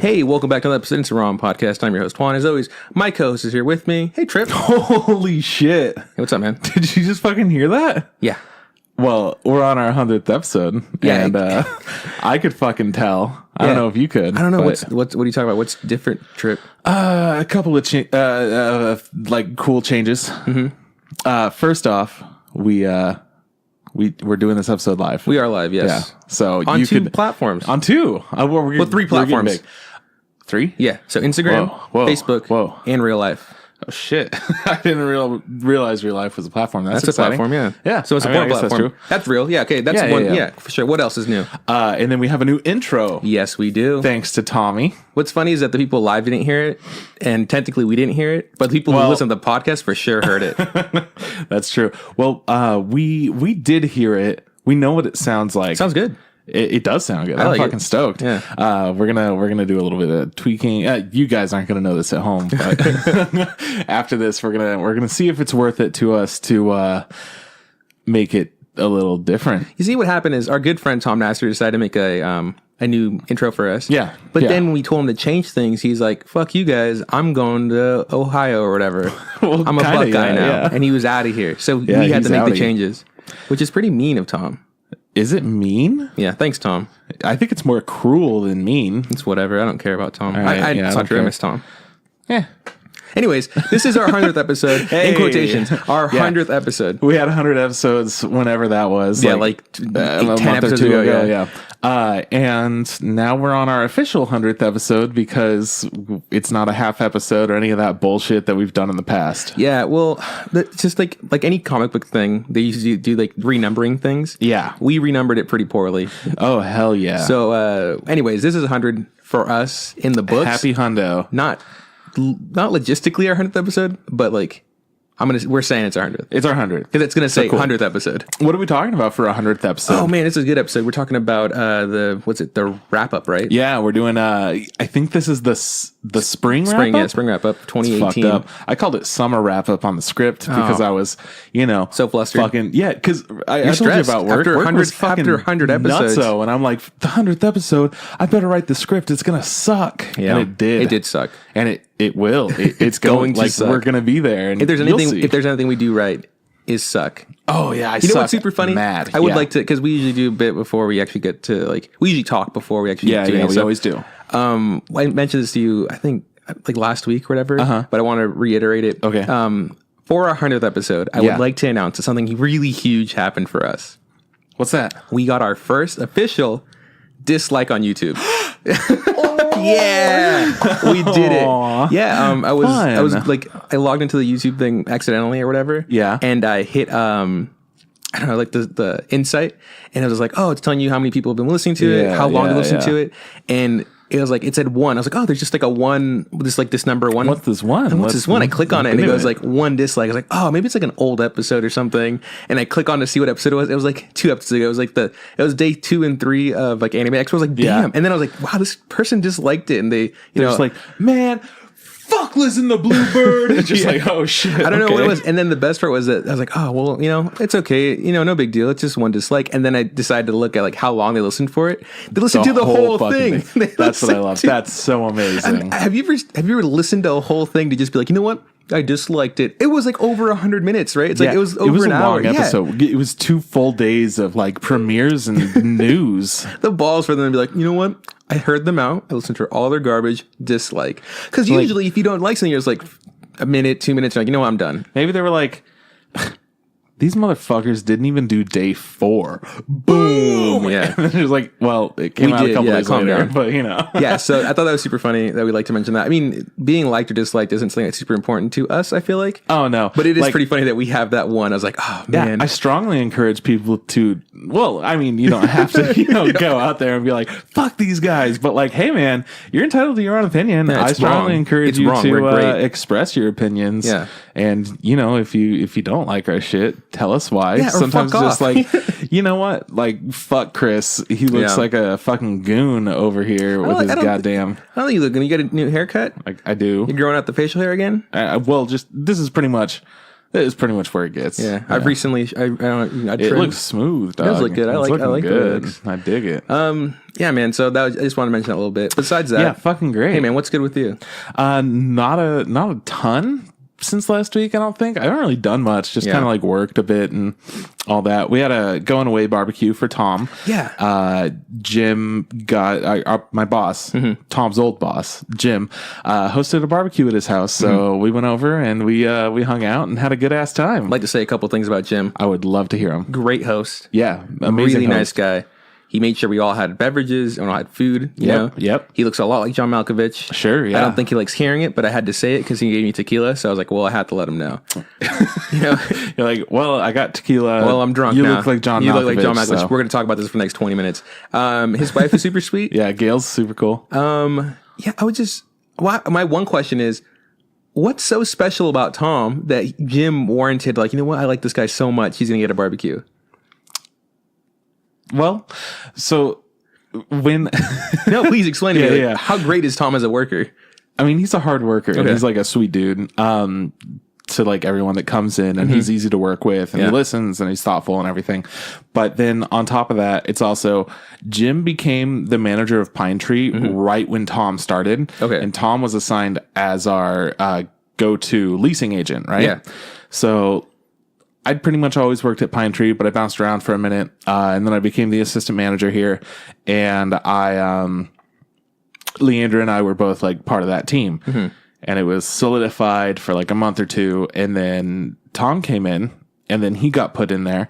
Hey, welcome back to the episode of It's Wrong Podcast. I'm your host, Juan. As always, my co-host is here with me. Hey, Trip. Hey, Holy shit. what's up, man? Did you just fucking hear that? Yeah. Well, we're on our 100th episode. Yeah. And I could fucking tell. I don't know if you could. I don't know. but, What are you talking about? What's different, Trip? a couple of like cool changes. Mm-hmm. First off, we're doing this episode live. We are live, yes. Yeah. So On you two could platforms. on two. Well, 3 platforms. 3? Yeah. So Instagram, Whoa. Facebook, and real life. Oh shit! I didn't realize real life was a platform. That's a exciting. platform, yeah. Yeah. So it's a I porn guess platform. That's true. That's real. Yeah. Okay. That's Yeah, one. yeah. Yeah, for sure. What else is new? And then we have a new intro. Yes, we do. Thanks to Tommy. What's funny is that the people live didn't hear it, and technically we didn't hear it, but the people who listen to the podcast for sure heard it. That's true. Well, we did hear it. We know what it sounds like. Sounds good. It does sound good. I I'm like fucking it. stoked. Yeah. We're gonna do a little bit of tweaking. You guys aren't gonna know this at home, but after this, we're gonna see if it's worth it to us to make it a little different. You see, what happened is our good friend Tom Nasser decided to make a new intro for us. Yeah. But Yeah. then when we told him to change things, he's like, "Fuck you guys! I'm going to Ohio or whatever. Well, I'm a kinda, Buckeye yeah, now," yeah. and he was out of here. So Yeah, we had to he's make the outie. changes, which is pretty mean of Tom. Is it mean? Yeah, thanks, Tom. I think it's more cruel than mean. It's whatever. I don't care about Tom. right, I yeah, I saw don't True. I care. miss Tom. Yeah. Anyways, this is our 100th episode. Hey. In quotations, our Yeah. 100th episode. We had 100 episodes whenever that was. Yeah, a 10 month or episodes two ago. Yeah. And now we're on our official 100th episode because it's not a half episode or any of that bullshit that we've done in the past. Yeah, well, it's just like any comic book thing, they usually do like renumbering things. Yeah. We renumbered it pretty poorly. Oh, hell yeah. So, anyways, this is 100 for us in the books. Happy hundo. Not logistically our 100th episode, but like we're saying it's our 100th It's our 100th. because it's gonna say cool. 100th episode. What are we talking about for a 100th episode? Oh man, this is a good episode. We're talking about the wrap up, right? Yeah, we're doing, I think this is the spring wrap up? Spring wrap up Fucked 2018. up. I called it summer wrap up on the script because I was, So flustered. Fucking yeah, because I told you stressed. about work. After Work 100 was fucking after 100 episodes. nutso, and I'm like, the 100th episode, I better write the script. It's gonna suck. Yeah, And it did. It did suck. And it will. It's going going to like suck. we're gonna be there. And If there's you'll anything, see. if there's anything we do right, is suck. oh yeah, You know what's super funny? Mad. I would Yeah. like to, because we usually do a bit before we actually get to we usually talk before we actually Yeah, do yeah, any we stuff. always do. I mentioned this to you, I think like last week or whatever, but I want to reiterate it. Okay. For our 100th episode, I Yeah. would like to announce that something really huge happened for us. What's that? We got our first official dislike on YouTube. Yeah, we did Aw. it. Yeah, I was Fun. like, I logged into the YouTube thing accidentally or whatever. Yeah. and I hit I don't know, like the insight, and it was like, oh, it's telling you how many people have been listening to it, Yeah, how long they yeah, listened yeah. to it, and it was like, it said 1. I was like, oh, there's just like a 1, this number 1. What's this one? And what's this one? I click on it and it look goes into like 1 dislike. I was like, oh, maybe it's like an old episode or something. And I click on to see what episode it was. It was like 2 episodes ago. It was like it was day 2 and 3 of like Anime Expo. I was like, damn. Yeah. And then I was like, wow, this person disliked it. And they, They're just like, man, fuck, listen to Bluebird. It's just Yeah. like, oh shit. I don't know what okay. it was. And then the best part was that I was like, oh, well, it's okay. No big deal. It's just 1 dislike. And then I decided to look at like how long they listened for it. They listened to the whole fucking thing. They That's what I listened love. to- That's so amazing. Have you ever listened to a whole thing to just be like, you know what? I disliked it. It was like over 100 minutes, right? It's like it was over an a hour. long Yeah. episode. It was 2 full days of like premieres and news. The balls for them to be like, you know what? I heard them out. I listened to all their garbage. Dislike. Because usually, if you don't like something, you're just like a minute, 2 minutes. You're like, you know what? I'm done. Maybe they were like, these motherfuckers didn't even do day 4. Boom. Yeah. And it was like, well, it came We out a did, couple yeah, days calm later, down. but you know. Yeah. So I thought that was super funny that we like to mention that. I mean, being liked or disliked isn't something that's super important to us, I feel like. Oh no. But it is Like, pretty funny that we have that one. I was like, oh, yeah, man. I strongly encourage people to. Well, I mean, you don't have to, go out there and be like, "Fuck these guys," but like, hey, man, you're entitled to your own opinion. Yeah, I it's strongly wrong. encourage It's you wrong. We're to great. express your opinions. Yeah. and if you don't like our shit, tell us why. Yeah, or Sometimes fuck just off. like, you know what, like, fuck Chris. He looks Yeah. like a fucking goon over here with his I don't- goddamn. I don't think you look good. You get a new haircut? Like I do. You're growing out the facial hair again? Well, just this is pretty much is pretty much where it gets. Yeah, I've recently. I It trimmed. looks smooth, dog. does look good. I It's like looking the good. looks. I dig it. Yeah, man. So that was, I just want to mention that a little bit. Besides that, Yeah, fucking great. hey, man, what's good with you? Not a ton since last week. I don't think I haven't really done much. Just kind of like worked a bit and all that. We had a going away barbecue for Tom. Yeah. Jim got my boss, Tom's old boss, Jim, hosted a barbecue at his house. So we went over and we hung out and had a good ass time. I'd like to say a couple things about Jim. I would love to hear him. Great host. Yeah, amazing. Really nice host. guy. He made sure we all had beverages and all had food. You know? Yep. He looks a lot like John Malkovich. Sure. Yeah. I don't think he likes hearing it, but I had to say it because he gave me tequila. So I was like, well, I had to let him know. You know? You're like, well, I got tequila. Well, I'm drunk You now. look like John Malkovich. You look like John Malkovich. so- We're going to talk about this for the next 20 minutes. His wife is super sweet. Yeah, Gail's super cool. Yeah, I would just... my one question is, what's so special about Tom that Jim warranted, like, you know what? I like this guy so much. He's going to get a barbecue. Well, so when No, please explain to me. Yeah, like, yeah. How great is Tom as a worker? I mean, he's a hard worker. And Okay. he's like a sweet dude. To like everyone that comes in, and he's easy to work with, and Yeah. he listens, and he's thoughtful and everything. But then on top of that, it's also Jim became the manager of Pine Tree right when Tom started. Okay. And Tom was assigned as our go-to leasing agent, right? Yeah. So I'd pretty much always worked at Pine Tree, but I bounced around for a minute, and then I became the assistant manager here, and Leandra and I were both like part of that team, and it was solidified for like a month or two, and then Tom came in, and then he got put in there,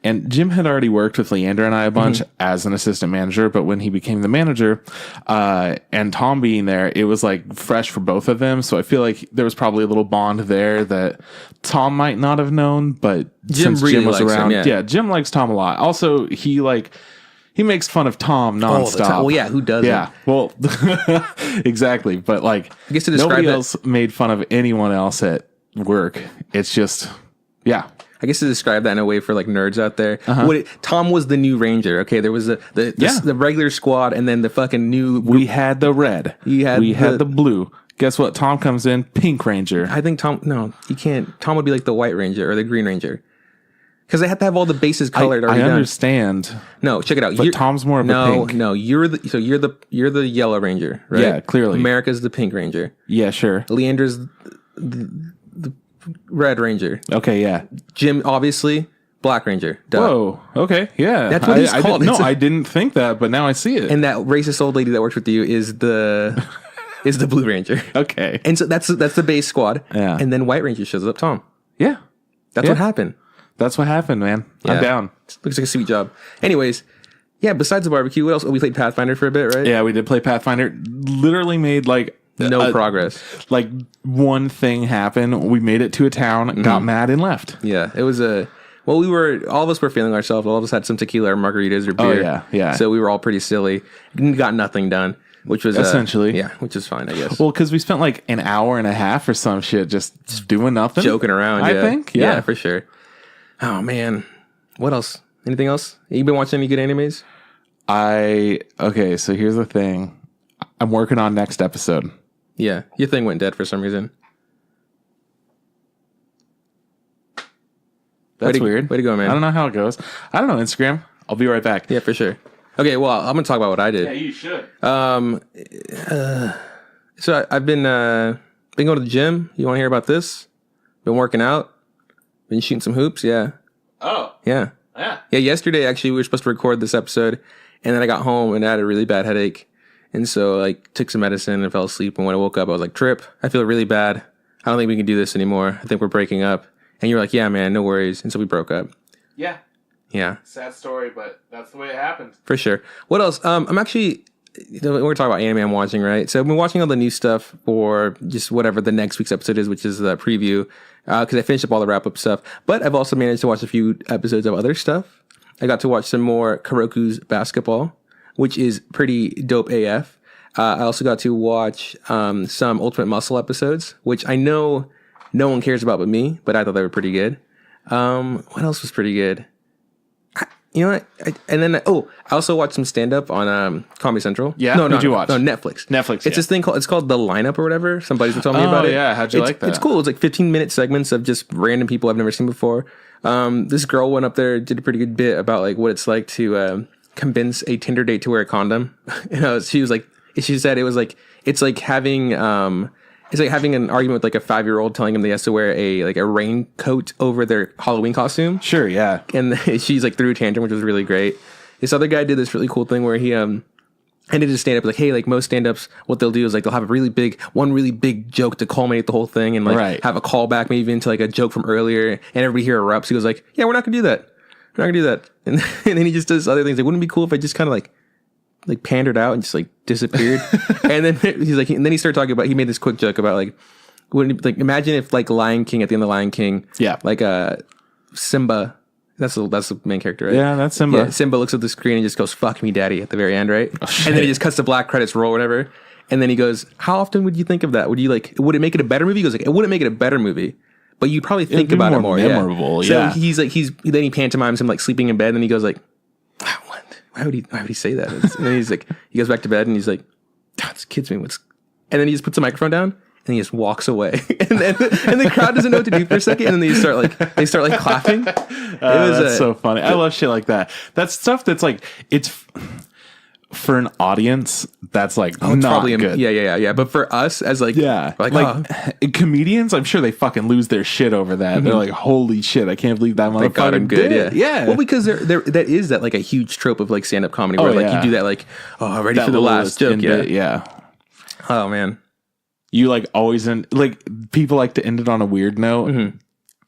and Jim had already worked with Leandra and I a bunch as an assistant manager, but when he became the manager, and Tom being there, it was like fresh for both of them, so I feel like there was probably a little bond there that Tom might not have known, but Jim since really Jim was likes him, around, yeah. Jim likes Tom a lot. Also, he makes fun of Tom All the time. nonstop. Well, yeah, who doesn't? Yeah, well, exactly. But like, I guess to describe nobody that- else made fun of anyone else at work. It's just, yeah, I guess to describe that in a way for like nerds out there, Tom was the new Ranger. Okay, there was the regular squad, and then the fucking new. we had the red, we had the- the blue. Guess what? Tom comes in, Pink Ranger. I think Tom. No, he can't. Tom would be like the White Ranger or the Green Ranger, because they have to have all the bases colored I already done. understand. No, check it out. But Tom's more of a pink. No, you're the Yellow Ranger, right? Yeah, clearly. America's the Pink Ranger. Yeah, sure. Leander's the Red Ranger. Okay, yeah. Jim, obviously, Black Ranger. Duh. Whoa. Okay. Yeah. That's what he's called. No, It's a- I didn't think that, but now I see it. And that racist old lady that works with you is the Blue Ranger. Okay. And so that's the base squad. Yeah. And then White Ranger shows up, Tom. Yeah. That's what happened. That's what happened, man. Yeah. I'm down. Looks like a sweet job. Anyways, yeah, besides the barbecue, what else? We played Pathfinder for a bit, right? Yeah, we did play Pathfinder. Literally made like No progress. Like one thing happened. We made it to a town, got mad, and left. Yeah. It was all of us were feeling ourselves. All of us had some tequila or margaritas or beer. yeah. So we were all pretty silly. Got nothing done, which was Essentially. which is fine, I guess. Well, because we spent like an hour and a half or some shit just doing nothing. Joking around, I think. Yeah. for sure. Oh man. What else? Anything else? You been watching any good animes? Okay, so here's the thing. I'm working on next episode. Yeah. Your thing went dead for some reason. That's Way to- weird. way to go, man. I don't know how it goes. I don't know, Instagram. I'll be right back. Yeah, for sure. Okay, well, I'm gonna talk about what I did. you should. So I've been going to the gym. You want to hear about this? Been working out. Been shooting some hoops. Yeah, Oh, yeah, yeah. yeah. Yesterday, actually, we were supposed to record this episode, and then I got home and I had a really bad headache, and so like took some medicine and fell asleep. And when I woke up, I was like, "Trip, I feel really bad. I don't think we can do this anymore. I think we're breaking up." And you were like, "Yeah, man, no worries." And so we broke up. Yeah. Yeah, Sad story, but that's the way it happened. for sure. What else? I'm actually. We're talking about anime I'm watching, right? So I've been watching all the new stuff for just whatever the next week's episode is, which is the preview, because I finished up all the wrap-up stuff. But I've also managed to watch a few episodes of other stuff. I got to watch some more Kuroko's Basketball, which is pretty dope AF. I also got to watch some Ultimate Muscle episodes, which I know no one cares about but me, but I thought they were pretty good. What else was pretty good? You know what? I also watched some stand up on Comedy Central. Yeah? no, What'd you watch? No, Netflix. Netflix, It's yeah. this thing called The Lineup or whatever. Somebody's been telling me about it. Yeah, how'd you It's- like that? It's cool. It's like 15-minute segments of just random people I've never seen before. This girl went up there, did a pretty good bit about like what it's like to convince a Tinder date to wear a condom. She said it was like it's like having an argument with like a 5-year-old telling him they has to wear a raincoat over their Halloween costume. Sure, yeah. And she's like threw a tantrum, which was really great. This other guy did this really cool thing where he ended his stand up like, hey, like most stand ups, what they'll do is like they'll have one really big joke to culminate the whole thing and like Right. have a callback maybe into like a joke from earlier, and everybody here erupts. He goes like, yeah, we're not gonna do that. We're not gonna do that. And then he just does other things. Like, wouldn't it be cool if I just kind of like pandered out and just like disappeared? And then he's like, and then he started talking about, he made this quick joke about like, wouldn't it, like imagine if like Lion King, at the end of Lion King, Yeah. like Simba, that's the main character, right? Yeah, that's Simba. Yeah, Simba looks at the screen and just goes, fuck me, daddy, at the very end, right? shit. And then he just cuts the black credits roll, whatever. And then he goes, how often would you think of that? Would it make it a better movie? He goes, like, it wouldn't make it a better movie, but you'd probably think be about it more more. memorable, So yeah. then he pantomimes him like sleeping in bed, and then he goes like, what? Why would he say that? And then he goes back to bed and he's like, oh, this kid's me. And then he just puts the microphone down and he just walks away. and the crowd doesn't know what to do for a second. And then they start like clapping. That's so funny. I love shit like that. That's stuff that's like, it's for an audience that's like not probably good. Yeah. But for us as like, Yeah. like, comedians, I'm sure they fucking lose their shit over that. They're like, holy shit, I can't believe that motherfucker thank God I'm good. did it. Yeah. Well, because that is like a huge trope of like stand up comedy where like yeah. you do that like, oh, ready That for the little last joke. Yeah. bit, yeah. Oh man. You like always people like to end it on a weird note. Mm-hmm.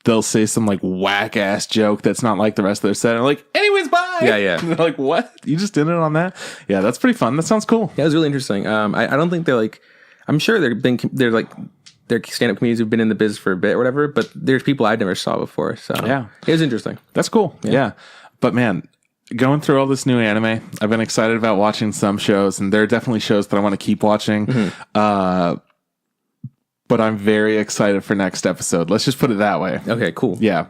They'll say some like whack ass joke that's not like the rest of their set. And like, anyways, bye. Yeah. And they're like, what? You just ended on that? Yeah, that's pretty fun. That sounds cool. Yeah, it was really interesting. I don't think they're like, I'm sure they're like, they're stand-up comedians who've been in the biz for a bit or whatever, but there's people I never saw before. So Yeah. it was interesting. That's cool. Yeah. But man, going through all this new anime, I've been excited about watching some shows, and there are definitely shows that I want to keep watching. But I'm very excited for next episode. Let's just put it that way. Okay, cool. Yeah.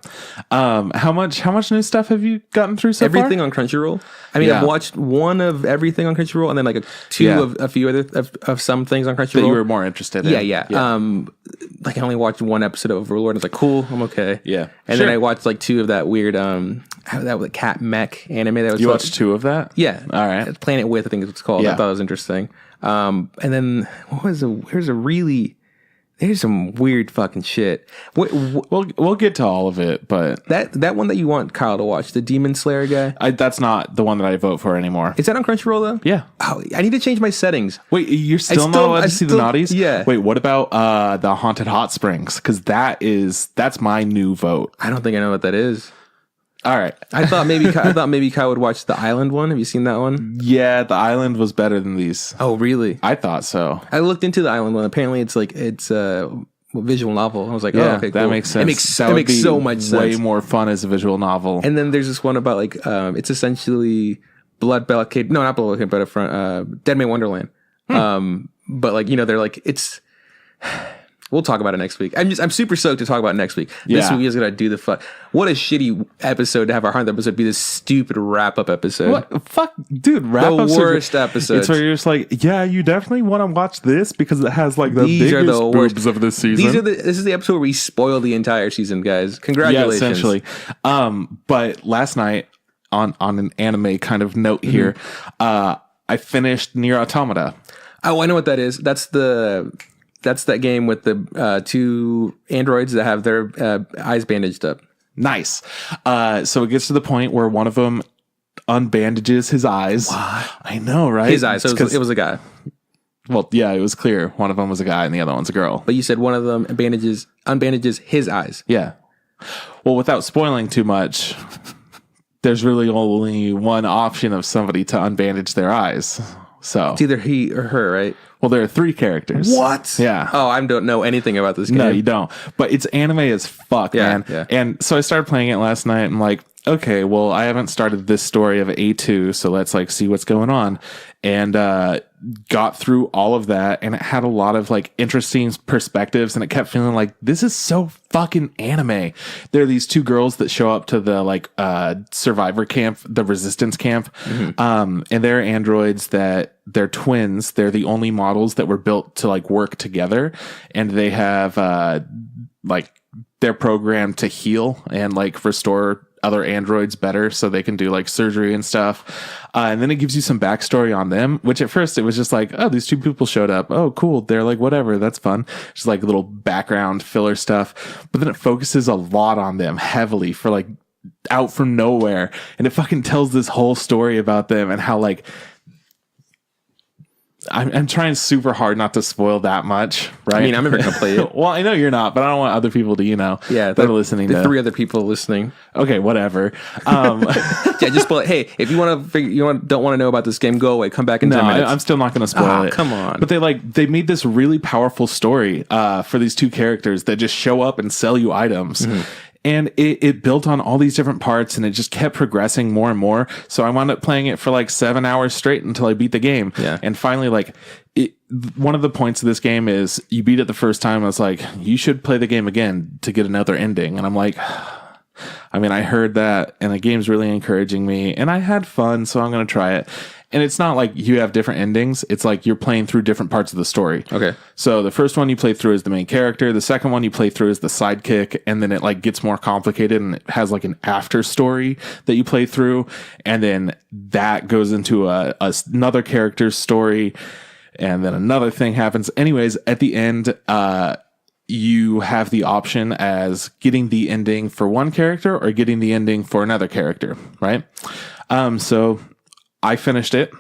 How much new stuff have you gotten through so Everything far? on Crunchyroll. I mean, Yeah. I've watched one of everything on Crunchyroll, and then like Yeah. of a few other of some things on Crunchyroll. That you were more interested in. Yeah. Like I only watched one episode of Overlord, and I was like, cool, I'm okay. Yeah. And Sure. then I watched like 2 of that weird that was cat mech anime that was You like- watched 2 of that? Yeah. All right. Planet With, I think it's called. Yeah. I thought it was interesting. And then there's some weird fucking shit. We'll get to all of it, but That one that you want Kyle to watch, the Demon Slayer guy. that's not the one that I vote for anymore. Is that on Crunchyroll though? Yeah. Oh, I need to change my settings. Wait, you're still not allowed to see the naughties? Yeah. Wait, what about the Haunted Hot Springs? Because that's my new vote. I don't think I know what that is. All right. I thought maybe Kyle would watch the Island one. Have you seen that one? Yeah, the Island was better than these. Oh, really? I thought so. I looked into the Island one. Apparently, it's a visual novel. I was like, Yeah, oh, okay, that cool. makes sense. It makes so much sense. Way more fun as a visual novel. And then there's this one about like it's essentially Blood Blockade. No, not Blood Blockade, but a front Dead Man Wonderland. But like they're like it's. We'll talk about it next week. I'm super stoked to talk about it next week. This Yeah. week is gonna do the fuck. What a shitty episode to have our 100th episode be this stupid wrap up episode. What? Fuck, dude, wrap The ups worst episodes. It's where you're just like, yeah, you definitely want to watch this because it has like the These are biggest the boobs worst. of this season. This is the episode where we spoil the entire season, guys. Yeah, Congratulations. essentially. But last night, on an anime kind of note here, I finished Nier Automata. Oh, I know what that is. That's that game with the 2 androids that have their eyes bandaged up. Nice. So it gets to the point where one of them unbandages his eyes. I know, right? His eyes. So it was a guy. Well, yeah, it was clear. One of them was a guy and the other one's a girl. But you said one of them unbandages his eyes. Yeah. Well, without spoiling too much, there's really only one option of somebody to unbandage their eyes. So It's either he or her, right? well, there are 3 characters. What? Yeah. Oh, I don't know anything about this game. No, you don't. But it's anime as fuck, Yeah, man. yeah. And so I started playing it last night. I'm like, okay, well, I haven't started this story of A2, so let's like see what's going on. And got through all of that, and it had a lot of like interesting perspectives, and it kept feeling like this is so fucking anime. There are these two girls that show up to the like survivor camp, the resistance camp, and they're androids that they're twins. They're the only models that were built to like work together, and they have like they're programmed to heal and like restore other androids better so they can do like surgery and stuff. And then it gives you some backstory on them, which at first it was just like, oh, these two people showed up. Oh, cool. They're like, whatever. That's fun. Just like little background filler stuff. But then it focuses a lot on them heavily for like out from nowhere. And it fucking tells this whole story about them and how like, I'm trying super hard not to spoil that much, right? I mean, I'm never going to play it. Well, I know you're not, but I don't want other people to, that are listening the 3 other people listening. Okay, whatever. Yeah, just spoil it. Hey, if you want to don't want to know about this game, go away. Come back in 10 minutes. I'm still not going to spoil it. Come on. But they made this really powerful story for these two characters that just show up and sell you items. And it built on all these different parts, and it just kept progressing more and more. So I wound up playing it for like 7 hours straight until I beat the game. Yeah. And finally, like, one of the points of this game is you beat it the first time. I was like, you should play the game again to get another ending. And I'm like, I mean, I heard that, and the game's really encouraging me, and I had fun, so I'm going to try it. And it's not like you have different endings. It's like you're playing through different parts of the story. Okay. So the first one you play through is the main character. The second one you play through is the sidekick. And then it like gets more complicated, and it has like an after story that you play through. And then that goes into another character's story. And then another thing happens. Anyways, at the end, you have the option as getting the ending for one character or getting the ending for another character, right? So I finished it,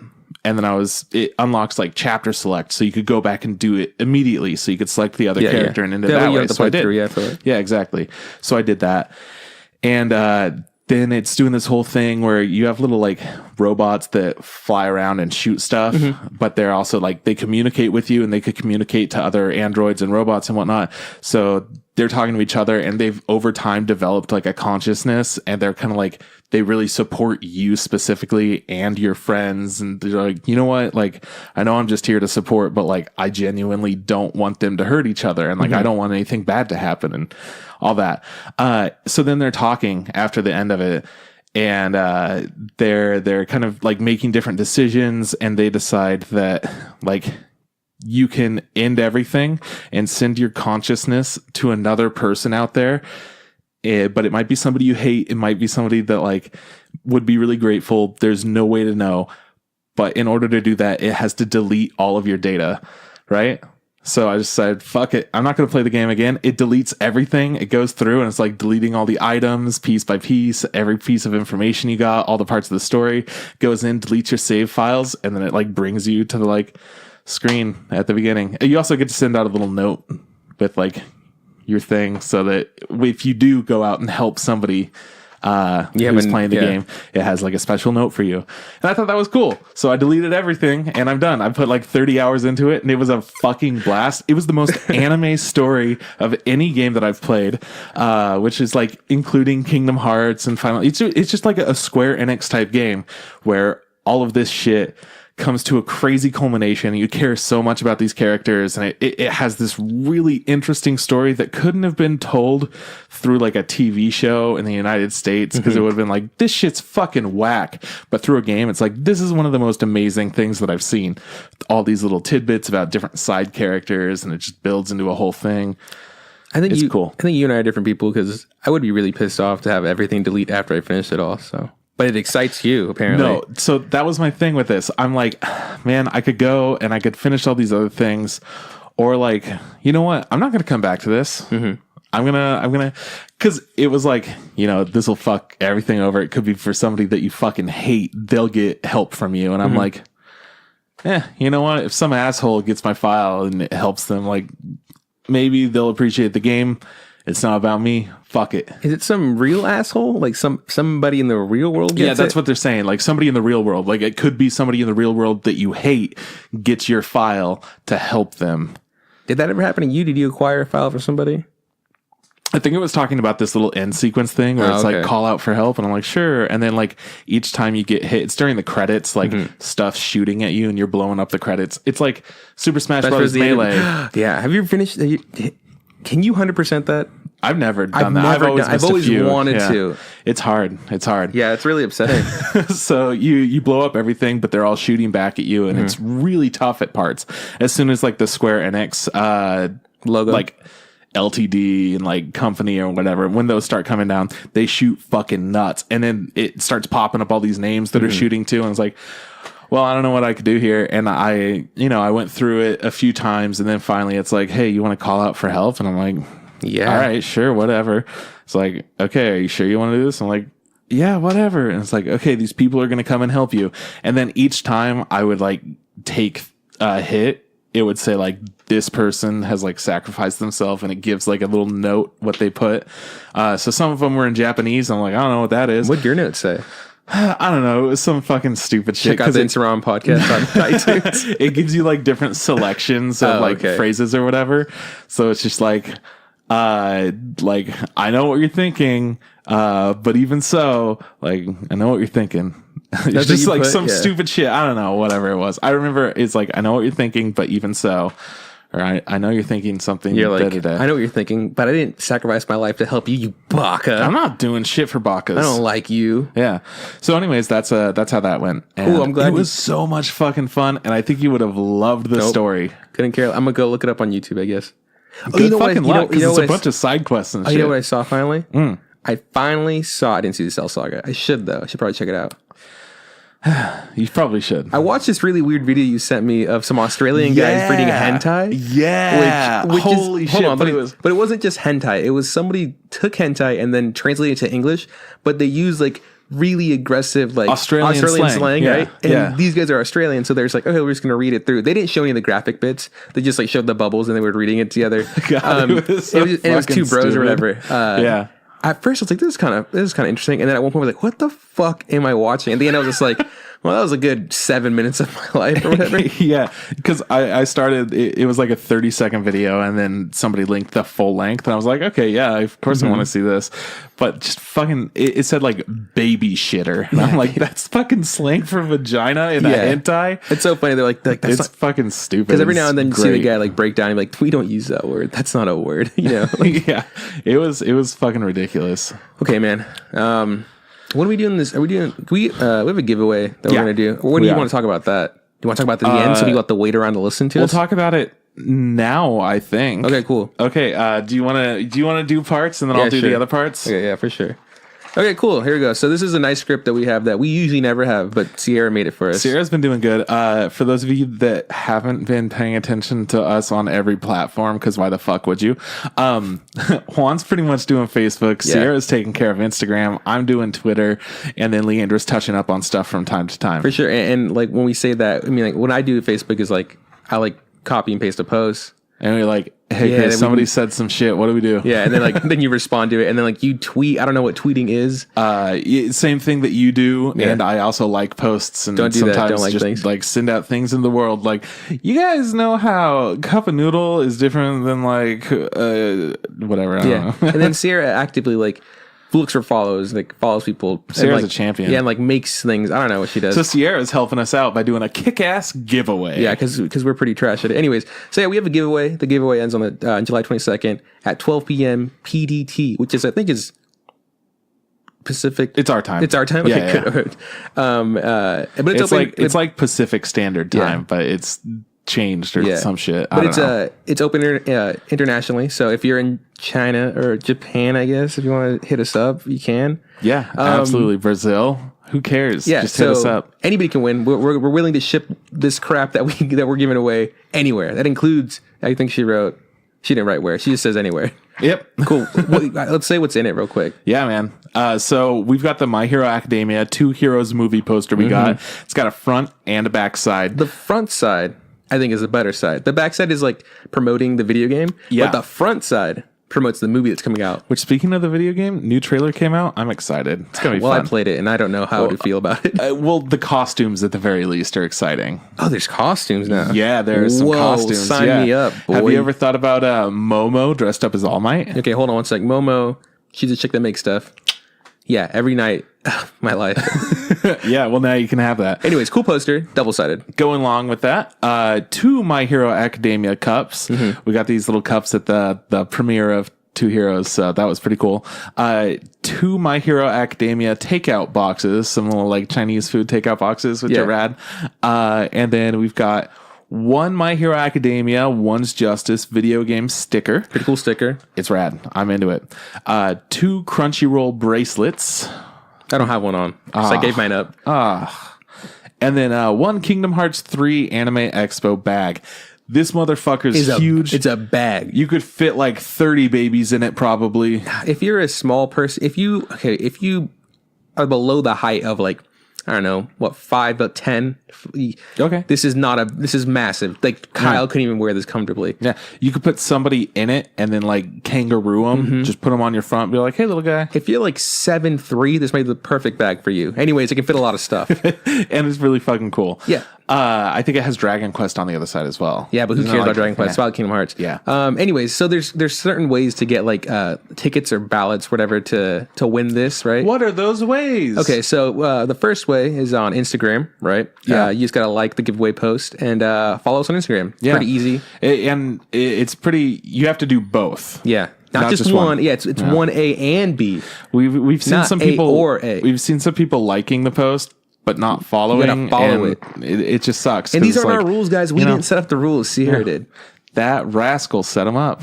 and then it unlocks like chapter select, so you could go back and do it immediately. So you could select the other character and end it that way. So I did. Yeah, exactly. So I did that, and then it's doing this whole thing where you have little like robots that fly around and shoot stuff, but they're also like they communicate with you, and they could communicate to other androids and robots and whatnot. So they're talking to each other, and they've over time developed like a consciousness, and they're kind of like, they really support you specifically and your friends. And they're like, you know what? Like, I know I'm just here to support, but like, I genuinely don't want them to hurt each other. And like, I don't want anything bad to happen and all that. So then they're talking after the end of it, and they're kind of like making different decisions, and they decide that like, you can end everything and send your consciousness to another person out there. But it might be somebody you hate. It might be somebody that like would be really grateful. There's no way to know. But in order to do that, it has to delete all of your data, right? So I just said, fuck it. I'm not going to play the game again. It deletes everything. It goes through, and it's like deleting all the items piece by piece, every piece of information you got, all the parts of the story goes in, deletes your save files, and then it like brings you to the like screen at the beginning. You also get to send out a little note with like your thing, so that if you do go out and help somebody who's playing the game, it has like a special note for you. And I thought that was cool. So I deleted everything, and I'm done. I put like 30 hours into it, and it was a fucking blast. It was the most anime story of any game that I've played, which is like including Kingdom Hearts and Final. It's just like a Square Enix type game where all of this shit comes to a crazy culmination. You care so much about these characters, and it has this really interesting story that couldn't have been told through like a TV show in the United States, because it would have been like, this shit's fucking whack. But through a game, it's like, this is one of the most amazing things that I've seen. All these little tidbits about different side characters, and it just builds into a whole thing. I think it's cool. I think you and I are different people, because I would be really pissed off to have everything delete after I finish it all. So, but it excites you, apparently. No, so that was my thing with this. I'm like, man, I could go and I could finish all these other things, or like, you know what? I'm not going to come back to this. I'm gonna, because it was like, this will fuck everything over. It could be for somebody that you fucking hate. They'll get help from you, and I'm like, you know what? If some asshole gets my file and it helps them, like, maybe they'll appreciate the game. It's not about me. Fuck it. Is it some real asshole? Like somebody in the real world gets that's what they're saying. Like somebody in the real world. Like it could be somebody in the real world that you hate gets your file to help them. Did that ever happen to you? Did you acquire a file for somebody? I think it was talking about this little end sequence thing where it's okay. like call out for help, and I'm like, sure. And then like each time you get hit, it's during the credits, like stuff shooting at you and you're blowing up the credits. It's like Super Smash Bros. Melee. Yeah. Have you finished? Can you 100% that? I've never done that. I've always wanted to. It's hard. Yeah, it's really upsetting. So you blow up everything, but they're all shooting back at you, and it's really tough at parts. As soon as like the Square Enix Logo, like LTD and like company or whatever, when those start coming down, they shoot fucking nuts, and then it starts popping up all these names that are shooting too, and it's like, well, I don't know what I could do here. And I went through it a few times, and then finally it's like, hey, you want to call out for help? And I'm like, yeah, all right, sure, whatever. It's like, okay, are you sure you want to do this? I'm like, yeah, whatever. And it's like, okay, these people are going to come and help you. And then each time I would like take a hit, it would say like, this person has like sacrificed themselves, and it gives like a little note what they put. So some of them were in Japanese. I'm like, I don't know what that is. What'd your note say? I don't know. It was some fucking stupid shit. Check out the Instagram podcast on iTunes. It gives you like different selections of phrases or whatever. So it's just like I know what you're thinking, but even so, like I know what you're thinking. It's just like some stupid shit. I don't know, whatever it was. I remember it's like, I know what you're thinking, but even so, or I know you're thinking something. You're like, I know what you're thinking, but I didn't sacrifice my life to help you, you baka. I'm not doing shit for bakas. I don't like you. Yeah. So anyways, that's how that went. Ooh, I'm glad it was so much fucking fun, and I think you would have loved the story. Couldn't care. I'm gonna go look it up on YouTube, I guess. Good fucking luck, because it's a bunch of side quests and shit. You know what I saw finally? I finally saw. I didn't see the Cell Saga. I should though. I should probably check it out. You probably should. I watched this really weird video you sent me of some Australian guys reading hentai. Yeah. Which Holy is, shit. Hold on, but it wasn't just hentai. It was somebody took hentai and then translated it to English, but they used like really aggressive like Australian slang, right? And these guys are Australian, so they're just like, okay, we're just gonna read it through. They didn't show any of the graphic bits. They just like showed the bubbles and they were reading it together. God, it was two bros stupid. or whatever. Yeah. At first, I was like, "This is kind of interesting," and then at one point, I was like, "What the fuck am I watching?" At the end, I was just like, "Well, that was a good 7 minutes of my life, or whatever." Yeah, because I started. It was like a 30-second video, and then somebody linked the full length, and I was like, "Okay, yeah, of course I want to see this." But just fucking, it said like baby shitter, and I'm like, "That's fucking slang for vagina in a hentai." It's so funny. They're like that's it's not, fucking stupid. Because every now and then you see the guy like break down, and be like, "We don't use that word. That's not a word," you know? Like, yeah, it was fucking ridiculous. Okay, man. What are we doing this? We have a giveaway that we're gonna do. When do you want to talk about that? Do you want to talk about the end so you got to wait around to listen to We'll us? talk about it now, I think. Okay, cool. Okay, do you want to do parts, and then I'll do the other parts? Okay, yeah, for sure. Okay, cool. Here we go. So this is a nice script that we have that we usually never have, but Sierra made it for us. Sierra's been doing good. For those of you that haven't been paying attention to us on every platform, because why the fuck would you? Juan's pretty much doing Facebook. Yeah. Sierra's taking care of Instagram. I'm doing Twitter, and then Leandra's touching up on stuff from time to time. For sure. And like when we say that, I mean, like when I do Facebook is like I like copy and paste a post. And we're like, hey, Chris, somebody said some shit. What do we do? Yeah, and then like then you respond to it, and then like you tweet. I don't know what tweeting is. Same thing that you do, and I also like posts, and don't do sometimes that. Don't like just things. like send out things in the world. Like, you guys know how cup of noodle is different than like whatever. I don't know. And then Sierra actively like looks for follows, like follows people. Sierra's like, a champion. Yeah, and like makes things. I don't know what she does. So Sierra's helping us out by doing a kick-ass giveaway. Yeah, because we're pretty trash at it. Anyways, so yeah, we have a giveaway. The giveaway ends on the July 22nd at 12 p.m. PDT, which is I think is Pacific. It's our time. It's our time. Yeah, Okay, good. But it's open, it's like Pacific Standard Time, but it's changed or some shit. But it's open internationally. So if you're in China or Japan, I guess if you want to hit us up, you can. Yeah, absolutely. Brazil. Who cares? Yeah, just hit us up. Anybody can win. We're willing to ship this crap that we're giving away anywhere. That includes. I think she wrote. She didn't write where. She just says anywhere. Yep. Cool. Let's say what's in it real quick. Yeah, man. So we've got the My Hero Academia 2 Heroes movie poster we got. It's got a front and a back side. The front side, I think, is the better side. The back side is like promoting the video game. Yeah. But the front side promotes the movie that's coming out. Which, speaking of the video game, new trailer came out. I'm excited. It's gonna be Well, fun. I played it and I don't know how to feel about it. Well, the costumes at the very least are exciting. Oh, there's costumes now. Yeah, there's some Whoa, costumes. sign yeah. me up, boy. Have you ever thought about Momo dressed up as All Might? Okay, hold on one sec. Momo, she's a chick that makes stuff. Yeah, every night. My life. Yeah, well, now you can have that. Anyways, cool poster, double-sided. Going along with that, 2 My Hero Academia cups. Mm-hmm. We got these little cups at the premiere of 2 Heroes, so that was pretty cool. 2 My Hero Academia takeout boxes, some little like Chinese food takeout boxes, which Yeah. are rad. And then we've got 1 My Hero Academia, One's Justice video game sticker. Pretty cool sticker. It's rad. I'm into it. 2 Crunchyroll bracelets. I don't have one on. So I gave mine up. And then 1 Kingdom Hearts 3 Anime Expo bag. This motherfucker's huge. It's a bag. You could fit like 30 babies in it probably. If you're a small person, if you are below the height of like, I don't know, what, 5 to 10. Okay. This is massive. Like Kyle couldn't even wear this comfortably. Yeah. You could put somebody in it and then like kangaroo them. Just put them on your front. Be like, hey, little guy. If you're like 7'3", this might be the perfect bag for you. Anyways, it can fit a lot of stuff. And it's really fucking cool. Yeah. I think it has Dragon Quest on the other side as well. Yeah, but who Isn't cares it about like- Dragon Quest? yeah. It's about Kingdom Hearts. Yeah. Anyways, so there's certain ways to get like tickets or ballots, whatever, to win this, right? What are those ways? Okay, so the first way is on Instagram, right? Yeah. You just gotta like the giveaway post and follow us on Instagram. Yeah. Pretty easy. It's pretty. You have to do both. Yeah. Not, Not just just one. one. Yeah, it's 1A and B. We've seen Not some A people or A. We've seen some people liking the post but not following. follow and it. It just sucks. And 'cause these it's aren't like, our rules, guys. We you know, didn't set up the rules. Sierra did. That rascal set them up.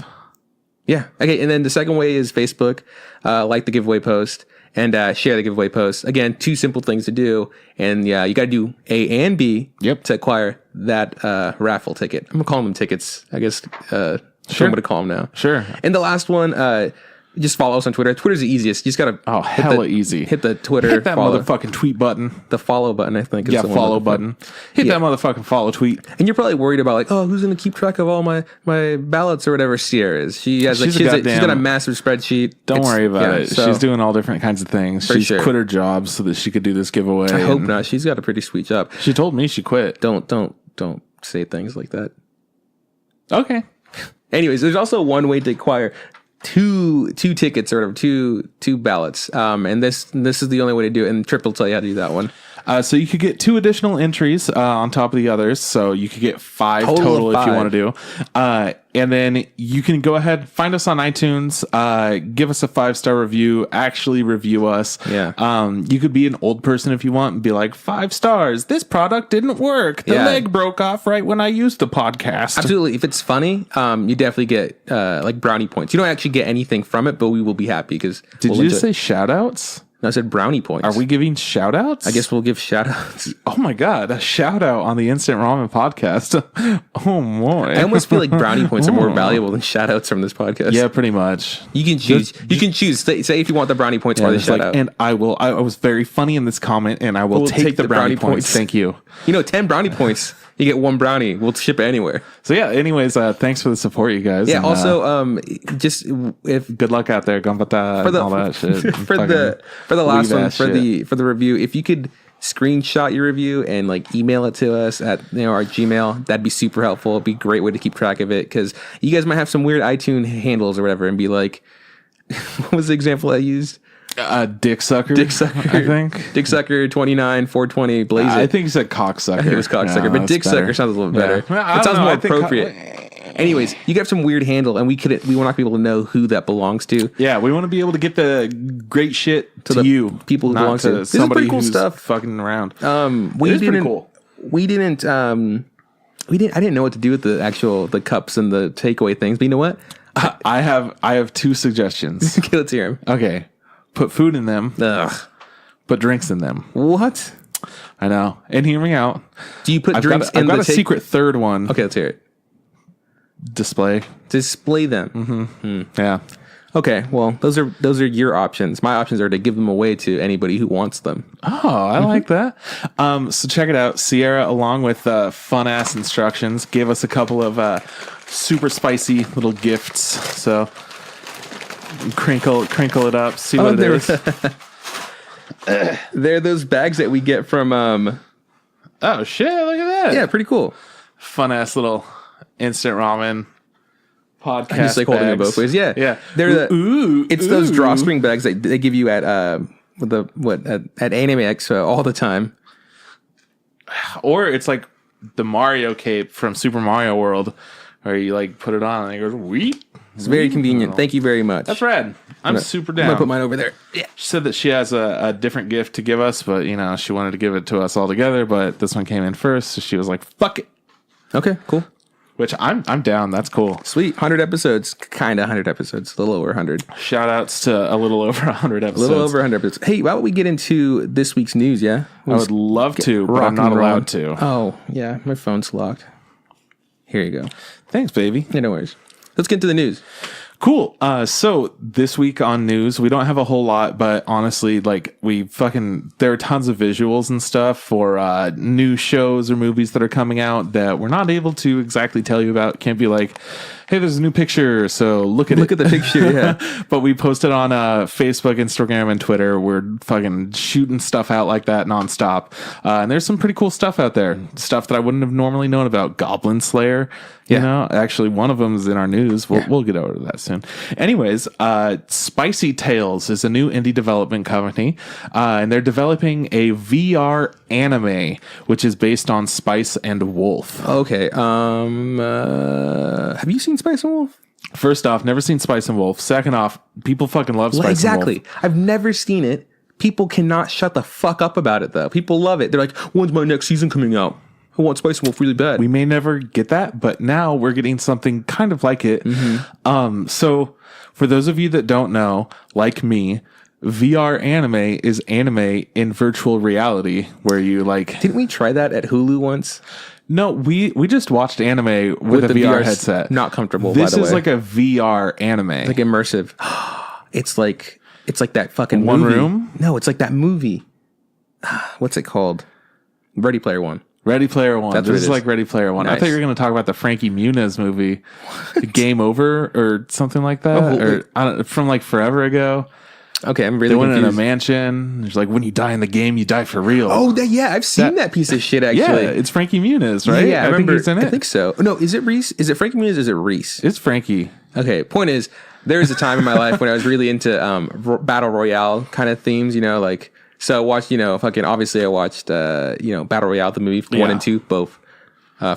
Yeah. Okay. And then the second way is Facebook. Like the giveaway post and share the giveaway post. Again, 2 simple things to do. And yeah, you got to do A and B Yep. to acquire that raffle ticket. I'm going to call them tickets. I guess sure. I'm going to call them now. Sure. And the last one, just follow us on Twitter. Twitter's the easiest. You just got to Hella easy. hit the Twitter Hit that follow. motherfucking tweet button. The follow button, I think. Is Yeah, the one follow I'm looking for. button. Hit that motherfucking follow tweet. And you're probably worried about like, oh, who's going to keep track of all my ballots or whatever Sierra is. She has She's a she's goddamn- got a massive spreadsheet. Don't worry about it. so She's doing all different kinds of things. She's sure. quit her job so that she could do this giveaway. I hope not. She's got a pretty sweet job. She told me she quit. Don't say things like that. Okay. Anyways, there's also one way to acquire two tickets or whatever, two ballots. And this is the only way to do it. And Trip will tell you how to do that one. So you could get 2 additional entries on top of the others. So you could get 5 total of if you 5. want to do. And then you can go ahead, find us on iTunes, give us a 5-star review, actually review us. Yeah. You could be an old person if you want and be like, 5 stars. This product didn't work. The Yeah. leg broke off right when I used the podcast. Absolutely. If it's funny, you definitely get like brownie points. You don't actually get anything from it, but we will be happy because Did you just say shout outs? No, I said brownie points. Are we giving shout outs? I guess we'll give shout outs. Oh my God, a shout out on the Instant Ramen podcast. Oh boy. I almost feel like brownie points are more valuable than shout outs from this podcast. Yeah, pretty much. You can choose. You can choose. Say if you want the brownie points or the It's shout like, out. and I was very funny in this comment, and I will We'll take the brownie points. Thank you. 10 brownie points. You get 1 brownie. We'll ship it anywhere. So yeah, anyways, thanks for the support, you guys. Yeah. And, Also, just if good luck out there, Gambata, and all that shit. for the last one ass for the review, if you could screenshot your review and like email it to us at our Gmail, that'd be super helpful. It'd be a great way to keep track of it because you guys might have some weird iTunes handles or whatever and be like, what was the example I used? Dick sucker. Dick sucker. I think. Dick sucker 29 420 blaze I it. think you said cocksucker. I think it was cocksucker, but dick sucker sounds a little better. Yeah. It sounds more I think appropriate. Anyways, you got some weird handle, and we want people to know who that belongs to. Yeah, we want to be able to get the great shit to the you, people who not belong to. This is somebody pretty cool who's stuff. fucking around. We It is pretty didn't. cool. We didn't. I didn't know what to do with the cups and the takeaway things. But you know what? I have 2 suggestions. Okay, let's hear him. Okay, put food in them, Ugh. put drinks in them. What? I know, and hear me out. Do you put I've drinks got in the a secret third one. Okay, let's hear it. Display. Display them. Yeah. Okay, well, those are your options. My options are to give them away to anybody who wants them. Oh, I like that. So check it out. Sierra, along with fun ass instructions, gave us a couple of super spicy little gifts. So crinkle it up, see what it is. They're those bags that we get from. Oh shit! Look at that. Yeah, pretty cool. Fun ass little instant ramen podcast. Just like holding it bags. both ways. Yeah, Yeah. They're it's those ooh. drawstring bags that they give you at at Anime Expo all the time. Or it's like the Mario cape from Super Mario World, where you like put it on and it goes weep. It's very convenient. Thank you very much. That's rad. I'm super I'm down. gonna put mine over there. Yeah. She said that she has a different gift to give us, but you know she wanted to give it to us all together. But this one came in first, so she was like, "Fuck it," Okay. Cool. which I'm down. That's cool. Sweet. 100 episodes. Kind of 100 episodes. A little over 100. Shout outs to a little over 100 A episodes. little over 100 episodes. Hey, why don't we get into this week's news? Yeah. I would love to, but I'm Rock and not roll. allowed to. Oh yeah, my phone's locked. Here you go. Thanks, baby. Yeah, no worries. Let's get into the news. Cool. So this week on news, we don't have a whole lot, but honestly, like there are tons of visuals and stuff for new shows or movies that are coming out that we're not able to exactly tell you about. Can't be like, hey, there's a new picture, so look at Look at the picture. Yeah. But we posted on Facebook, Instagram, and Twitter. We're fucking shooting stuff out like that nonstop. And there's some pretty cool stuff out there. Stuff that I wouldn't have normally known about. Goblin Slayer. You know, actually, one of them is in our news. We'll get over to that soon. Anyways, Spicy Tales is a new indie development company, and they're developing a VR anime, which is based on Spice and Wolf. Okay. Have you seen Spice and Wolf? First off, never seen Spice and Wolf. Second off, people fucking love Spice Exactly. and Wolf. I've never seen it. People cannot shut the fuck up about it, though. People love it. They're like, when's my next season coming out? I want Spice and Wolf really bad. We may never get that, but now we're getting something kind of like it. So for those of you that don't know, like me, VR anime is anime in virtual reality, where you like. Didn't we try that at Hulu once? No, we just watched anime with a the VR VR 's headset. not comfortable, This by the is way. like a VR anime. Like immersive. It's like that fucking One movie. Room? No, it's like that movie. What's it called? Ready Player One. Ready Player One. That's what This it is is. like Ready Player One. I Nice. thought you were going to talk about the Frankie Muniz movie, Game Over or something like that, Oh, or I don't, from like forever ago. Okay, I'm really They went in a confused. mansion. There's like, when you die in the game, you die for real. Oh, yeah, I've seen that piece of shit actually. yeah, it's Frankie Muniz, right? Yeah, I think remember. he's in it. I think so. No, is it Reese? Is it Frankie Muniz? Or is it Reese? It's Frankie. Okay. Point is, there was a time in my life when I was really into battle royale kind of themes. You know, like so I watched. You know, fucking obviously I watched. Battle royale the movie 1 and 2 both.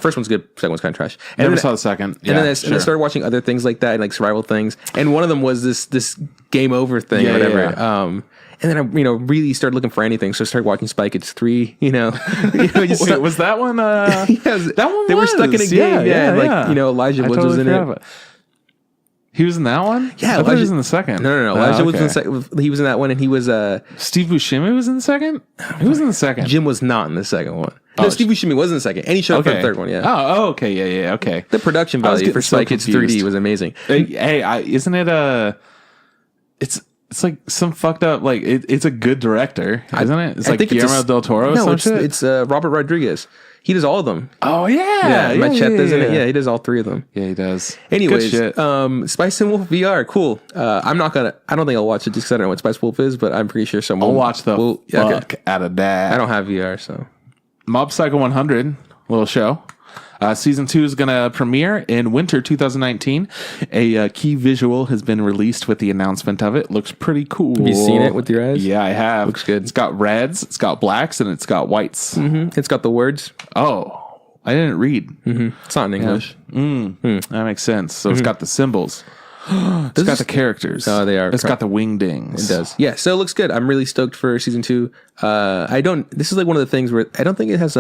First one's good. Second one's kind of trash. And Never then saw the second. And then I started watching other things like that, like survival things. And one of them was this game over thing, Yeah, or whatever. yeah. And then I, really started looking for anything. So I started watching Spy Kids 3. Just Wait, was that one? yeah, that one they were stuck in a was. game. Yeah, like yeah. Elijah I Woods totally was in forgot it. about- He was in that one? Yeah, I thought he Elijah- was in the second. No. Oh, Elijah okay. was in the second. He was in that one, and he was Steve Buscemi was in the second? Who was in the second? Jim was not in the second one. No, Oh, Steve Buscemi was in the second, and he showed up for the third one. Yeah. Oh, okay. Yeah. Okay. The production I was value getting for Spy so Kids confused. 3D was amazing. Hey, isn't it it's like some fucked up like it's a good director, isn't it? It's I like think it's Guillermo del Toro. Or No, some shit? it's Robert Rodriguez. He does all of them. Oh yeah, Machete's in it. Yeah, he does all three of them. Yeah, he does. Anyways, Good shit. Spice and Wolf VR, cool. I don't think I'll watch it just because I don't know what Spice Wolf is, but I'm pretty sure someone I'll watch the will. fuck out of that. I don't have VR, so Mob Psycho 100 little show. Season 2 is going to premiere in winter 2019. A key visual has been released with the announcement of it. Looks pretty cool. have you seen it with your eyes? Yeah, I have. Looks good. It's got reds, it's got blacks, and it's got whites. It's got the words. Oh, I didn't read. It's not in English. That makes sense. So it's got the symbols. It's got the characters. Oh, they are. It's got the wingdings. It does. Yeah, so it looks good. I'm really stoked for season 2. This is like one of the things where I don't think it has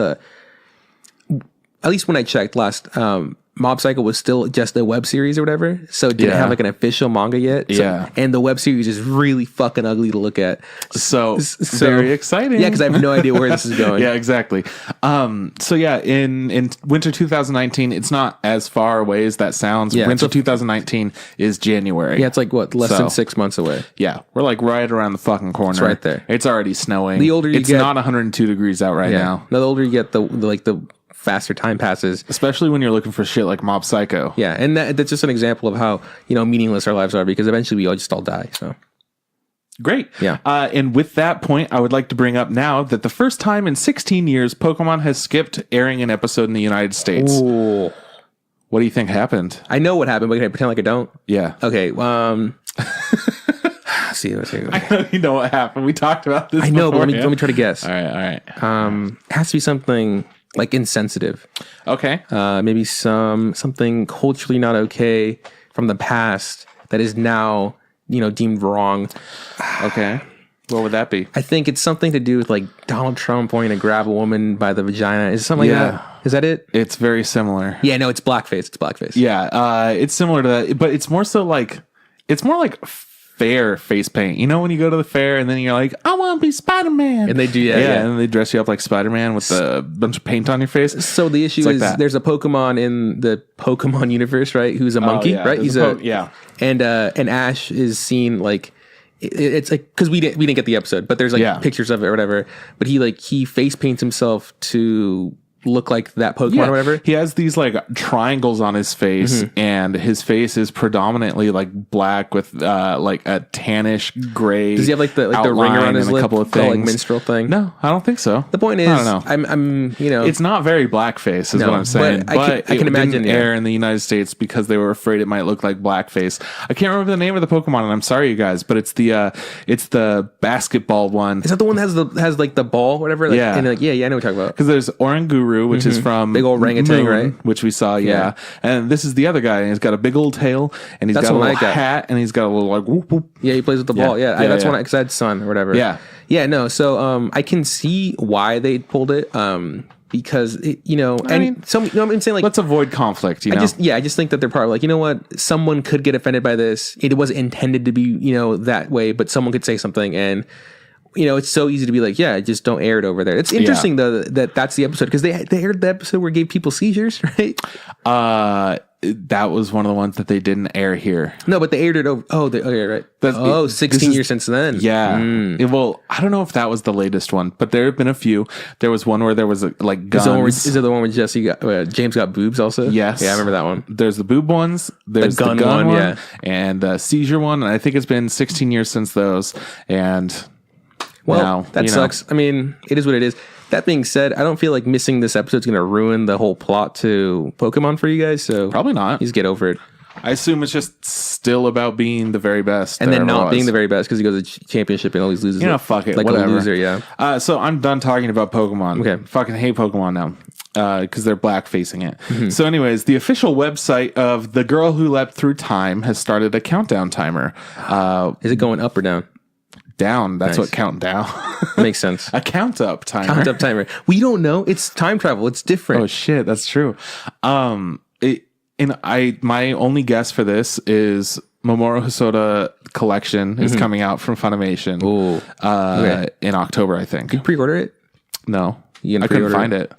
at least when I checked last, Mob Psycho was still just a web series or whatever, so it didn't Yeah. have like an official manga yet. So, Yeah. and the web series is really fucking ugly to look at. So very exciting. Yeah, because I have no idea where this is going. Yeah, exactly. So yeah, in winter 2019, it's not as far away as that sounds. Yeah, Winter so- 2019 is January. Yeah, it's like what, less than 6 months away. Yeah, we're like right around the fucking corner. It's right there. It's already snowing. The older you it's get- not 102 degrees out right now. The older you get, the faster time passes. Especially when you're looking for shit like Mob Psycho. Yeah, and that's just an example of how meaningless our lives are because eventually we all die. So Great. Yeah. And with that point, I would like to bring up now that the first time in 16 years, Pokemon has skipped airing an episode in the United States. Ooh. What do you think happened? I know what happened, but can I pretend like I don't? Yeah. Okay. Let's see. I know you know what happened. We talked about this. I know, but beforehand. let me try to guess. All right. It has to be something like insensitive. Okay. Maybe something culturally not okay from the past that is now deemed wrong. Okay. What would that be? I think it's something to do with like Donald Trump wanting to grab a woman by the vagina. Is it something like that? Is that it? It's very similar. Yeah, no, it's blackface. It's blackface. Yeah. It's similar to that, but it's more so like fair face paint. You know when you go to the fair and then you're like, I want to be Spider-Man. And they do, yeah. And they dress you up like Spider-Man with a bunch of paint on your face. So the issue is there's a Pokemon in the Pokemon universe, right? Who's a monkey, right? He's and Ash is seen like it's like because we didn't get the episode, but there's like pictures of it or whatever. But he face paints himself to look like that Pokemon or whatever. He has these like triangles on his face, and his face is predominantly like black with like a tannish gray. Does he have like the ringer on his lip? A couple of things. Like minstrel thing? No, I don't think so. The point is, I don't know. I'm it's not very blackface, is what I'm saying. But I can imagine didn't air in the United States because they were afraid it might look like blackface. I can't remember the name of the Pokemon, and I'm sorry, you guys, but it's the basketball one. Is that the one that has like the ball, whatever? Like, yeah, and like, yeah, I know what you're talking about. Because there's Oranguru, which is from big old orangutan, Moon, right? Which we saw, and this is the other guy, and he's got a big old tail, and he's got a little hat, and he's got a little like whoop whoop. Yeah, he plays with the ball. Yeah, that's one because I had son or whatever. Yeah. No, so I can see why they pulled it. Because I'm saying like let's avoid conflict. I just think that they're probably like, you know what, someone could get offended by this. It wasn't intended to be that way, but someone could say something and. It's so easy to be like, yeah, just don't air it over there. It's interesting though that's the episode because they aired the episode where it gave people seizures, right? That was one of the ones that they didn't air here. No, but they aired it over. Oh, right. 16 years since then. Yeah. Well, I don't know if that was the latest one, but there have been a few. There was one where there was like guns. Is it the one where James got boobs also? Yes. Yeah, I remember that one. There's the boob ones. There's the gun one. Yeah. And the seizure one. And I think it's been 16 years since those. And... Well, that sucks. I mean, it is what it is. That being said, I don't feel like missing this episode is going to ruin the whole plot to Pokemon for you guys. So probably not. Just get over it. I assume it's just still about being the very best, and then not being the very best because he goes to championship and always loses. Fuck it, like whatever. A loser. Yeah. So I'm done talking about Pokemon. Okay. Fucking hate Pokemon now. Because they're black facing it. So anyways, the official website of The Girl Who Leapt Through Time has started a countdown timer. Is it going up or down? Down. That's what counting down. Makes sense. A count up timer. Count up timer. We don't know. It's time travel. It's different. Oh shit, that's true. My only guess for this is Mamoru Hosoda collection is coming out from Funimation. In October, I think. You pre-order it? No. I couldn't find it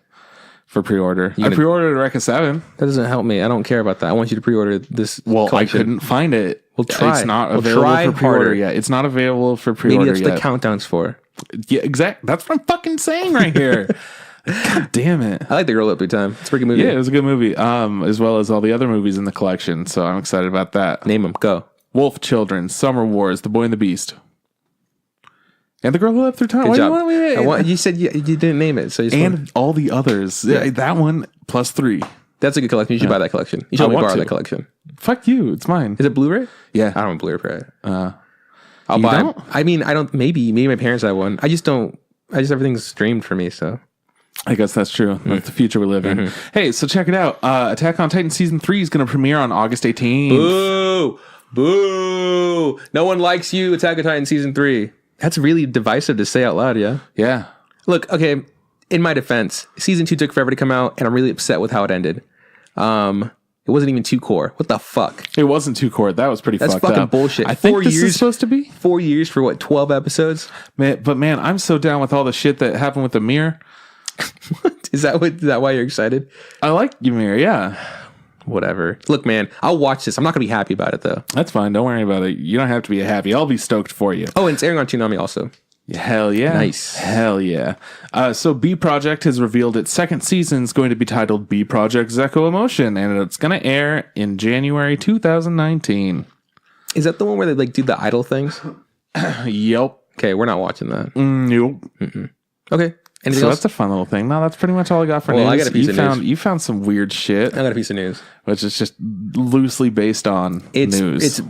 for pre-order. I pre-ordered Rekka 7. That doesn't help me. I don't care about that. I want you to pre-order this collection. I couldn't find it. We'll try. It's not available for pre-order yet. It's not available for pre-order yet. Maybe that's the countdown's for. Yeah, exactly. That's what I'm fucking saying right here. God damn it. I like The Girl Up Through Time. It's a pretty good movie. Yeah, it was a good movie. As well as all the other movies in the collection. So I'm excited about that. Name them. Go. Wolf Children, Summer Wars, The Boy and the Beast. And The Girl Who Leapt Through Time. Good job. You said you didn't name it. So all the others. Yeah. That one plus 3. That's a good collection. You should buy that collection. You should only borrow that collection. Fuck you. It's mine. Is it Blu-ray? Yeah. I don't have Blu-ray. I'll buy it. I mean, I don't. Maybe my parents have one. I just don't. Everything's streamed for me. So I guess that's true. That's the future we live in. Hey, so check it out. Attack on Titan Season 3 is going to premiere on August 18th. Boo! Boo! No one likes you, Attack on Titan Season 3. That's really divisive to say out loud, yeah? Yeah. Look, okay, in my defense, Season 2 took forever to come out, and I'm really upset with how it ended. It wasn't even 2 core. What the fuck? It wasn't 2 core. That was pretty fucked up. That's fucking bullshit. I think this is supposed to be 4 years for what, 12 episodes? Man, I'm so down with all the shit that happened with Ymir. What? Is that why you're excited? I like Ymir, yeah. Whatever. Look, man, I'll watch this. I'm not going to be happy about it, though. That's fine. Don't worry about it. You don't have to be happy. I'll be stoked for you. Oh, and it's airing on Toonami also. Hell yeah. Nice. Hell yeah. So B Project has revealed its second season is going to be titled B Project Zeko Emotion, and it's going to air in January 2019. Is that the one where they like do the idol things? Yep. Okay, we're not watching that. Nope. Okay. Anything So else? that's a fun little thing. No, that's pretty much all I got for Well, news. I got a piece of news. You found some weird shit, I got a piece of news. which is just loosely based on news. It's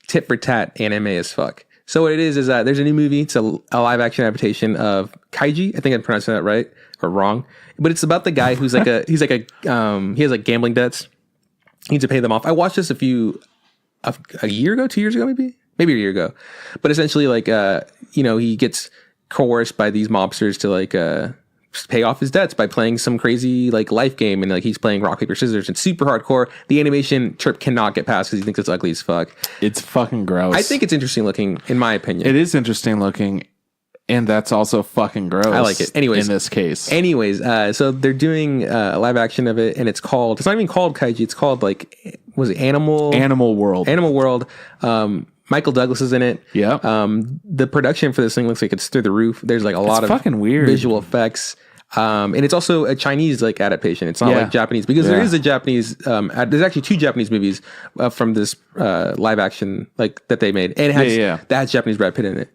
tit for tat anime as fuck. So what it is that there's a new movie. It's a live action adaptation of Kaiji. I think I'm pronouncing that right or wrong, but it's about the guy who's like he has like gambling debts. He needs to pay them off. I watched this a year ago, 2 years ago, maybe a year ago. But essentially, like he gets coerced by these mobsters to like pay off his debts by playing some crazy like life game, and like he's playing rock paper scissors. It's super hardcore. The animation Trip cannot get past because he thinks it's ugly as fuck. It's fucking gross. I think it's interesting looking, in my opinion. it is interesting looking, and that's also fucking gross. I like it. Anyways. in this case, So they're doing a live action of it, and it's not even called Kaiji. It's called like, was it Animal World. Animal World. Michael Douglas is in it. Yeah. The production for this thing looks like it's through the roof. There's like a lot of fucking weird visual effects. And it's also a Chinese like adaptation. It's not Yeah. like Japanese, because there is a Japanese. There's actually 2 Japanese movies from this live action like that they made, and it has that has Japanese Brad Pitt in it,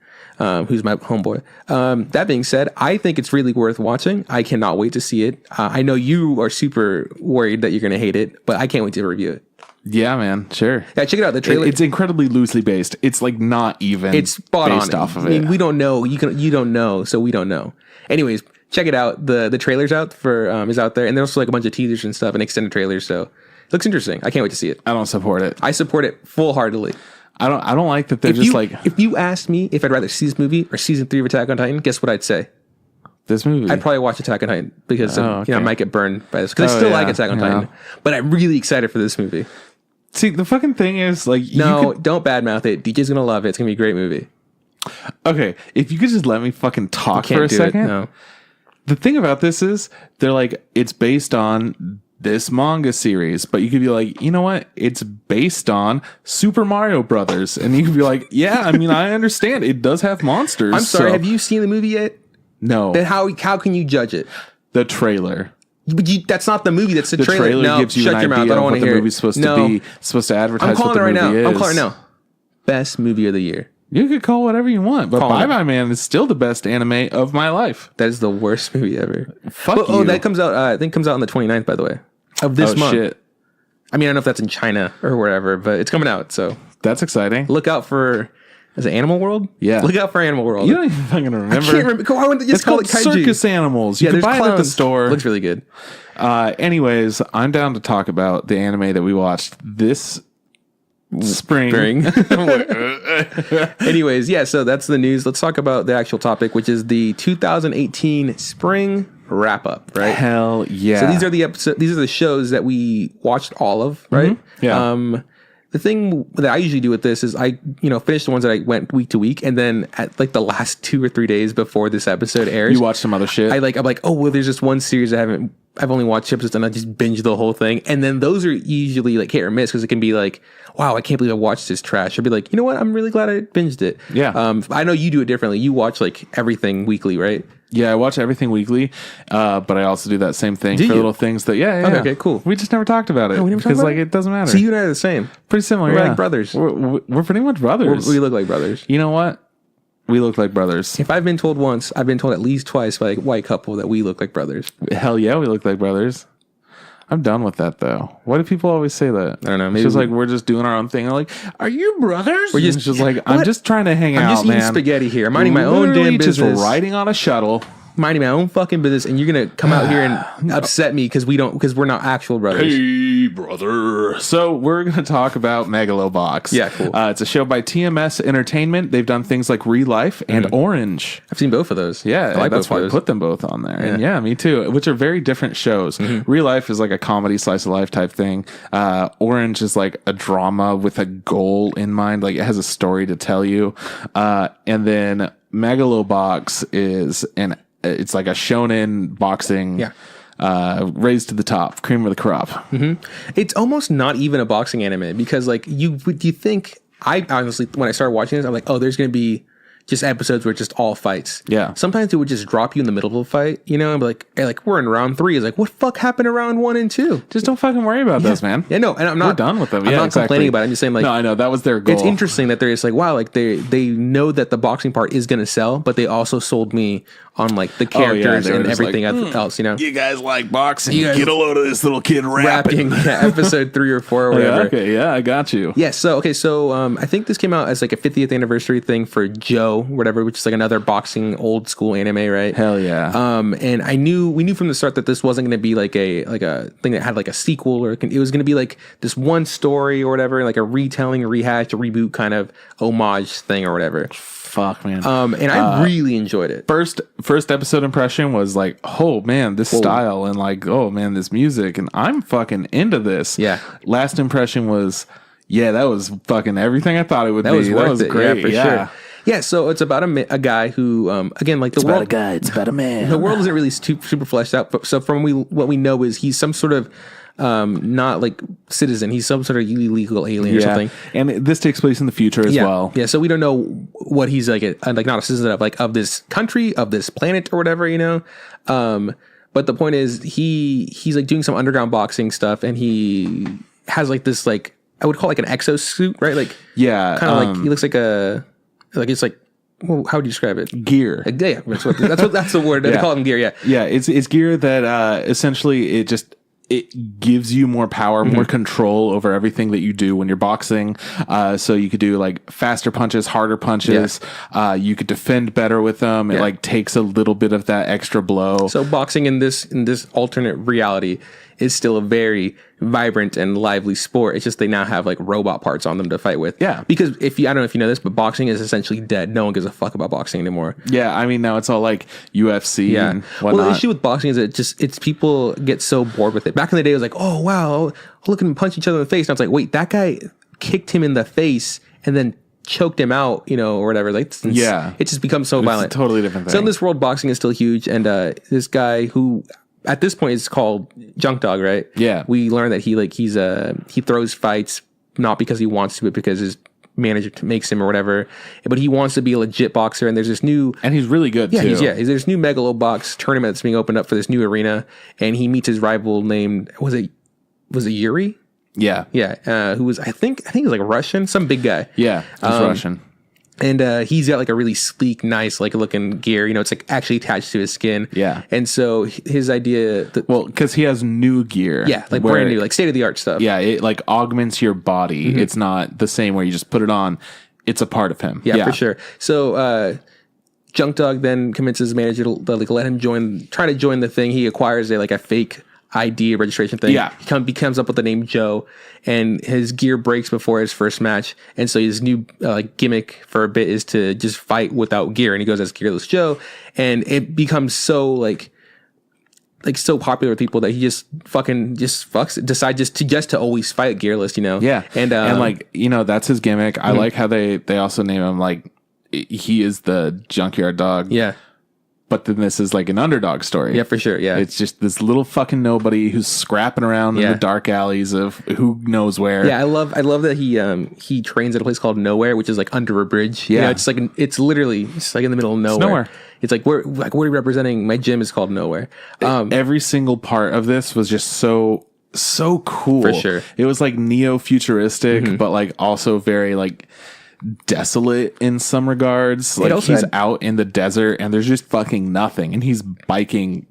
who's my homeboy. That being said, I think it's really worth watching. I cannot wait to see it. I know you are super worried that you're going to hate it, but I can't wait to review it. Yeah, man, sure. Yeah, check it out. The trailer. It's incredibly loosely based. It's like not even. It's spot based on. off of it. I mean, we don't know. You don't know, so we don't know. Anyways, check it out. The trailer's out for is out there, and there's also like a bunch of teasers and stuff and extended trailers. So it looks interesting. I can't wait to see it. I don't support it. I support it full heartedly. I don't like that they're If you asked me if I'd rather see this movie or season 3 of Attack on Titan, guess what I'd say? this movie. I'd probably watch Attack on Titan because okay. I might get burned by this, because I still like Attack on Titan, but I'm really excited for this movie. See, the fucking thing is like, Don't badmouth it. DJ's gonna love it. It's gonna be a great movie. okay, if you could just let me fucking talk for a second. No. The thing about this is they're like, it's based on this manga series, but you could be like, you know what? It's based on Super Mario Brothers. And you could be like, yeah, I mean, I understand. It does have monsters. I'm sorry. so- Have you seen the movie yet? No. Then how can you judge it? The trailer. But that's not the movie. That's the, The trailer No, gives you shut an your idea mouth. I don't of want what to the hear movie's supposed to be, supposed to advertise I'm calling what it the right now. movie is. I'm calling it right now. Best movie of the year. You could call whatever you want, but Calling Bye it. Bye Man is still the best anime of my life. That is the worst movie ever. Fuck But, you. oh, that comes out. I think comes out on the 29th, by the way, of this month. Shit. I mean, I don't know if that's in China or wherever, but it's coming out. So That's exciting. look out for. Is it Animal World? Yeah. Look out for Animal World. You don't even fucking remember. I can't remember. Why wouldn't they just It's call called it Kaiji? Circus Animals. You Yeah, can there's buy it at the clowns. store. Looks really good. Anyways, I'm down to talk about the anime that we watched this spring. Anyways, yeah, so that's the news. Let's talk about the actual topic, which is the 2018 spring wrap up, right? Hell yeah. So these are the episodes, these are the shows that we watched all of, right? Yeah. The thing that I usually do with this is I, finish the ones that I went week to week, and then at like the last 2 or 3 days before this episode airs, You watch some other shit. I'm like, oh well, there's this one series I've only watched episodes, and I just binge the whole thing. And then those are usually like hit or miss, because it can be like, wow, I can't believe I watched this trash. I'd be like, you know what? I'm really glad I binged it. Yeah. I know you do it differently. You watch like everything weekly, right? Yeah, I watch everything weekly, but I also do that same thing Do for you? little things that, yeah. Okay, cool. We just never talked about it. we never talked because, about like, it? it doesn't matter. So you and I are the same. Pretty similar, We're yeah. like brothers. We're pretty much brothers. We look like brothers. You know what? We look like brothers. If I've been told once, I've been told at least twice by a white couple that we look like brothers. Hell yeah, we look like brothers. I'm done with that, though. Why do people always say that? I don't know. It's Maybe just like we're just doing our own thing. They're like, are you brothers? We're just- It's just like, I'm What? just trying to hang I'm out, just eating man. spaghetti here. I'm minding my own Literally damn just business. riding on a shuttle. Minding my own fucking business, and you're gonna come out here and upset me because we're not actual brothers. Hey, brother. So we're going to talk about Megalobox. Yeah, cool. It's a show by TMS Entertainment. They've done things like Relife and Orange. I've seen both of those. Yeah, I like that's both why of I those. put them both on there. And yeah, me too, which are very different shows. Real Life is like a comedy slice of life type thing. Orange is like a drama with a goal in mind. Like it has a story to tell you. And then Megalobox is it's like a shonen boxing. Yeah. Raised to the top, cream of the crop. It's almost not even a boxing anime, because like you think, I honestly, when I started watching this, I'm like, oh, there's gonna be just episodes where it's just all fights. Yeah. Sometimes it would just drop you in the middle of a fight, you know, and be like, hey, like we're in round 3. It's like, what fuck happened to round 1 and 2? Just don't fucking worry about those, man. Yeah, no, and I'm not We're done with them. I'm Yeah, not exactly. complaining about it. I'm just saying, like, No, I know that was their goal. it's interesting that they're just like, wow, like they know that the boxing part is going to sell, but they also sold me on like the characters they were and just everything like, else, you know. You guys like boxing? You guys- Get a load of this little kid Rapping, yeah, episode 3 or 4 or Yeah, whatever. okay, yeah, I got you. Yeah, so I think this came out as like a 50th anniversary thing for Joe, whatever, which is like another boxing old school anime, right? Hell yeah. And we knew from the start that this wasn't going to be like a thing that had like a sequel, or it was going to be like this one story or whatever, like a retelling, a rehash, a reboot kind of homage thing or whatever. Fuck, man. And I really enjoyed it. First episode impression was like, oh man, this style, and like, oh man, this music, and I'm fucking into this. Yeah. Last impression was, yeah, that was fucking everything I thought it would That be. was worth that was it, great. yeah, for sure. Yeah, so it's about a guy who, again, like the world. guy. It's about a man. The world isn't really super fleshed out, but so from what we know is he's some sort of not like citizen. He's some sort of illegal alien or something. And this takes place in the future as well. Yeah, so we don't know what he's like not a citizen of, like of this country, of this planet or whatever, you know. But the point is he's like doing some underground boxing stuff, and he has like this, like, I would call like an exosuit, right? Like, Yeah, kind of like he looks like it's like, well, how would you describe it? gear. Like, yeah, that's the word. They Yeah. call him gear. Yeah. Yeah, it's gear that essentially it gives you more power, more control over everything that you do when you're boxing. So you could do like faster punches, harder punches. You could defend better with them. It Yeah. like takes a little bit of that extra blow. So boxing in this alternate reality is still a very vibrant and lively sport. It's just they now have like robot parts on them to fight with. Yeah. Because I don't know if you know this, but boxing is essentially dead. No one gives a fuck about boxing anymore. Yeah, I mean now it's all like UFC Yeah. and Well, whatnot. the issue with boxing is it's people get so bored with it. Back in the day, it was like, oh wow, look at them punch each other in the face. And I was like, wait, that guy kicked him in the face and then choked him out, you know, or whatever. Like, Yeah. it just becomes so violent. a totally different thing. So in this world, boxing is still huge, and this guy who at this point is called Junk Dog, right? Yeah. We learn that he throws fights not because he wants to, but because his manager makes him or whatever. But he wants to be a legit boxer, and there's this new. And he's really good too. There's this new Megalobox tournament that's being opened up for this new arena, and he meets his rival named was it Yuri? Yeah. Yeah, who was I think he's like Russian, some big guy. Yeah. He's Russian. And he's got like a really sleek, nice, like looking gear. You know, it's like actually attached to his skin. Yeah. And so his idea, Well, because he has new gear. like where brand new, like state of the art stuff. Yeah, it like augments your body. Mm-hmm. It's not the same where you just put it on. It's a part of him. Yeah, for sure. So Junk Dog then convinces his manager to like let him try to join the thing. He acquires a fake ID registration thing. Yeah. He comes up with the name Joe, and his gear breaks before his first match. And so his new gimmick for a bit is to just fight without gear. And he goes as Gearless Joe, and it becomes so like so popular with people that he decides just to always fight gearless, you know? Yeah. And like, you know, that's his gimmick. I like how they also name him like he is the junkyard dog. yeah. But then this is like an underdog story. Yeah, for sure. Yeah. It's just this little fucking nobody who's scrapping around in Yeah. the dark alleys of who knows where. Yeah, I love that he trains at a place called Nowhere, which is like under a bridge. You know, Yeah. it's like it's literally just like in the middle of nowhere. nowhere. It's like we're representing. My gym is called Nowhere. Every single part of this was just so cool. For sure. It was like neo-futuristic, but like also very like desolate in some regards. Like also he's had- out in the desert and there's just fucking nothing, and he's biking.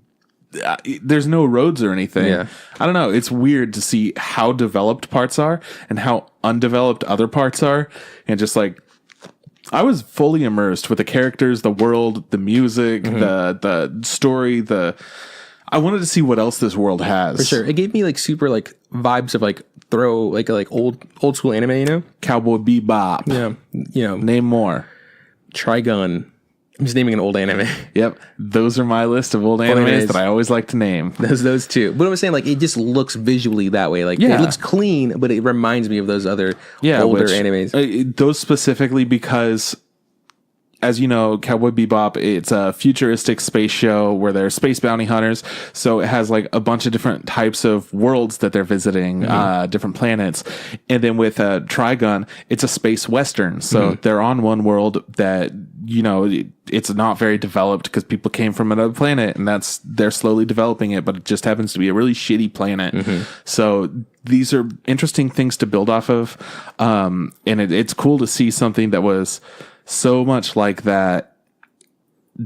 There's no roads or anything. Yeah. I don't know. It's weird to see how developed parts are and how undeveloped other parts are, and just like I was fully immersed with the characters, the world, the music, the story. I wanted to see what else this world has. For sure, it gave me like super like vibes of like old school anime. You know, Cowboy Bebop. yeah, you know, Name more. Trigun. I'm just naming an old anime. Yep. Those are my list of old animes animes. that I always like to name. those two. But I'm saying like it just looks visually that way. Like Yeah. it looks clean, but it reminds me of those other older animes. Those specifically because, as you know, Cowboy Bebop, it's a futuristic space show where they're space bounty hunters. So it has like a bunch of different types of worlds that they're visiting, different planets. And then with Trigun, it's a space western. So they're on one world that it's not very developed because people came from another planet, and they're slowly developing it, but it just happens to be a really shitty planet. So these are interesting things to build off of. And it's cool to see something that was so much like that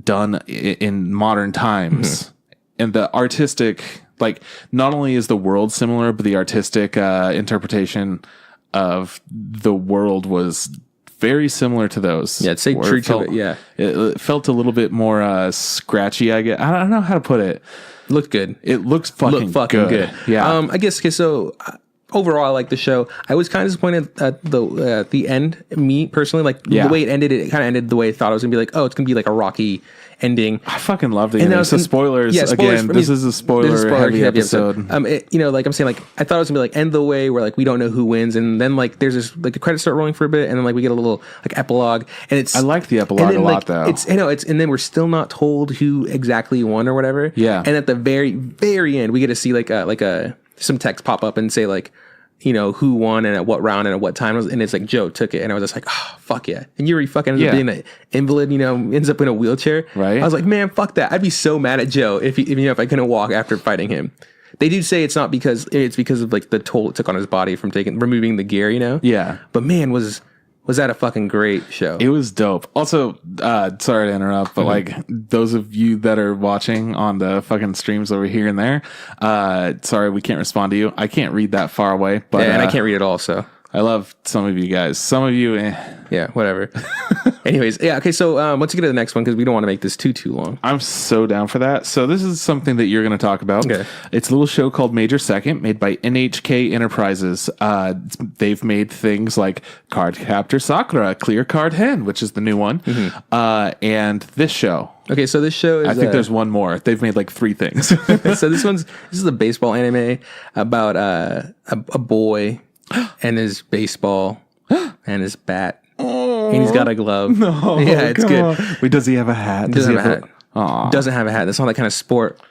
done in modern times. And the artistic, like, not only is the world similar, but the artistic interpretation of the world was very similar to those. Yeah, say true to it. Yeah, it felt a little bit more scratchy. I guess I don't know how to put it. Looked good. It looks fucking good. Yeah. I guess okay. So overall, I like the show. I was kind of disappointed at the end. Me personally, like the way it ended. It kind of ended the way I thought it was gonna be. Like, oh, it's gonna be like a rocky ending. I fucking love the ending. So spoilers. Yeah, spoilers. Again, this is a spoiler heavy episode. Like I'm saying, like I thought it was gonna be like end the way where like we don't know who wins, and then like there's this like the credits start rolling for a bit, and then like we get a little like epilogue, and it's I like the epilogue a lot though. It's and then we're still not told who exactly won or whatever. Yeah. And at the very very end, we get to see like some text pop up and say like, who won and at what round and at what time, and it's like Joe took it, and I was just like, oh fuck yeah. And Yuri fucking ends up being an invalid, ends up in a wheelchair. Right. I was like, man, fuck that. I'd be so mad at Joe if I couldn't walk after fighting him. They do say it's because of like the toll it took on his body from removing the gear, Yeah. But man, was that a fucking great show. It was dope. Also, sorry to interrupt, but like those of you that are watching on the fucking streams over here and there, sorry we can't respond to you. I can't read that far away, but and I can't read it all, so I love some of you guys. Some of you, yeah, whatever. Anyways, yeah, okay. So let's get to the next one because we don't want to make this too long. I'm so down for that. So this is something that you're going to talk about. Okay. It's a little show called Major Second, made by NHK Enterprises. They've made things like Card Captor Sakura, Clear Card Hen, which is the new one, and this show. Okay, so this show is... I think there's one more. They've made like 3 things. So this is a baseball anime about a boy and his baseball and his bat. And he's got a glove. No, yeah, it's good. Wait, does he have a hat? Doesn't have a hat. Aw. Doesn't have a hat. That's not that kind of sport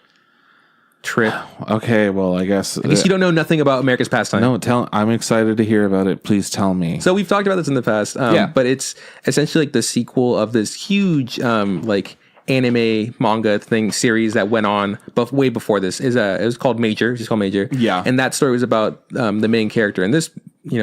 trip. Okay, well, I guess you don't know nothing about America's pastime. No, I'm excited to hear about it. Please tell me. So we've talked about this in the past, but it's essentially like the sequel of this huge like anime manga series that went on way before this. It was called Major. It's called Major. Yeah. And that story was about the main character in this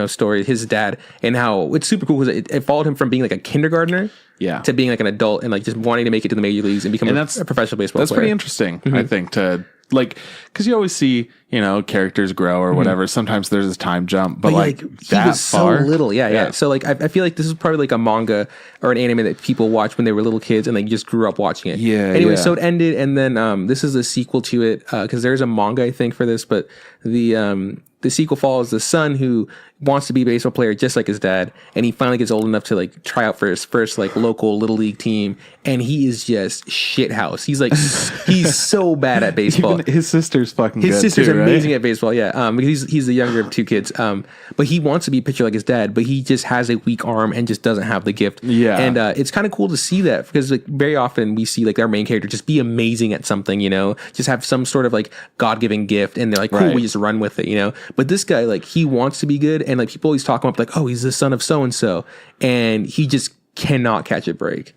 story, his dad, and how it's super cool because it followed him from being like a kindergartner to being like an adult and like just wanting to make it to the major leagues and become a professional baseball player. That's pretty interesting, I think, to like, because you always see characters grow or whatever. Sometimes there's this time jump, but like he was so little. Yeah. So like I feel like this is probably like a manga or an anime that people watched when they were little kids and they just grew up watching it. Yeah. Anyway, so it ended, and then this is a sequel to it because there's a manga I think for this, but the sequel follows the son who wants to be a baseball player just like his dad, and he finally gets old enough to like try out for his first like local little league team, and he is just shithouse. He's like he's so bad at baseball. Even his sister's fucking his good sister's too, amazing right? at baseball, because he's the younger of 2 kids, but he wants to be a pitcher like his dad, but he just has a weak arm and just doesn't have the gift. And it's kind of cool to see that because like very often we see like our main character just be amazing at something, just have some sort of like God-given gift, and they're like, cool, we just run with it, but this guy, like, he wants to be good, and like people always talk him up like, oh, he's the son of so and so, and he just cannot catch a break.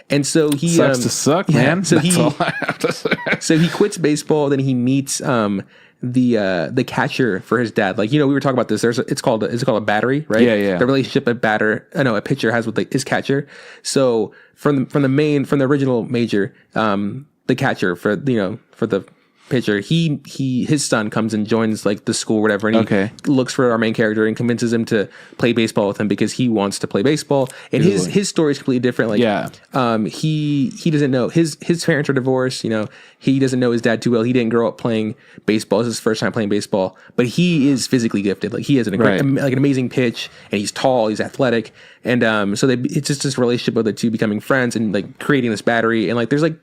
And so he sucks to suck, man. So That's all I have to say. So he quits baseball. Then he meets the catcher for his dad. Like, we were talking about this. It's called a battery, right? Yeah. The relationship a pitcher has with his catcher. So from the original Major, the catcher for the pitcher, his son comes and joins like the school or whatever, and he looks for our main character and convinces him to play baseball with him because he wants to play baseball. And his story is completely different. Like, he doesn't know his parents are divorced. He doesn't know his dad too well. He didn't grow up playing baseball. This is his first time playing baseball, but he is physically gifted. Like, he has an amazing pitch, and he's tall, he's athletic, and so it's just this relationship of the two becoming friends and like creating this battery. And like there's like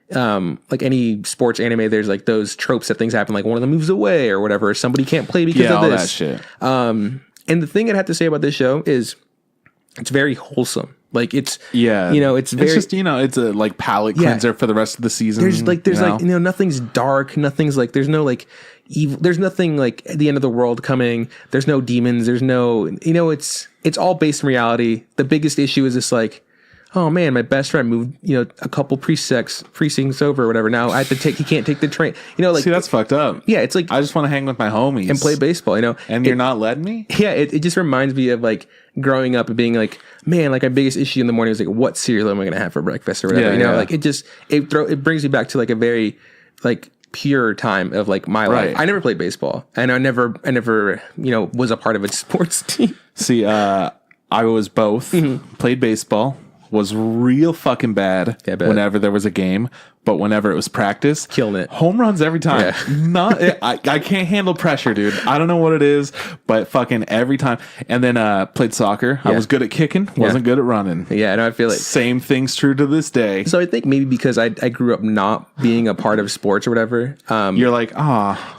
like any sports anime, there's like those tropes that things happen, like one of them moves away or whatever, somebody can't play because of all this. That shit. And the thing I'd have to say about this show is it's very wholesome. Like, it's it's very, it's just it's a like palate cleanser for the rest of the season. There's nothing's dark, nothing's like, there's no like evil, there's nothing like the end of the world coming, there's no demons, there's no it's all based in reality. The biggest issue is this like oh man, my best friend moved, a couple precincts over or whatever. Now I have to he can't take the train. Like, See, that's fucked up. yeah, it's like, I just want to hang with my homies and play baseball, And you're not letting me? Yeah, it just reminds me of like growing up and being like, man, like my biggest issue in the morning is like, what cereal am I gonna have for breakfast or whatever? Yeah. Like it brings me back to like a very like pure time of like my life. I never played baseball, and I never was a part of a sports team. See, I was both. Played baseball. Was real fucking bad whenever there was a game, but whenever it was practice, killing it. Home runs every time. I can't handle pressure, dude. I don't know what it is, but fucking every time. And then played soccer. I was good at kicking, wasn't good at running. Yeah, I feel like same thing's true to this day. So I think maybe because I grew up not being a part of sports or whatever. You're like,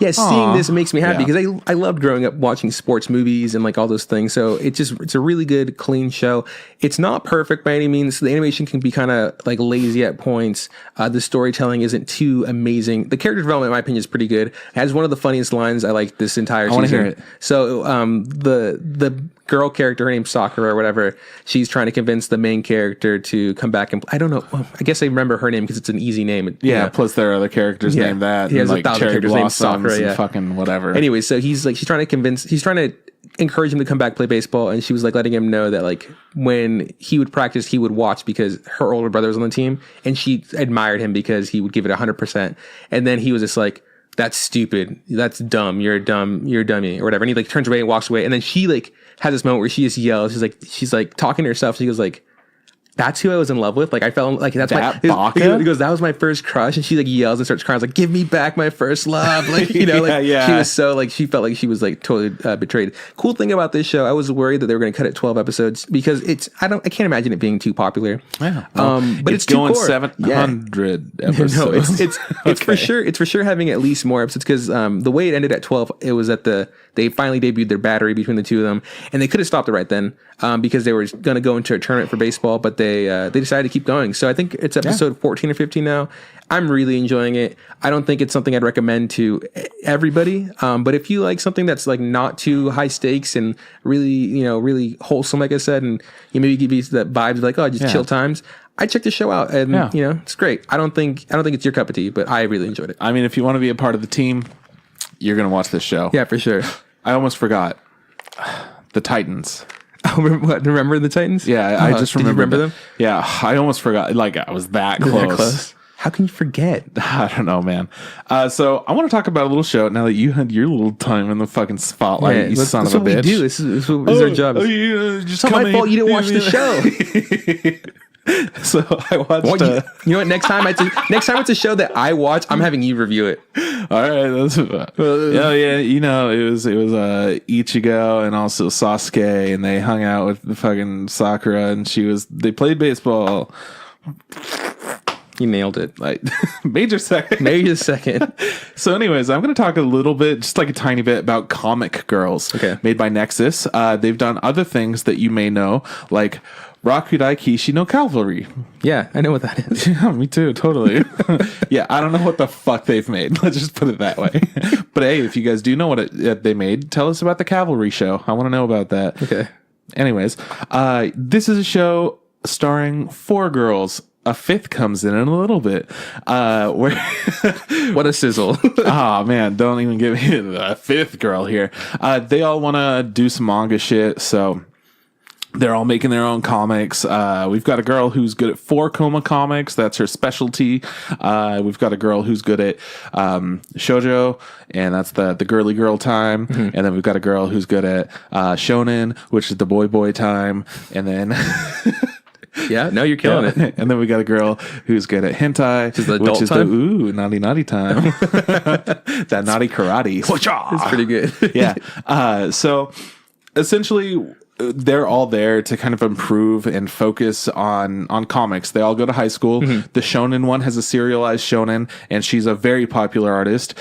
seeing this makes me happy because I loved growing up watching sports movies and like all those things. So it's a really good, clean show. It's not perfect by any means. The animation can be kind of like lazy at points. The storytelling isn't too amazing. The character development, in my opinion, is pretty good. It has one of the funniest lines I like this entire season. I want to hear it. So the girl character, her name's Sakura or whatever, she's trying to convince the main character to come back and I don't know. I guess I remember her name because it's an easy name. Plus there are other characters named that. He has like 1,000 characters named Sakura. And fucking whatever. Anyway, so he's trying to encourage him to come back play baseball, and she was like letting him know that like when he would practice he would watch because her older brother was on the team, and she admired him because he would give it 100%. And then he was just like, that's stupid, that's dumb, you're a dummy or whatever, and he like turns away and walks away. And then she like has this moment where she just yells, she's like talking to herself, she goes like, that's who I was in love with. Like I fell like that's that my he goes, that was my first crush, and she like yells and starts crying. I was like, give me back my first love. Like she was so like she felt like she was like totally betrayed. Cool thing about this show, I was worried that they were going to cut it 12 episodes because I can't imagine it being too popular. Yeah. But it's going too 700 episodes. No, it's for sure having at least more episodes because the way it ended at 12, it was at they finally debuted their battery between the two of them, and they could have stopped it right then because they were going to go into a tournament for baseball, but they decided to keep going. So I think it's episode 14 or 15 now. I'm really enjoying it. I don't think it's something I'd recommend to everybody, but if you like something that's like not too high stakes and really really wholesome, like I said, and you maybe give you that vibe like just chill times, I checked the show out, and it's great. I don't think it's your cup of tea, but I really enjoyed it. I mean, if you want to be a part of the team, you're gonna watch this show. Yeah, for sure. I almost forgot the Titans. Oh, remember the Titans? Yeah, I just remember them. Yeah, I almost forgot. Like I was that close. How can you forget? I don't know, man. So I want to talk about a little show now that you had your little time in the fucking spotlight. You son of a bitch. That's what we do. This is our job. It's not my fault you didn't watch the show. So I watched. You know what? Next time it's a show that I watch, I'm having you review it. All right. It was Ichigo and also Sasuke, and they hung out with the fucking Sakura, and they played baseball. You nailed it. Like major second. So anyways, I'm going to talk a little bit, just like a tiny bit, about Comic Girls. Okay. Made by Nexus. They've done other things that you may know, like Rakudai Kishi no Cavalry. Yeah, I know what that is. Yeah, me too, totally. Yeah, I don't know what the fuck they've made. Let's just put it that way. But hey, if you guys do know what they made, tell us about the Cavalry show. I want to know about that. Okay. Anyways, this is a show starring 4 girls. A 5th comes in a little bit. Where what a sizzle. Oh man, don't even give me a 5th girl here. They all want to do some manga shit, so they're all making their own comics. We've got a girl who's good at 4 Koma comics. That's her specialty. We've got a girl who's good at shoujo, and that's the girly girl time. Mm-hmm. And then we've got a girl who's good at shonen, which is the boy time. And then yeah, no, you're killing it. And then we got a girl who's good at hentai, which is the naughty time. That naughty karate. It's pretty good. Yeah. So essentially, they're all there to kind of improve and focus on comics. They all go to high school. Mm-hmm. The shonen one has a serialized shonen, and she's a very popular artist.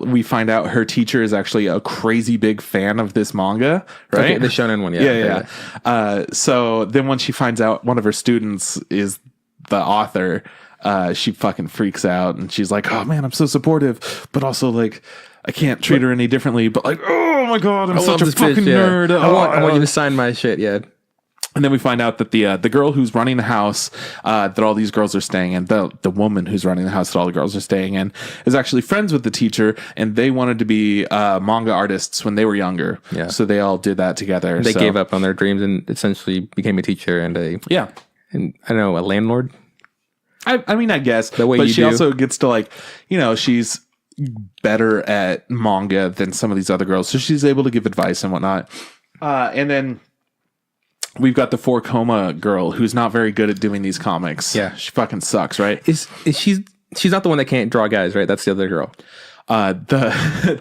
We find out her teacher is actually a crazy big fan of this manga, right? Okay, the shonen one, yeah. So then when she finds out one of her students is the author, she fucking freaks out, and she's like, oh man, I'm so supportive, but also like, I can't treat her any differently, but like, oh my god, I'm such a fucking nerd. I want you to sign my shit, yeah. And then we find out that the girl who's running the house that all these girls are staying in, the woman who's running the house that all the girls are staying in, is actually friends with the teacher, and they wanted to be manga artists when they were younger. Yeah. So they all did that together. They gave up on their dreams and essentially became a teacher and yeah. and I don't know, a landlord. I mean, I guess. The way but you she do. also gets to, like, you know, she's better at manga than some of these other girls, so she's able to give advice and whatnot. And then we've got the 4-Koma girl who's not very good at doing these comics. Yeah. She fucking sucks, right? Is she's not the one that can't draw guys, right? That's the other girl. The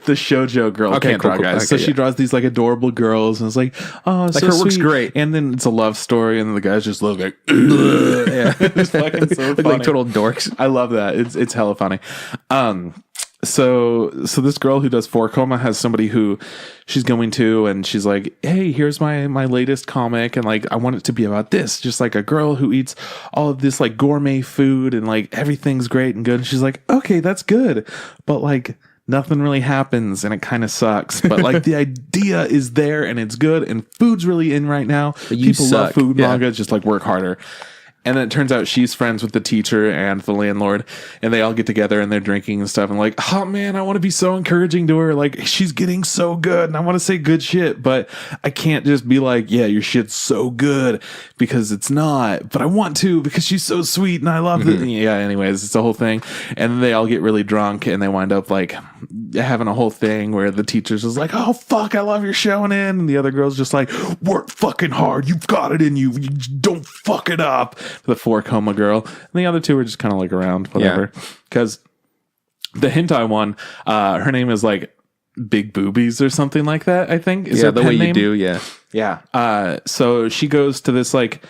shoujo girl Okay, can't cool, draw cool. guys. Okay, so she yeah. draws these like adorable girls and it's like, oh, Like so her work's sweet. great. And then it's a love story and then the guys just look like, Yeah. it's fucking so Look funny. like total dorks. I love that. It's hella funny. So this girl who does 4-Koma has somebody who she's going to, and she's like, hey, here's my latest comic, and like I want it to be about this, just like a girl who eats all of this like gourmet food and like everything's great and good. And she's like, okay, that's good, but like nothing really happens and it kind of sucks. But like the idea is there and it's good and food's really in right now. you People love suck. food Yeah. manga, just like work harder. And then it turns out she's friends with the teacher and the landlord, and they all get together and they're drinking and stuff. And like, oh man, I want to be so encouraging to her. Like, she's getting so good, and I want to say good shit, but I can't just be like, yeah, your shit's so good, because it's not. But I want to because she's so sweet and I love it. Yeah. Anyways, it's a whole thing, and then they all get really drunk and they wind up like having a whole thing where the teacher's just like, oh fuck, I love your showing in, and the other girl's just like, work fucking hard, you've got it in you, you don't fuck it up. The 4-Koma girl, and the other two are just kind of like around, whatever. Because the hentai one, her name is like Big Boobies or something like that, I think. Is Yeah, her the pen way you name? do, yeah. Yeah. So she goes to this like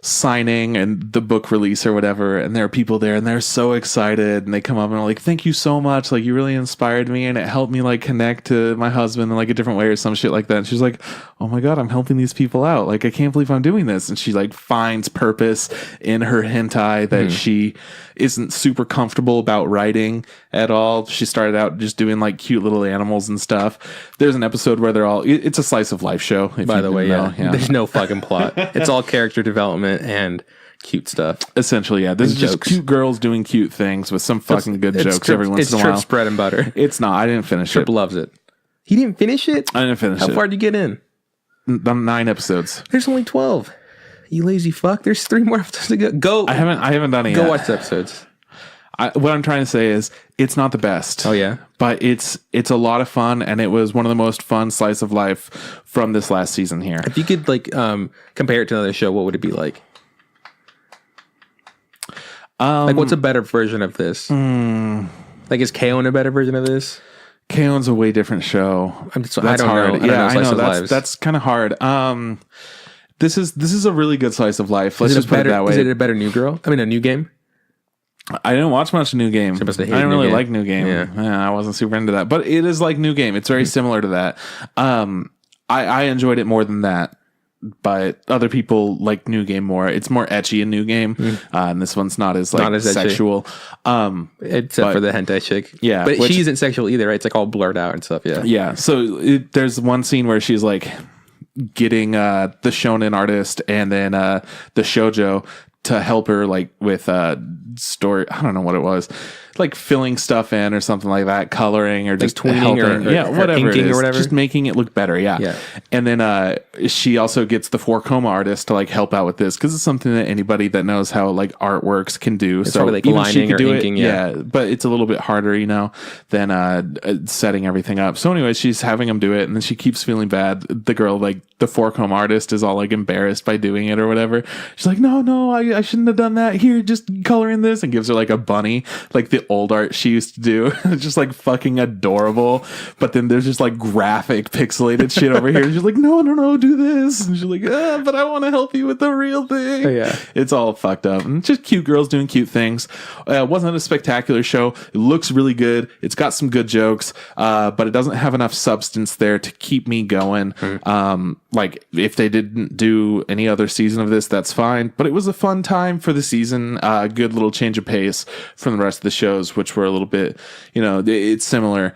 signing and the book release or whatever, and there are people there and they're so excited, and they come up and are like, thank you so much, like you really inspired me and it helped me like connect to my husband in like a different way or some shit like that. And she's like, oh my god, I'm helping these people out, like I can't believe I'm doing this. And she like finds purpose in her hentai that she isn't super comfortable about writing at all. She started out just doing like cute little animals and stuff. There's an episode where they're all, it's a slice of life show, if By you the didn't way, know. yeah. There's no fucking plot. It's all character development and cute stuff. Essentially, yeah. This is just jokes. cute girls doing cute things with some fucking good jokes Trip, every once it's in a Trip's while. bread and butter. It's not. I didn't finish Trip it. loves it. He didn't finish it? I didn't finish How it. far did you get in? 9 episodes. There's only 12. You lazy fuck. There's 3 more episodes to go. Go. I haven't done it Go yet. watch the episodes. What I'm trying to say is it's not the best. Oh, yeah? But it's a lot of fun, and it was one of the most fun slice of life from this last season here. If you could like compare it to another show, what would it be like? Like what's a better version of this? Like is K-On! A better version of this? K-On's a way different show. I don't That's know. hard. I don't Yeah, know I slice know. of lives. That's kind of hard. This is a really good slice of life. Let's Is it just put better, it that way. Is it a better new girl? I mean, a new game? I didn't watch much New Game. I must have hated didn't New really Game. like New Game. Yeah. I wasn't super into that, but it is like New Game. It's very similar to that. I enjoyed it more than that, but other people like New Game more. It's more ecchi in New Game, and this one's not as like Not as ecchi. sexual. Except for the hentai chick. Yeah, But which- she isn't sexual either, right? It's like all blurred out and stuff, yeah. Yeah. So there's one scene where she's like getting the shonen artist and then the shoujo to help her like with story. I don't know what it was, like filling stuff in or something like that, coloring or just tweening helping. or Yeah, whatever it inking is, or whatever? just making it look better. Yeah. Yeah. And then she also gets the 4-Koma artist to like help out with this because it's something that anybody that knows how like art works can do. So probably, like, even she lining could or do inking, it. yeah. But it's a little bit harder, you know, than setting everything up. So anyway, she's having him do it, and then she keeps feeling bad. The girl, like the 4-Koma artist, is all like embarrassed by doing it or whatever. She's like, no, I shouldn't have done that. Here, just color in this, and gives her like a bunny, like the old art she used to do. It's just like fucking adorable. But then there's just like graphic pixelated shit over here. And she's like, no, do this. And she's like, but I want to help you with the real thing. Oh, yeah. It's all fucked up. And just cute girls doing cute things. It wasn't a spectacular show. It looks really good. It's got some good jokes, but it doesn't have enough substance there to keep me going. Like if they didn't do any other season of this, that's fine. But it was a fun time for the season. Good little change of pace from the rest of the shows, which were a little bit, you know, it's similar.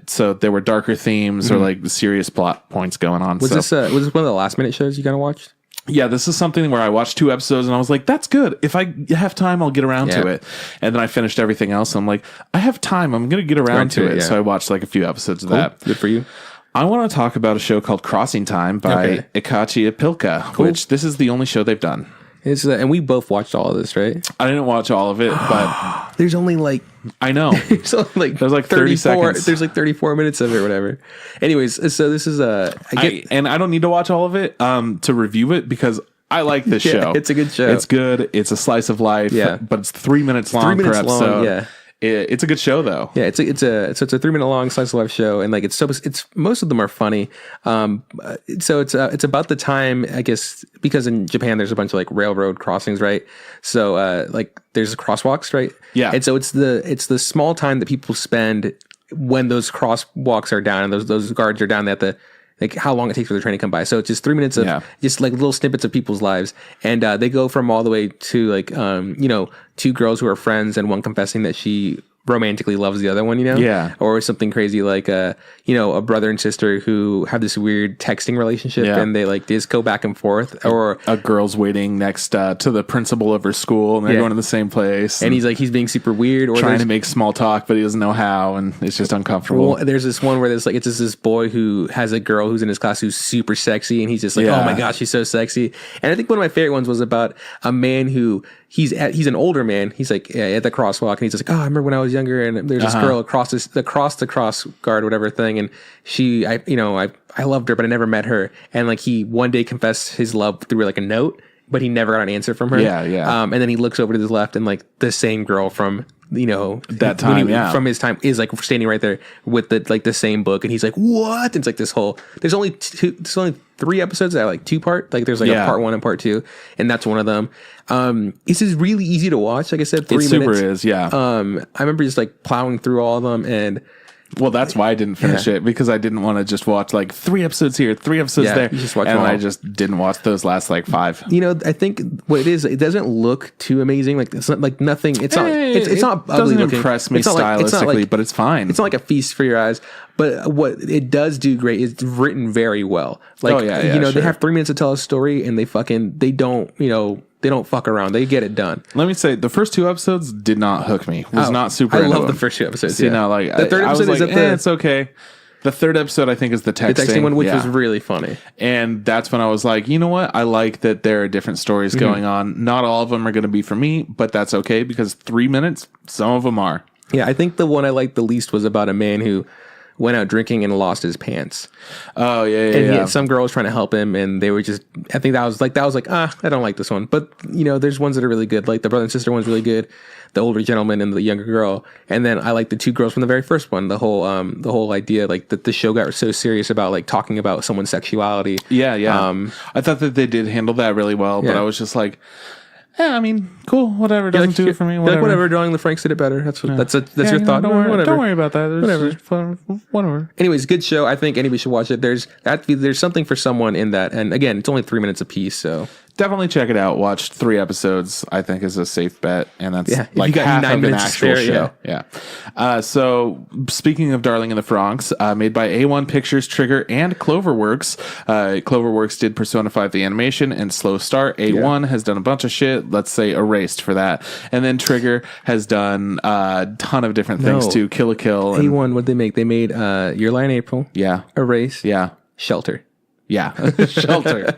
So there were darker themes or like serious plot points going on. Was this one of the last minute shows you kind of watched? Yeah, this is something where I watched 2 episodes and I was like, that's good. If I have time, I'll get around to Yeah. it. And then I finished everything else. And I'm like, I have time. I'm going to get around to it. yeah. So I watched like a few episodes of that. Good for you. I want to talk about a show called Crossing Time by Okay. Ikachi Apilka, which this is the only show they've done. And we both watched all of this, right? I didn't watch all of it, but There's only like I know. there's only like There's like 30 seconds. There's like 34 minutes of it, or whatever. Anyways, so this is And I don't need to watch all of it to review it because I like this Yeah, show. it's a good show. It's good. It's a slice of life. Yeah. But it's 3 minutes long 3 minutes per long, episode. yeah. It's a good show though. Yeah, it's a 3-minute long slice of life show, and like it's most of them are funny. So it's about the time, I guess, because in Japan there's a bunch of like railroad crossings, right? So like there's crosswalks, right? Yeah. And so it's the small time that people spend when those crosswalks are down and those guards are down. They have to, like, how long it takes for the train to come by. So it's just 3 minutes of just like little snippets of people's lives. And they go from all the way to like, 2 girls who are friends and one confessing that she romantically loves the other one, Yeah. or something crazy like, a brother and sister who have this weird texting relationship and they like just go back and forth, or A girl's waiting next to the principal of her school and they're going to the same place. and he's being super weird, or trying there's- to make small talk, but he doesn't know how. And it's just uncomfortable. Well, there's this one where there's like it's just this boy who has a girl who's in his class who's super sexy, and he's just like, Yeah. oh my gosh, she's so sexy. And I think one of my favorite ones was about a man who he's an older man. He's like at the crosswalk, and he's just like, oh, I remember when I was younger, and there's this girl across the cross guard, whatever thing, and I loved her, but I never met her. And like he one day confessed his love through like a note, but he never got an answer from her. Yeah. And then he looks over to his left, and like the same girl from That time, from his time is like standing right there with the same book, and he's like, what? And it's like this whole there's only 3 episodes that are like 2-part, like there's like a part 1 and part 2, and that's one of them. This is really easy to watch, like I said, 3 it minutes. super is, yeah. I remember just like plowing through all of them, and Well, that's why I didn't finish it, because I didn't want to just watch like 3 episodes here, 3 episodes there. you just watch and them all. I just didn't watch those last like 5. I think what it is, it doesn't look too amazing. Like it's not like nothing. It's not. It's not ugly doesn't looking. impress me It's not like- it's not stylistically, like- but it's fine. It's not like a feast for your eyes, but what it does do great is it's written very well. Like, Oh, yeah, they sure. have 3 minutes to tell a story, and they don't fuck around. They get it done. Let me say, the first 2 episodes did not hook me. Was not super. I into love the them. first 2 episodes. See, yeah. now like the third I was episode is like, at the it's okay. The third episode, I think, is the texting, one, which yeah. was really funny. And that's when I was like, you know what? I like that there are different stories Mm-hmm. going on. Not all of them are going to be for me, but that's okay, because 3 minutes, some of them are. Yeah, I think the one I liked the least was about a man who went out drinking and lost his pants. Oh yeah, And yeah. he had some girls trying to help him, and they were just. I think that was like I don't like this one. But there's ones that are really good. Like the brother and sister one's really good. The older gentleman and the younger girl, and then I like the 2 girls from the very first one. The whole idea, like that the show got so serious about like talking about someone's sexuality. Yeah. I thought that they did handle that really well, but Yeah. I was just like, I mean, cool, whatever. Doesn't do it for me. Like, whatever. Drawing the Franks did it better. That's Yeah, your thought. Don't worry about that. Whatever. Whatever. Anyways, good show. I think anybody should watch it. There's something for someone in that, and again, it's only 3 minutes a piece, so. Definitely check it out. Watch 3 episodes, I think, is a safe bet. And that's if like you got half 9 of an minutes to actual spare, show. Yeah. So speaking of Darling in the Franxx, made by A1 Pictures, Trigger, and Cloverworks. Cloverworks did Persona 5 the animation and Slow Start. A1 has done a bunch of shit. Let's say Erased for that. And then Trigger has done a ton of different things too. Kill a Kill. And, A1, what they make? They made Your Lie in April, yeah. Erase, Yeah. Shelter. Yeah. Shelter.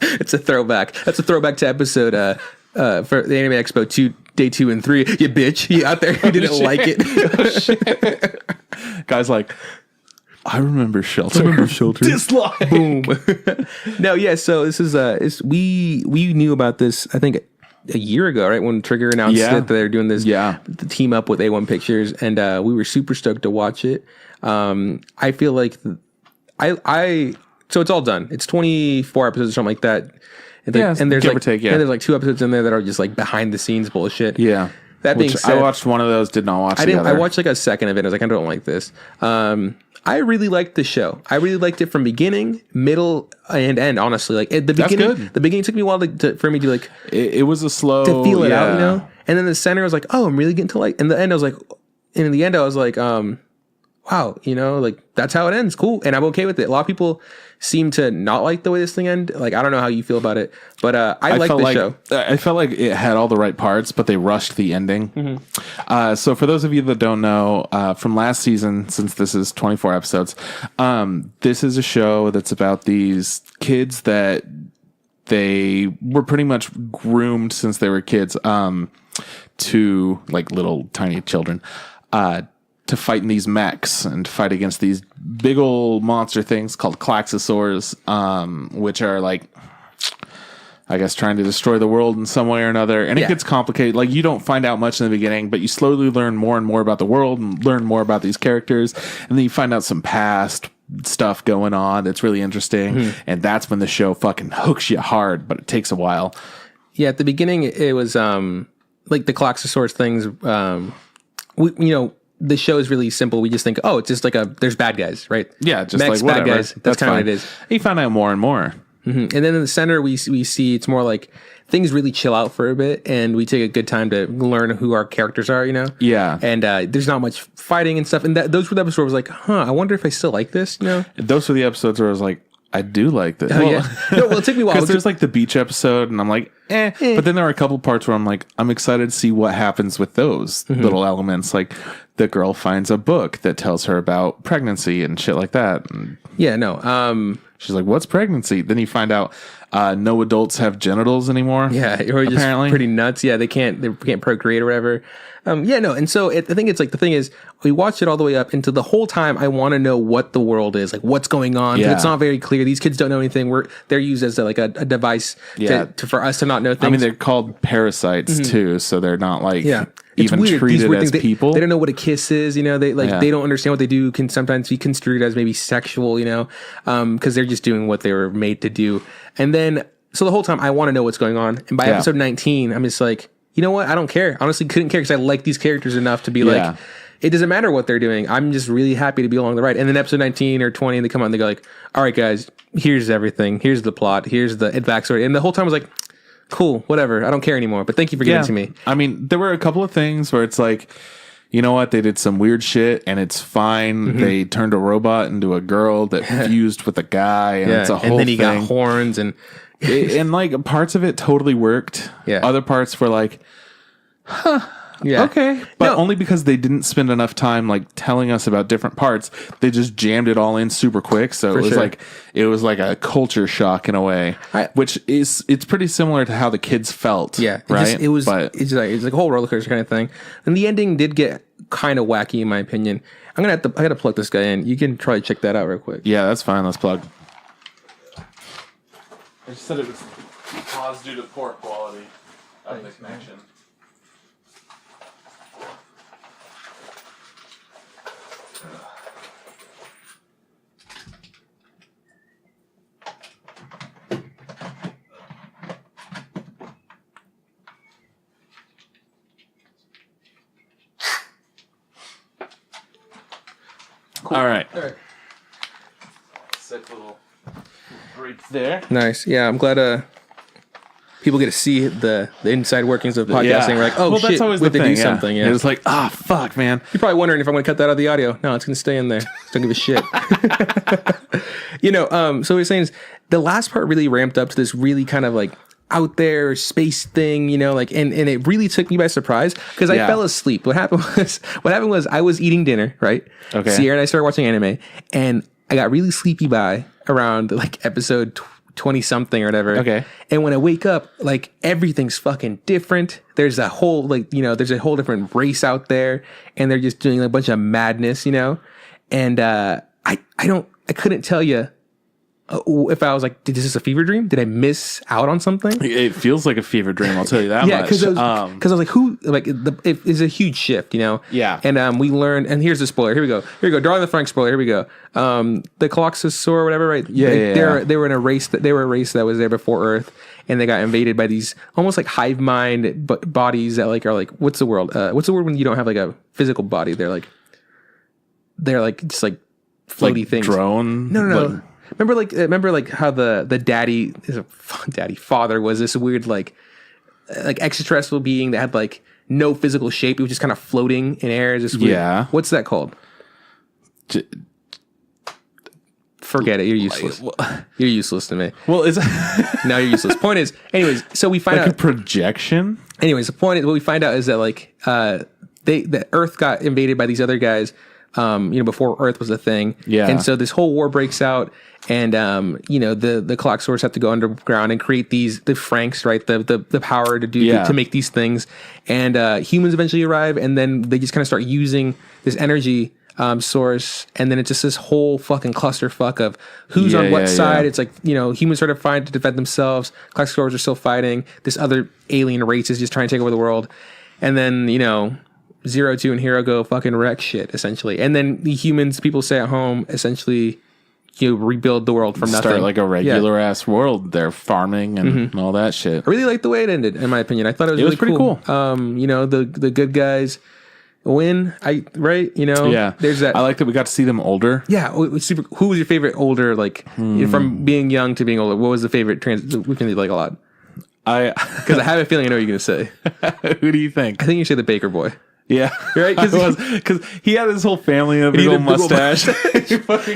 It's a throwback. That's a throwback to episode for the Anime Expo 2, day 2 and 3. You bitch, you out there who didn't like it. Guy's like, I remember Shelter. Dislike. Boom. No, yeah. So this is we knew about this. I think a year ago, right, when Trigger announced that they're doing this the team up with A1 Pictures, and we were super stoked to watch it. I feel like so it's all done. It's 24 episodes or something like that. And, and there's give like or take, and there's like 2 episodes in there that are just like behind the scenes bullshit. Yeah. That being said, I watched one of those, did not watch the other. I watched like a second of it. I was like, I don't like this. I really liked the show. I really liked it from beginning, middle, and end. Honestly, like at the beginning, good. the beginning took me a while for me to like It was a slow to feel it out, And then the center I was like, oh, I'm really getting to like. And the end, I was like, and in the end, I was like, wow, like that's how it ends. Cool. And I'm okay with it. A lot of people seem to not like the way this thing ended. Like, I don't know how you feel about it, but I like the show. I felt like it had all the right parts, but they rushed the ending. So for those of you that don't know, from last season, since this is 24 episodes, this is a show that's about these kids that they were pretty much groomed since they were kids, to like little tiny children, to fight in these mechs and fight against these big old monster things called Klaxosaurs, which are like, I guess, trying to destroy the world in some way or another. And it gets complicated. Like, you don't find out much in the beginning, but you slowly learn more and more about the world and learn more about these characters. And then you find out some past stuff going on that's really interesting. And that's when the show fucking hooks you hard, but it takes a while. Yeah, at the beginning, it was like the Klaxosaurus things. The show is really simple. We just think, oh, it's just like there's bad guys, right? Yeah, just Mechs, like whatever. bad guys. That's kind of what it is. You find out more and more. And then in the center, we see it's more like things really chill out for a bit, and we take a good time to learn who our characters are, Yeah. And there's not much fighting and stuff. And those were the episodes where I was like, I wonder if I still like this, Those were the episodes where I was like, I do like this. Oh, yeah. No, well, it took me a while. Because there's like the beach episode, and I'm like, But then there are a couple parts where I'm like, I'm excited to see what happens with those little elements. Like the girl finds a book that tells her about pregnancy and shit like that. And yeah, no. she's like, what's pregnancy? Then you find out no adults have genitals anymore. Yeah, or just apparently pretty nuts. Yeah, they can't procreate or whatever. Yeah, no. And so I think it's like, the thing is, we watched it all the way up into the whole time. I want to know what the world is, like what's going on. 'Cause it's not very clear. These kids don't know anything. They're used as a device for us to not know things. I mean, they're called parasites too, so they're not like even weird. treated as things, people. They don't know what a kiss is. They they don't understand what they do. Can sometimes be construed as maybe sexual. Because they're just doing what they were made to do. And then so the whole time I want to know what's going on. And by episode 19, I'm just like, you know what? I don't care. Honestly, couldn't care because I like these characters enough to be like, it doesn't matter what they're doing. I'm just really happy to be along the ride. And then episode 19 or 20, they come out and they go like, all right, guys, here's everything. Here's the plot. Here's the backstory. And the whole time I was like, cool, whatever. I don't care anymore. But thank you for giving it to me. I mean, there were a couple of things where it's like, you know what? They did some weird shit and it's fine. They turned a robot into a girl that fused with a guy. And it's a whole thing. And then he got horns and... and like parts of it totally worked. Yeah. Other parts were like, okay. But only because they didn't spend enough time like telling us about different parts. They just jammed it all in super quick. So it was like a culture shock in a way, which it's pretty similar to how the kids felt. Yeah. Right. It's like a whole roller coaster kind of thing. And the ending did get kind of wacky in my opinion. I gotta plug this guy in. You can try to check that out real quick. Yeah, that's fine. Let's plug. I just said it was paused due to poor quality of the connection. Cool. All right. Sick little break there. Nice. Yeah, I'm glad people get to see the inside workings of podcasting. We're like, oh, well, shit, that's always we have the to thing, do something. Yeah. It's like, fuck, man. You're probably wondering if I'm going to cut that out of the audio. No, it's going to stay in there. Don't give a shit. So what you're saying is the last part really ramped up to this really kind of like out there space thing, and it really took me by surprise because I fell asleep. What happened was I was eating dinner, right? Okay. Sierra and I started watching anime, and I got really sleepy by around like episode 20 something or whatever. Okay. And when I wake up, like everything's fucking different. There's a whole there's a whole different race out there, and they're just doing a bunch of madness, And I couldn't tell you if I was like, is this a fever dream? Did I miss out on something? It feels like a fever dream. I'll tell you that much. Because I was like, who? Like, it's a huge shift, Yeah. And we learned. And here's the spoiler. Here we go. Darling the Frank spoiler. Here we go. The Colossus or whatever, right? They were in a race that was there before Earth, and they got invaded by these almost like hive mind bodies that are like what's the word when you don't have like a physical body? They're like just like floaty things. Drone. No. Remember how the father was this weird like extraterrestrial being that had like no physical shape. It was just kind of floating in air. Just weird. Yeah. What's that called? Forget it. You're useless. You're useless to me. Well, is Now you're useless. Point is, anyways, so we find like a out. projection? Anyways, the point is, what we find out is that like the Earth got invaded by these other guys. Before Earth was a thing. Yeah. And so this whole war breaks out, and the clock swords have to go underground and create the Franks, right? The power to do Yeah. to make these things. And humans eventually arrive, and then they just kind of start using this energy source, and then it's just this whole fucking clusterfuck of who's on what side. It's like, humans sort of fight to defend themselves. Clock swords are still fighting. This other alien race is just trying to take over the world. And then, Zero, Two, and Hero go fucking wreck shit, essentially. And then the humans, people stay at home, essentially, rebuild the world from nothing. Start like a regular ass world. They're farming and all that shit. I really like the way it ended, in my opinion. I thought it was really pretty cool. The good guys win. Yeah. There's that. I like that we got to see them older. Yeah, who was your favorite older, from being young to being older? What was the favorite we can like a lot? Because I have a feeling I know what you're going to say. Who do you think? I think you say the Baker Boy. Yeah, Right? because he had his whole family and a big had old a big old mustache.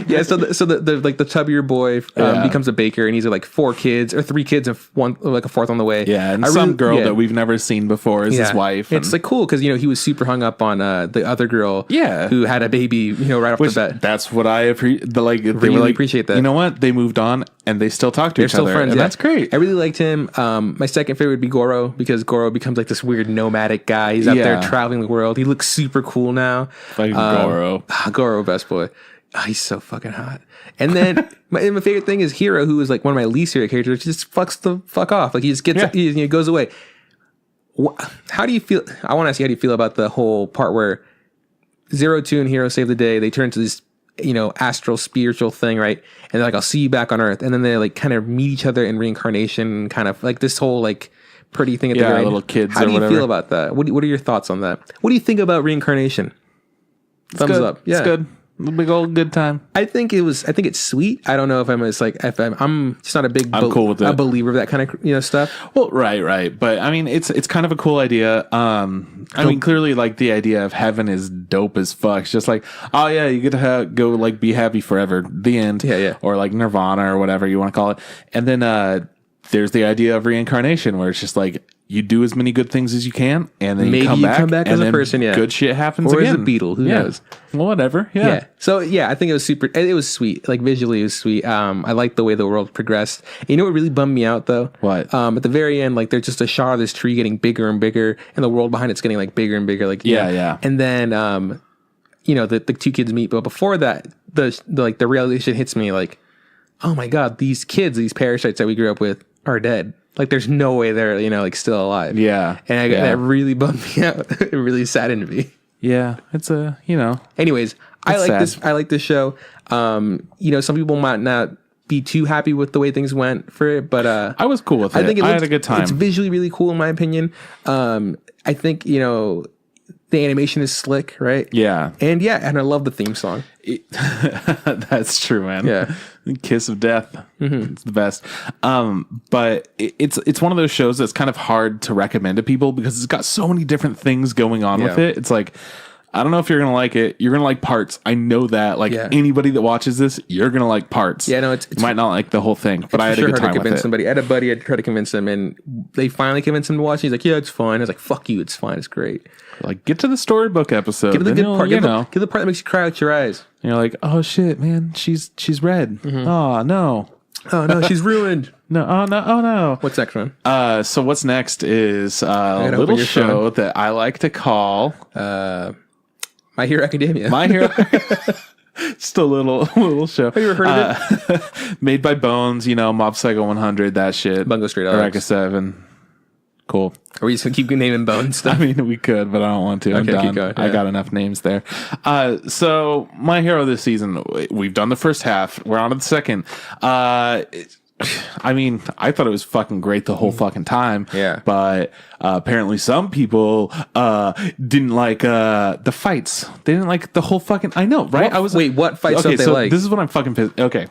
Yeah, so the tubbier boy becomes a baker, and he's like 4 kids or 3 kids and one like a fourth on the way. Yeah, and I some really- girl yeah. that we've never seen before is his wife. It's and- like cool because he was super hung up on the other girl. Yeah. who had a baby. Right off which the bat. that's what I appreciate. They were really like, appreciate that. You know what? They moved on and they still talk to They're each still other, friends. and Yeah. that's great. I really liked him. My second favorite would be Goro because Goro becomes like this weird nomadic guy. He's out there Yeah. traveling the world. He looks super cool now. Fucking Goro. Goro, best boy. He's so fucking hot. And then my favorite thing is Hero, who is like one of my least favorite characters. He just fucks the fuck off. Like he just gets, he goes away. How do you feel? I want to ask you how do you feel about the whole part where Zero, Two, and Hero save the day. They turn into this, astral spiritual thing, right? And they're like, I'll see you back on Earth. And then they like kind of meet each other in reincarnation, kind of like this whole like pretty thing at the very end. little kids How or do you whatever. feel about that? What are your thoughts on that? What do you think about reincarnation? Thumbs Good. up. Yeah. It's good. A big old good time. I think it's sweet. I don't know if I'm I'm just not a big cool with it. a believer of that kind of stuff. Well, right. But I mean, it's kind of a cool idea. I mean, clearly, like the idea of heaven is dope as fuck. It's just like, oh yeah, you get to go like be happy forever. The end. Yeah. Or like Nirvana or whatever you want to call it. And then there's the idea of reincarnation, where it's just like you do as many good things as you can, and then Maybe you come back as and a then person, yeah. good shit happens Or as again. a beetle, who knows? Well, whatever. Yeah. So I think it was sweet. Like visually it was sweet. I liked the way the world progressed. And you know what really bummed me out though? What? At the very end, like there's just a shot of this tree getting bigger and bigger, and the world behind it's getting like bigger and bigger. Like Yeah. And then the 2 kids meet, but before that, the realization hits me like, oh my god, these kids, these parasites that we grew up with are dead. Like there's no way they're like still alive. Yeah. And that really bummed me out. It really saddened me. Yeah. It's Anyways, I like sad. this. I like this show. Some people might not be too happy with the way things went for it, but I was cool with it. I think I looks, had a good time. It's visually really cool in my opinion. I think the animation is slick, right? Yeah. And I love the theme song. That's true, man. Yeah. Kiss of Death. It's the best. But it's one of those shows that's kind of hard to recommend to people because it's got so many different things going on with Yeah. it. It's like, I don't know if you're going to like it. You're going to like parts. I know that. Like anybody that watches this, you're going to like parts. Yeah, no, it's you might not like the whole thing, but I had a good hard time to with convince it. somebody. I had a buddy. I'd try to convince him, and they finally convinced him to watch. He's like, "Yeah, it's fine." I was like, "Fuck you, it's fine. It's great." Like, get to the storybook episode. Give it the then good you'll, part. you Give know. the part that makes you cry out your eyes. And you're like, oh shit, man, she's red. Oh no. Oh no, she's ruined. No, oh no, oh no. What's next, man? So what's next is a open little your show that I like to call My Hero Academia. My Hero. Just a little show. Have you ever heard of it? Made by Bones, Mob Psycho 100, that shit. Bungo Stray Dogs. Eureka 7. Cool. Are we just gonna keep naming bones stuff? I mean, we could, but I don't want to. I'm Okay, done. keep going, I yeah. got enough names there. So My Hero this season, we've done the first half. We're on to the second. I mean, I thought it was fucking great the whole fucking time. Yeah. But apparently some people didn't like the fights. They didn't like the whole fucking. I know, right? What fights Okay, don't they so like? this is what I'm fucking pissed. Okay.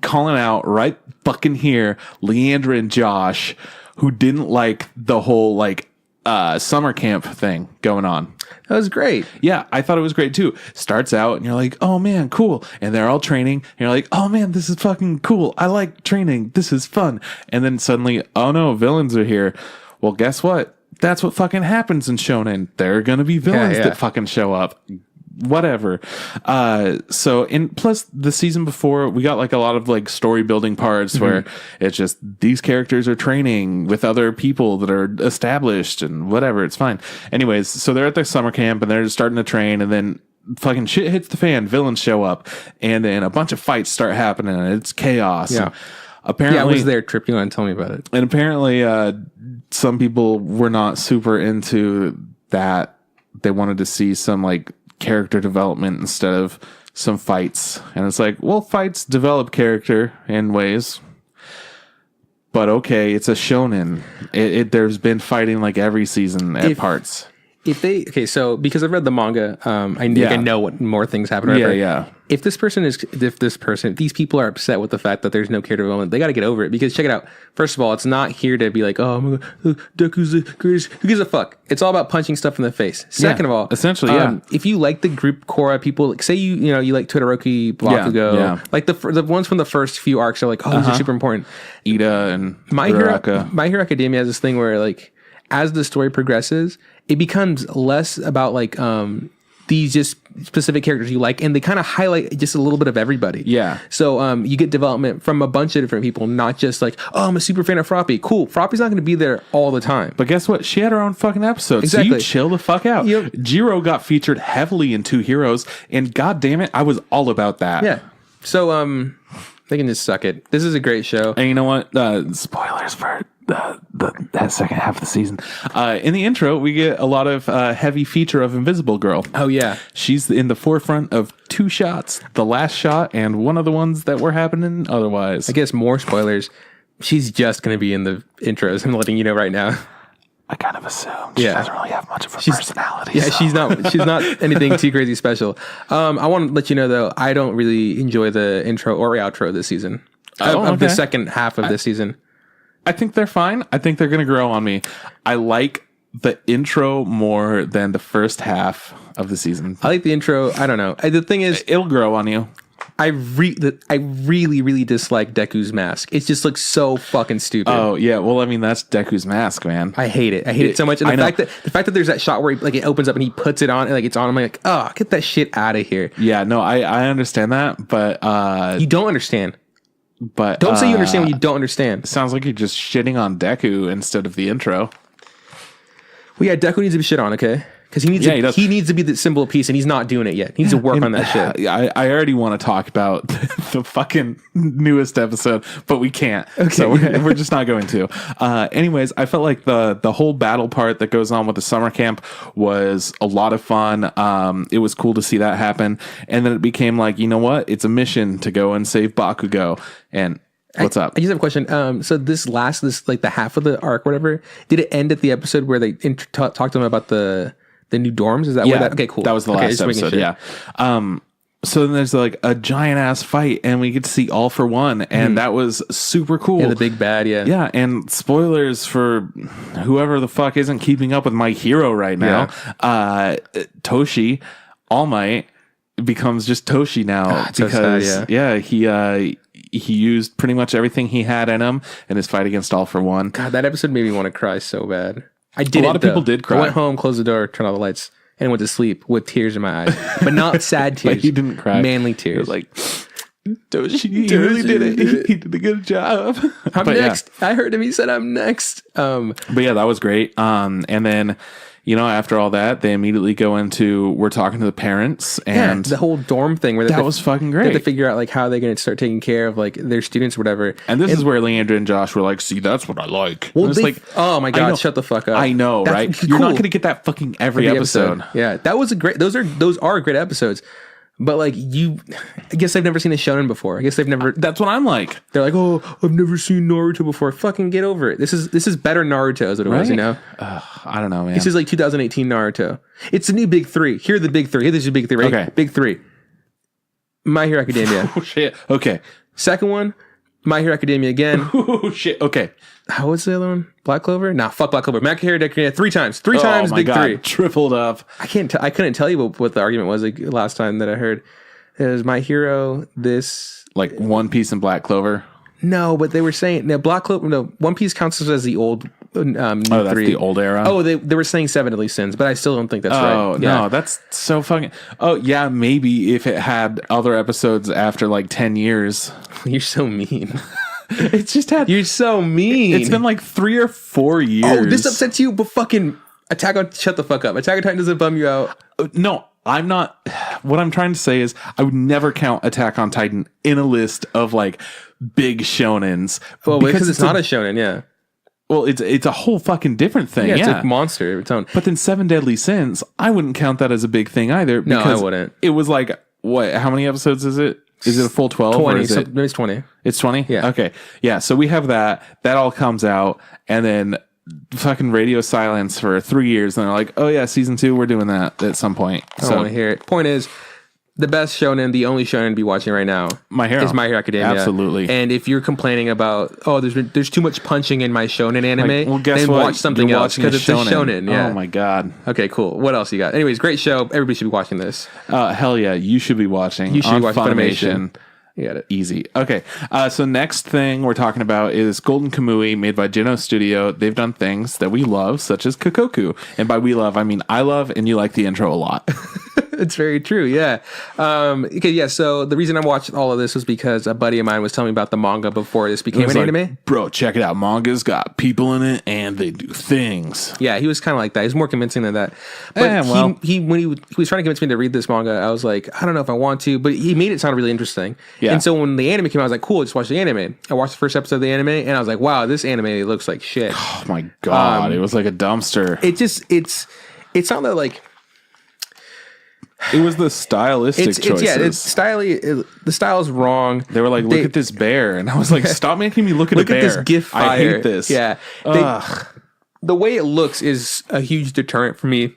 Calling out right fucking here, Leandra and Josh, who didn't like the whole summer camp thing going on. That was great. Yeah, I thought it was great too. Starts out and you're like, oh man, cool. And they're all training. And you're like, oh man, this is fucking cool. I like training. This is fun. And then suddenly, oh no, villains are here. Well, guess what? That's what fucking happens in Shonen. There are going to be villains that fucking show up. Whatever. Plus the season before, we got like a lot of like story building parts where it's just these characters are training with other people that are established and whatever. It's fine. Anyways, so they're at their summer camp and they're just starting to train, and then fucking shit hits the fan. Villains show up, and then a bunch of fights start happening, and it's chaos. Yeah. And apparently, I was there. Trip, you want to tell me about it? And apparently, some people were not super into that. They wanted to see some like character development instead of some fights. And it's like, well, fights develop character in ways. But okay, it's a shonen. There's been fighting like every season at parts. So because I've read the manga, I know what more things happen. Yeah. If these people are upset with the fact that there's no character development, they got to get over it. Because check it out. First of all, it's not here to be like, oh, my God, Deku's the greatest. Who gives a fuck? It's all about punching stuff in the face. Second of all, essentially, if you like the group Korra people, like, say you like Todoroki, Bakugo, like the ones from the first few arcs are like, oh, these are super important. Ida and My Hero Academia has this thing where like, as the story progresses, it becomes less about like these just specific characters you like, and they kind of highlight just a little bit of everybody. Yeah. So you get development from a bunch of different people, not just like, oh, I'm a super fan of Froppy. Cool. Froppy's not going to be there all the time. But guess what? She had her own fucking episode. Exactly. So you chill the fuck out. Yep. Jiro got featured heavily in Two Heroes, and god damn it, I was all about that. Yeah. So they can just suck it. This is a great show. And you know what? Spoilers for that second half of the season. In the intro, we get a lot of heavy feature of Invisible Girl. Oh, yeah. She's in the forefront of two shots. The last shot and one of the ones that were happening otherwise. I guess more spoilers. She's just going to be in the intros. I'm letting you know right now. I kind of assumed. She doesn't really have much of a personality. Yeah, so. She's not anything too crazy special. I want to let you know, though, I don't really enjoy the intro or outro this season. Of the second half of this season. I think they're fine. I think they're going to grow on me. I like the intro more than the first half of the season. I like the intro. I don't know. The thing is, it'll grow on you. I really, really dislike Deku's mask. It just looks so fucking stupid. Oh yeah. Well, I mean, that's Deku's mask, man. I hate it. I hate it so much. And the fact that there's that shot where it opens up and he puts it on and like it's on. I'm like, oh, get that shit out of here. Yeah. No, I understand that, but you don't understand. But don't say you understand when you don't understand. Sounds like you're just shitting on Deku instead of the intro. Well, yeah, Deku needs to be shit on, okay? Because he needs to be the symbol of peace, and he's not doing it yet. He needs to work on that shit. I already want to talk about the fucking newest episode, but we can't. Okay, so we're just not going to. Anyways, I felt like the whole battle part that goes on with the summer camp was a lot of fun. It was cool to see that happen, and then it became like, you know what? It's a mission to go and save Bakugo. And what's up? I just have a question. So this like the half of the arc, whatever, did it end at the episode where they talked to him about the new dorms? Is that where that? Okay, cool. That was the last episode. Yeah. So then there's like a giant ass fight, and we get to see All for One, and that was super cool. Yeah, the big bad. Yeah. Yeah. And spoilers for whoever the fuck isn't keeping up with My Hero right now. Yeah. Toshi, All Might, becomes just Toshi now because so sad, he used pretty much everything he had in him in his fight against All for One. God, that episode made me want to cry so bad. I did. A lot of people did cry. I went home, closed the door, turned all the lights, and went to sleep with tears in my eyes. But not sad tears. But he didn't cry. Manly tears. Like, Toshi really did it. He did a good job. I'm next. Yeah. I heard him. He said, I'm next. But yeah, that was great. And then, after all that, they immediately go into, we're talking to the parents, and the whole dorm thing where that was fucking great. They have to figure out like how they're going to start taking care of like their students or whatever. And this is where Leandra and Josh were like, see, that's what I like. Well, oh my God, shut the fuck up. I know, right? Cool. You're not going to get that fucking every episode. Yeah, that was a great, those are great episodes. But like I guess they've never seen a shonen before. I guess they've never. That's what I'm like. They're like, oh, I've never seen Naruto before. Fucking get over it. This is better Naruto is what it was. I don't know, man. This is like 2018 Naruto. It's the new big three. Here are the big three. Here's the big three. Right? Okay, big three. My Hero Academia. Oh shit. Okay. Second one, My Hero Academia again. Oh shit. Okay. How was the other one? Black Clover? Nah, fuck Black Clover. My Hero Academia 3 times. 3 times, Oh my big God. 3. Tripled up. I couldn't tell you what the argument was like, last time that I heard. It was My Hero, this. Like One Piece and Black Clover. No, but they were saying no. Black Clover. No, One Piece counts as the old. New That's 3. the old era. Oh, they were saying 7 Deadly Sins, but I still don't think that's right. Oh no, that's so fucking. Oh yeah, maybe if it had other episodes after like 10 years. You're so mean. It's just had. You're so mean. It's been like 3 or 4 years. Oh, this upsets you, but fucking Attack on. Shut the fuck up. Attack on Titan doesn't bum you out. No, I'm not. What I'm trying to say is, I would never count Attack on Titan in a list of like big shonens. Well, because it's not a shonen. Yeah. Well, it's a whole fucking different thing. Yeah, Yeah, it's a monster of its own. But then Seven Deadly Sins, I wouldn't count that as a big thing either. No, I because wouldn't. It was like what? How many episodes is it? Is it a full 12? 20. Or is it? Maybe it's 20. It's 20? Yeah. Okay. Yeah. So we have that. That all comes out. And then fucking radio silence for 3 years. And they're like, oh, yeah, season 2, we're doing that at some point. I don't want to hear it. Point is, the best shonen, the only shonen to be watching right now My Hero. is My Hero Academia. Absolutely. And if you're complaining about, oh, there's too much punching in my shonen anime, Like, well, guess then what? watch something You're else watching because it's a shonen. Yeah. Oh, my God. Okay, cool. What else you got? Anyways, great show. Everybody should be watching this. Hell yeah. You should be watching. You should on be watching Funimation. You got it. Easy. Okay. So next thing we're talking about is Golden Kamui, made by Geno Studio. They've done things that we love, such as Kokoku. And by we love, I mean I love, and you like the intro a lot. It's very true. Yeah. Okay. Yeah. So the reason I watched all of this was because a buddy of mine was telling me about the manga before this became an anime. Bro, check it out. Manga's got people in it, and they do things. Yeah, he was kind of like that. He's more convincing than that. But well. he when he was trying to convince me to read this manga, I was like, I don't know if I want to. But he made it sound really interesting. Yeah. And so when the anime came out, I was like, cool, just watch the anime. I watched the first episode of the anime, and I was like, wow, this anime looks like shit. Oh my God. It was like a dumpster. It sounded like It was the stylistic choices. The style is wrong. They were like, look at this bear. And I was like, stop making me look at Look a at bear. this GIF fire. I hate this. Yeah. The way it looks is a huge deterrent for me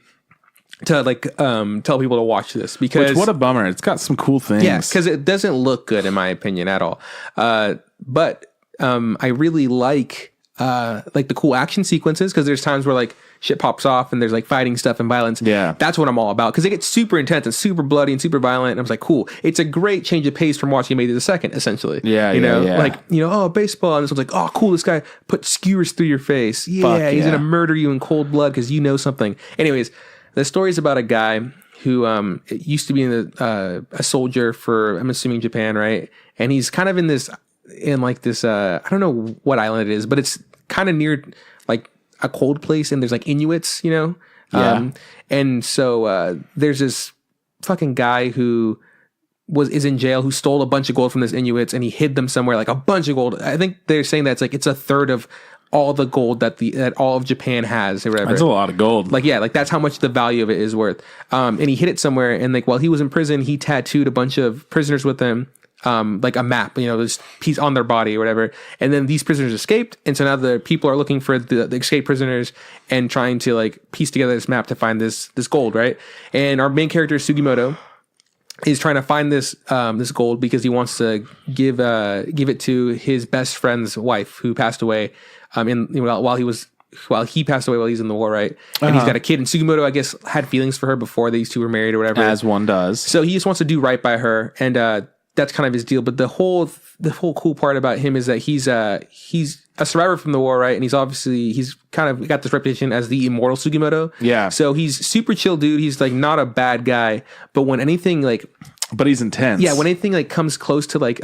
to like tell people to watch this because What a bummer. It's got some cool things. yeah, because it doesn't look good in my opinion at all. But I really like the cool action sequences because there's times where like shit pops off and there's like fighting stuff and violence. Yeah. That's what I'm all about because it gets super intense and super bloody and super violent. And I was like, cool. It's a great change of pace from watching Mayday the Second, essentially. Yeah, you know, yeah. like, oh, baseball. And this one's like, oh, cool. This guy put skewers through your face. Yeah, he's yeah. going to murder you in cold blood because you know something. Anyways, the story's about a guy who used to be a soldier for, I'm assuming, Japan, right? And he's kind of in this, I don't know what island it is, but it's kind of near like a cold place and there's like Inuits, you know? Yeah. And so there's this fucking guy who is in jail who stole a bunch of gold from this Inuits and he hid them somewhere, like a bunch of gold. I think they're saying that it's a third of all the gold that all of Japan has or whatever. That's a lot of gold. Like, yeah, like that's how much the value of it is worth. And he hid it somewhere. And like while he was in prison, he tattooed a bunch of prisoners with him. Like a map, this piece on their body or whatever. And then these prisoners escaped. And so now the people are looking for the escaped prisoners and trying to like piece together this map to find this gold, right? And our main character, Sugimoto, is trying to find this gold because he wants to give it to his best friend's wife who passed away while he passed away while he's in the war, right? And he's got a kid. And Sugimoto, I guess, had feelings for her before these two were married or whatever. As one does. So he just wants to do right by her. And that's kind of his deal. But the whole cool part about him is that he's a survivor from the war, right? And he's kind of got this reputation as the immortal Sugimoto. Yeah. So he's super chill dude. He's like not a bad guy. But when anything like... But he's intense. Yeah, when anything like comes close to like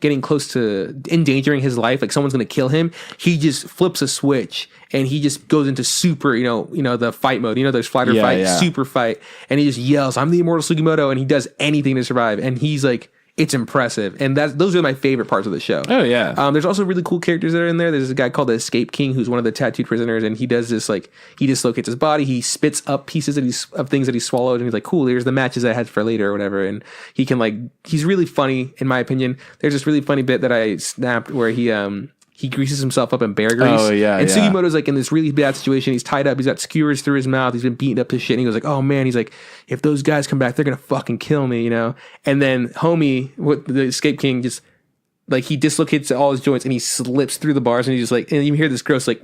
getting close to endangering his life, like someone's gonna kill him, he just flips a switch and he just goes into super, the fight mode. There's fight or fight, super fight, and he just yells, "I'm the immortal Sugimoto," and he does anything to survive. And he's like, it's impressive, and those are my favorite parts of the show. Oh yeah. There's also really cool characters that are in there. There's a guy called the Escape King who's one of the tattooed prisoners, and he does this like he dislocates his body. He spits up pieces of things that he swallowed, and he's like, "Cool, here's the matches I had for later or whatever." And he can he's really funny in my opinion. There's this really funny bit that I snapped where he greases himself up in bear grease. Oh, yeah, and yeah. Sugimoto's like in this really bad situation. He's tied up. He's got skewers through his mouth. He's been beaten up to shit. And he goes like, "Oh man," he's like, "if those guys come back, they're gonna fucking kill me," And then homie, the Escape King, just like he dislocates all his joints and he slips through the bars and he just like, and you hear this gross like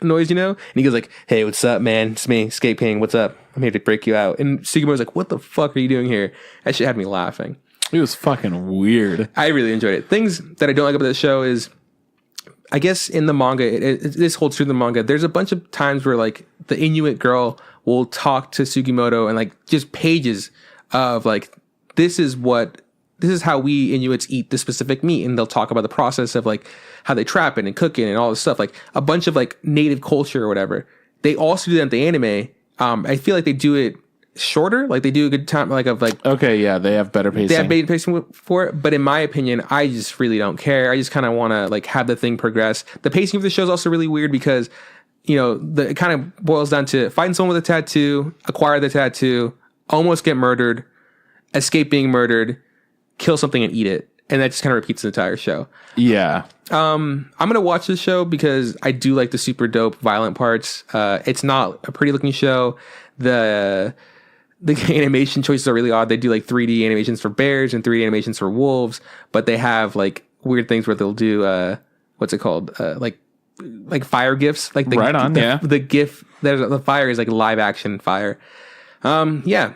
noise, you know? And he goes like, "Hey, what's up, man? It's me, Escape King. What's up? I'm here to break you out." And Sugimoto's like, "What the fuck are you doing here?" That shit had me laughing. It was fucking weird. I really enjoyed it. Things that I don't like about the show is, I guess in the manga, this holds true in the manga. There's a bunch of times where like the Inuit girl will talk to Sugimoto and like just pages of like, this is how we Inuits eat this specific meat. And they'll talk about the process of like how they trap it and cook it and all this stuff, like a bunch of like native culture or whatever. They also do that in the anime. I feel like they do it shorter, like they do a good time, like of like, Okay, yeah, they have better pacing. they have better pacing for it. But in my opinion, I just really don't care. I just kind of want to like have the thing progress. The pacing of the show is also really weird because, you know, it kind of boils down to find someone with a tattoo, acquire the tattoo, almost get murdered, escape being murdered, kill something and eat it. And that just kind of repeats the entire show. Yeah. I'm going to watch this show because I do like the super dope violent parts. It's not a pretty looking show. The animation choices are really odd. They do like 3D animations for bears and 3D animations for wolves, but they have like weird things where they'll do what's it called? Like fire gifs. Like Right on, yeah. The gif, the fire is like live action fire. Yeah.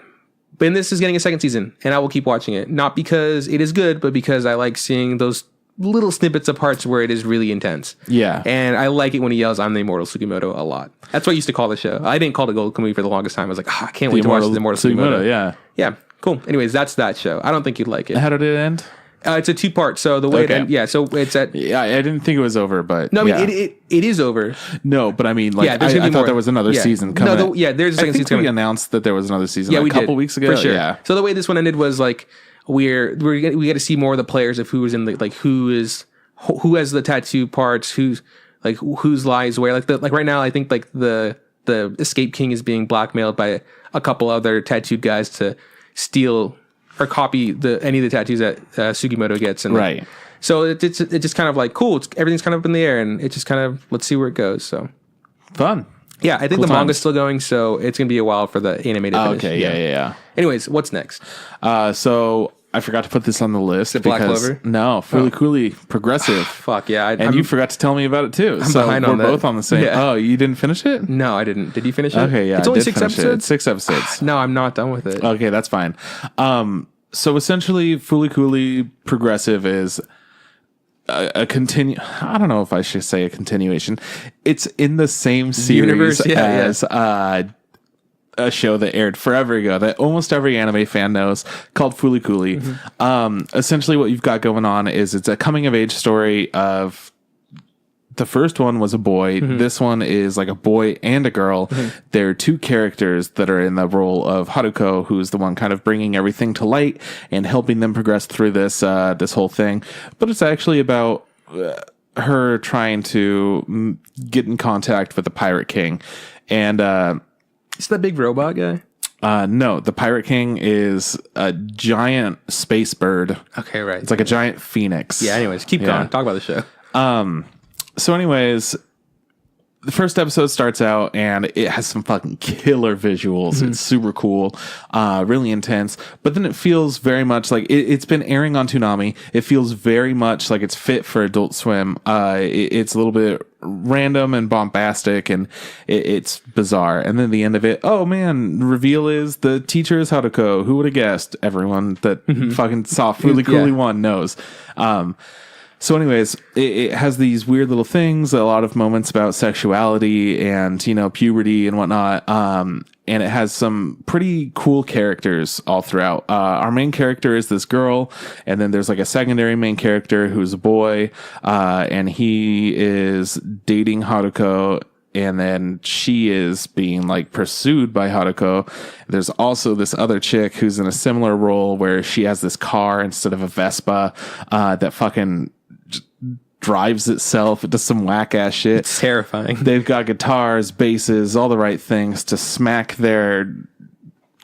But this is getting a second season, and I will keep watching it. Not because it is good, but because I like seeing those little snippets of parts where it is really intense. Yeah. And I like it when he yells, "I'm the Immortal Sugimoto" a lot. That's what I used to call the show. I didn't call it Gold Kamuy for the longest time. I was like, I can't wait to watch the Immortal Sugimoto. Yeah. Yeah, cool. Anyways, that's that show. I don't think you'd like it. How did it end? It's a 2-part. So the way Okay. so it's at... Yeah, I didn't think it was over, but No, I mean, yeah. it is over. No, but I mean, like, Yeah, there's I gonna be thought more. there was another Yeah. season No, coming. there's a second I think season we coming. announced that there was another season Yeah, a we couple did. weeks ago. For sure. Yeah. So the way this one ended was like we get to see more of the players of who is in the like who has the tattoo parts, whose lies where. Like right now, I think like the Escape King is being blackmailed by a couple other tattooed guys to steal or copy any of the tattoos that Sugimoto gets. And Right. so it's just kind of like cool. Everything's kind of up in the air, and it's just kind of let's see where it goes. So Fun. yeah, I think Cool the manga's times. still going, so it's gonna be a while for the animated. Oh, finish. okay. Yeah. Anyways, what's next? So I forgot to put this on the list. it Black because Clover? No, Fooly Cooley Progressive. Fuck yeah, And you forgot to tell me about it too. So behind we're on that. both on the same. Yeah. Oh, you didn't finish it? No, I didn't. Did you finish it? Okay, yeah. It's I only did 6 finish it. episodes. 6 episodes. No, I'm not done with it. Okay, that's fine. So essentially, Fooly Cooley Progressive is a continue. I don't know if I should say a continuation. It's in the same series Universe, yeah. as a show that aired forever ago that almost every anime fan knows called Fooly Cooley. Essentially, what you've got going on is it's a coming of age story of. The first one was a boy. This one is like a boy and a girl. There are two characters that are in the role of Haruko, who's the one kind of bringing everything to light and helping them progress through this whole thing. But it's actually about her trying to get in contact with the Pirate King. And It's that big robot guy. no, the Pirate King is a giant space bird. Okay, right. It's like a giant phoenix. yeah. Anyways, keep going. Talk about the show. So anyways, the first episode starts out and it has some fucking killer visuals. It's super cool, really intense. But then it feels very much like it's been airing on Toonami. It feels very much like it's fit for Adult Swim. It's a little bit random and bombastic and it's bizarre. And then the end of it, oh man, reveal is the teacher is Haruko. Who would have guessed? Everyone that fucking saw Fooly Cooley 1 knows. So anyways, it has these weird little things, a lot of moments about sexuality and, you know, puberty and whatnot. And it has some pretty cool characters all throughout. Our main character is this girl, and then there's like a secondary main character who's a boy, and he is dating Haruko. And then she is being like pursued by Haruko. There's also this other chick who's in a similar role where she has this car instead of a Vespa that fucking drives itself. It does some whack ass shit. It's terrifying. They've got guitars, basses, all the right things to smack their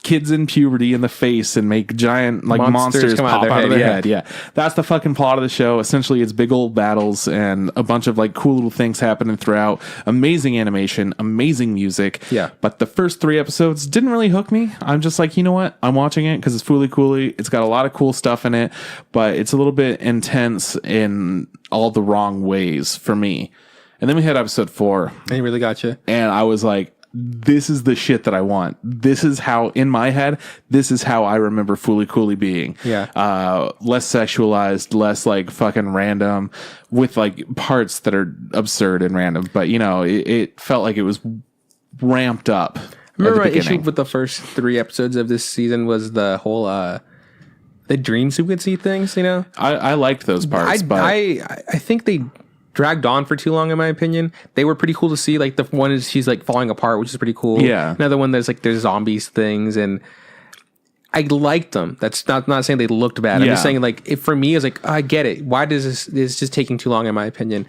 kids in puberty in the face and make giant like monsters come pop out of their yeah. head. Yeah, that's the fucking plot of the show. Essentially, it's big old battles and a bunch of like cool little things happening throughout. Amazing animation, amazing music. Yeah. But the first 3 episodes didn't really hook me. I'm just like, you know what? I'm watching it because it's Fooly Cooly. It's got a lot of cool stuff in it, but it's a little bit intense in all the wrong ways for me. And then we had episode 4, They really got you. and I was like, this is the shit that I want. This is how, in my head, this is how I remember Fooly Cooly being. Yeah. Less sexualized, less like fucking random, with like parts that are absurd and random. But, you know, it felt like it was ramped up. Remember at my the issue beginning. with the first 3 episodes of this season was the whole the dream sequency things, you know? I liked those parts, but I think they dragged on for too long, in my opinion. They were pretty cool to see. Like the one is she's like falling apart, which is pretty cool. Yeah. Another one there's zombies things, and I liked them. That's not saying they looked bad. I'm Yeah. just saying like if for me it's like I get it. Why does this just taking too long, in my opinion?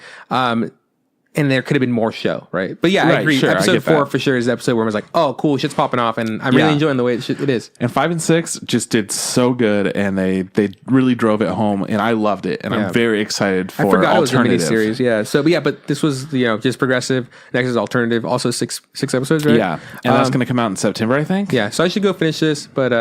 And there could have been more show, right? But yeah, I Right, agree. sure, I Episode get 4 that. for sure is the episode where I was like, oh, cool, shit's popping off, and I'm really Yeah. enjoying the way it is. And 5 and 6 just did so good, and they really drove it home, and I loved it, and Yeah. I'm very excited for I forgot it was a alternative. miniseries, yeah. So, but this was just progressive. Next is alternative. Also six episodes, right? Yeah, and that's going to come out in September, I think. Yeah. So I should go finish this, but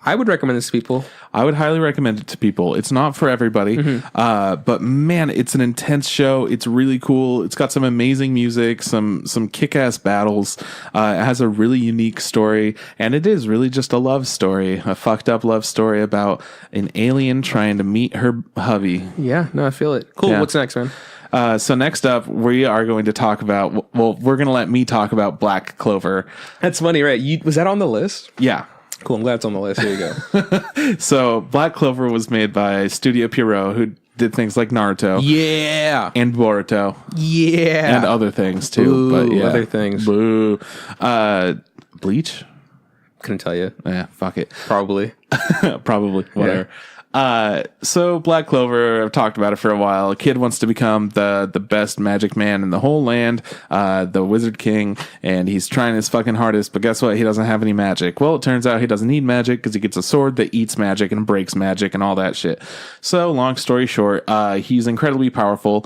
I would recommend this to people. I would highly recommend it to people. It's not for everybody, but man, it's an intense show. It's really cool. It's got some amazing music, some kick-ass battles. It has a really unique story, and it is really just a love story, a fucked up love story about an alien trying to meet her hubby. Yeah. No, I feel it. Cool. Yeah. What's next, man? So next up, we are going to talk about. Well, we're going to let me talk about Black Clover. That's funny, right? Was that on the list? Yeah. Cool. I'm glad it's on the list. Here you go. So Black Clover was made by Studio Pierrot, who did things like Naruto Yeah. and Boruto Yeah. and other things too. Boo, but yeah, other things. Boo. Bleach. Couldn't tell you. Yeah, fuck it. Probably. Probably whatever. So Black Clover, I've talked about it for a while. A kid wants to become the best magic man in the whole land, the Wizard King, and he's trying his fucking hardest, but guess what? He doesn't have any magic. Well, it turns out he doesn't need magic because he gets a sword that eats magic and breaks magic and all that shit. So long story short, he's incredibly powerful.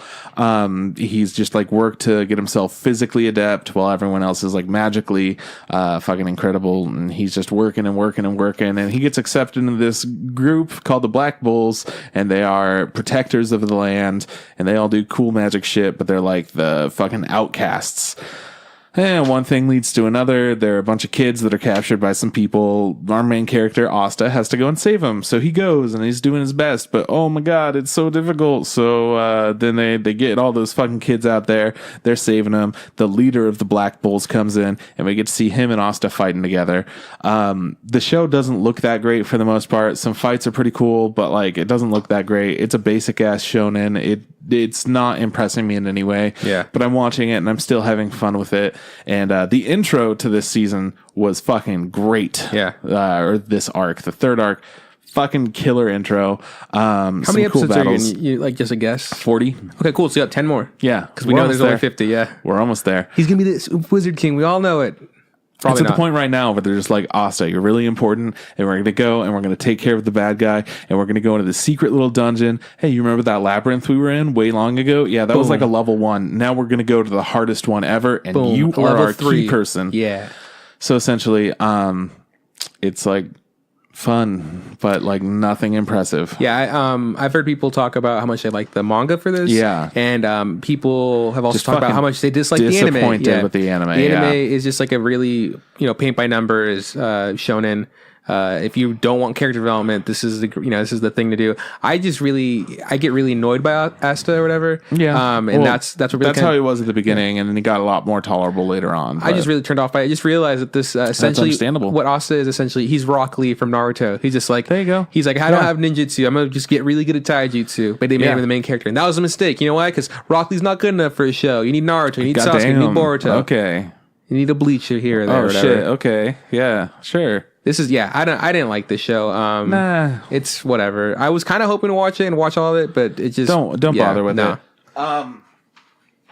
He's just like worked to get himself physically adept while everyone else is like magically fucking incredible, and he's just working and working and working, and he gets accepted into this group called the Black Bulls, and they are protectors of the land, and they all do cool magic shit, but they're like the fucking outcasts. And one thing leads to another. There are a bunch of kids that are captured by some people. Our main character, Asta, has to go and save them. So he goes and he's doing his best. But oh my God, it's so difficult. So then they get all those fucking kids out there. They're saving them. The leader of the Black Bulls comes in and we get to see him and Asta fighting together. The show doesn't look that great for the most part. Some fights are pretty cool, but like it doesn't look that great. It's a basic ass shonen. It's not impressing me in any way. Yeah. But I'm watching it and I'm still having fun with it. And the intro to this season was fucking great. Yeah. Or this arc, the third arc, fucking killer intro. How many episodes are you like just a guess? 40. Okay, cool. So you got 10 more. Yeah. Because we know there's only 50, yeah. We're almost there. He's going to be this Wizard King. We all know it. Probably It's at not. the point right now where they're just like, Asta, you're really important, and we're going to go and we're going to take care of the bad guy, and we're going to go into the secret little dungeon. Hey, you remember that labyrinth we were in way long ago? Yeah, that was like a level 1. Now we're going to go to the hardest one ever, and Boom. you are Level our 3. key person. Yeah. So essentially, it's like fun, but like nothing impressive. Yeah, I've heard people talk about how much they like the manga for this. Yeah. And people have also Just talked about fucking how much they dislike the anime. disappointed with the anime, The anime yeah. is just like a really, paint by numbers shonen. If you don't want character development, this is the thing to do. I get really annoyed by Asta or whatever. Yeah. And Well, that's what really that's how he was at the beginning, and then he got a lot more tolerable later on. I just really turned off by it. I just realized that this essentially understandable. what Asta is essentially he's Rock Lee from Naruto. He's just like There you go. He's like I don't have ninjutsu. I'm gonna just get really good at taijutsu. But they made Yeah. him the main character, and that was a mistake. You know why? Because Rock Lee's not good enough for a show. You need Naruto. You need Sasuke. You need Boruto. Okay. You need a Bleach here or there. Oh or whatever. shit. Okay. Yeah. Sure. This is I didn't like this show. Nah. It's whatever. I was kind of hoping to watch it and watch all of it, but it just Don't bother with no. it.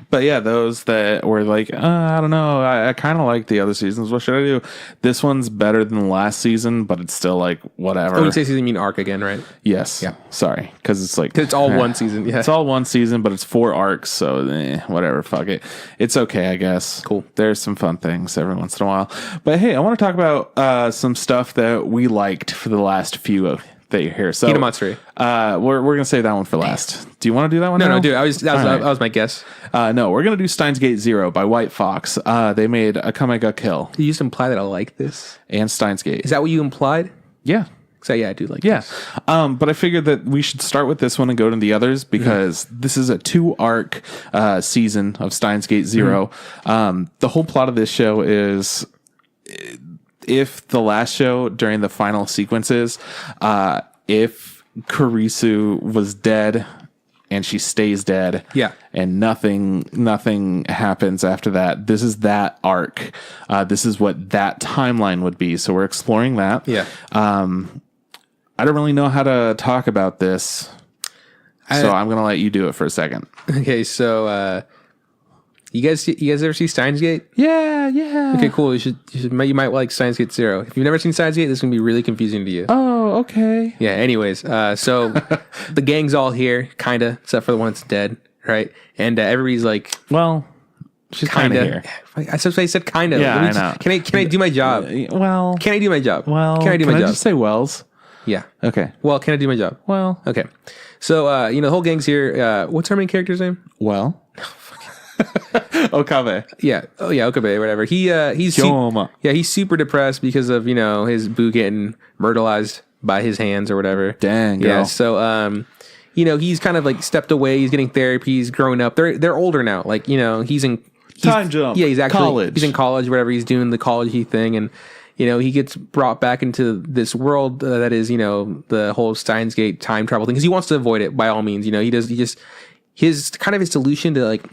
But yeah, those that were like, I don't know, I kind of like the other seasons. What should I do? This one's better than the last season, but it's still like whatever. When you say season, you mean arc again, right? Yes. Yeah. Sorry, because it's like It's all one season. Yeah. It's all one season, but it's 4 arcs, so whatever. Fuck it. It's okay, I guess. Cool. There's some fun things every once in a while. But hey, I want to talk about some stuff that we liked for the last few that you're here. So Hinamatsuri. we're gonna save that one for last. Do you want to do that one? No, now? dude. That right. was my guess. No, we're gonna do Steins Gate Zero by White Fox. They made a Come Ga Kill You just imply that I like this. and Steins Gate. Is that what you implied? Yeah. So yeah, I do like Yeah. this. But I figured that we should start with this one and go to the others because this is a 2-arc season of Steins Gate Zero. The whole plot of this show is if the last show during the final sequences, if Kurisu was dead and she stays dead, Yeah. and nothing happens after that. This is that arc. This is what that timeline would be. So we're exploring that. Yeah. I don't really know how to talk about this, so I'm gonna let you do it for a second. Okay, so you guys ever see Steins Gate? Yeah. Okay, cool. You might like Steins Gate Zero. If you've never seen Steins Gate, this is gonna be really confusing to you. Oh, okay. Yeah. Anyways, so the gang's all here, kinda, except for the one that's dead, right? And everybody's like, Well, she's kind of kinda. here. I said kinda. Yeah, Let me I know. Can I do my job? Well, Can I do my job? well. Can I do my job? just say Wells? Yeah. Okay. Well, can I do my job? Well. Okay. So the whole gang's here. What's our main character's name? Well. Okabe. Yeah. Oh yeah, Okabe, whatever. He's Kyoma. he's super depressed because of, his boo getting myrtleized by his hands or whatever. Dang, girl. Yeah. So he's kind of like stepped away. He's getting therapy. He's growing up. They're older now. Like, he's Time jump. Yeah, he's actually College. He's in college, whatever. He's doing the college-y thing, and he gets brought back into this world that is, the whole Steins Gate time travel thing, because he wants to avoid it by all means. His solution to like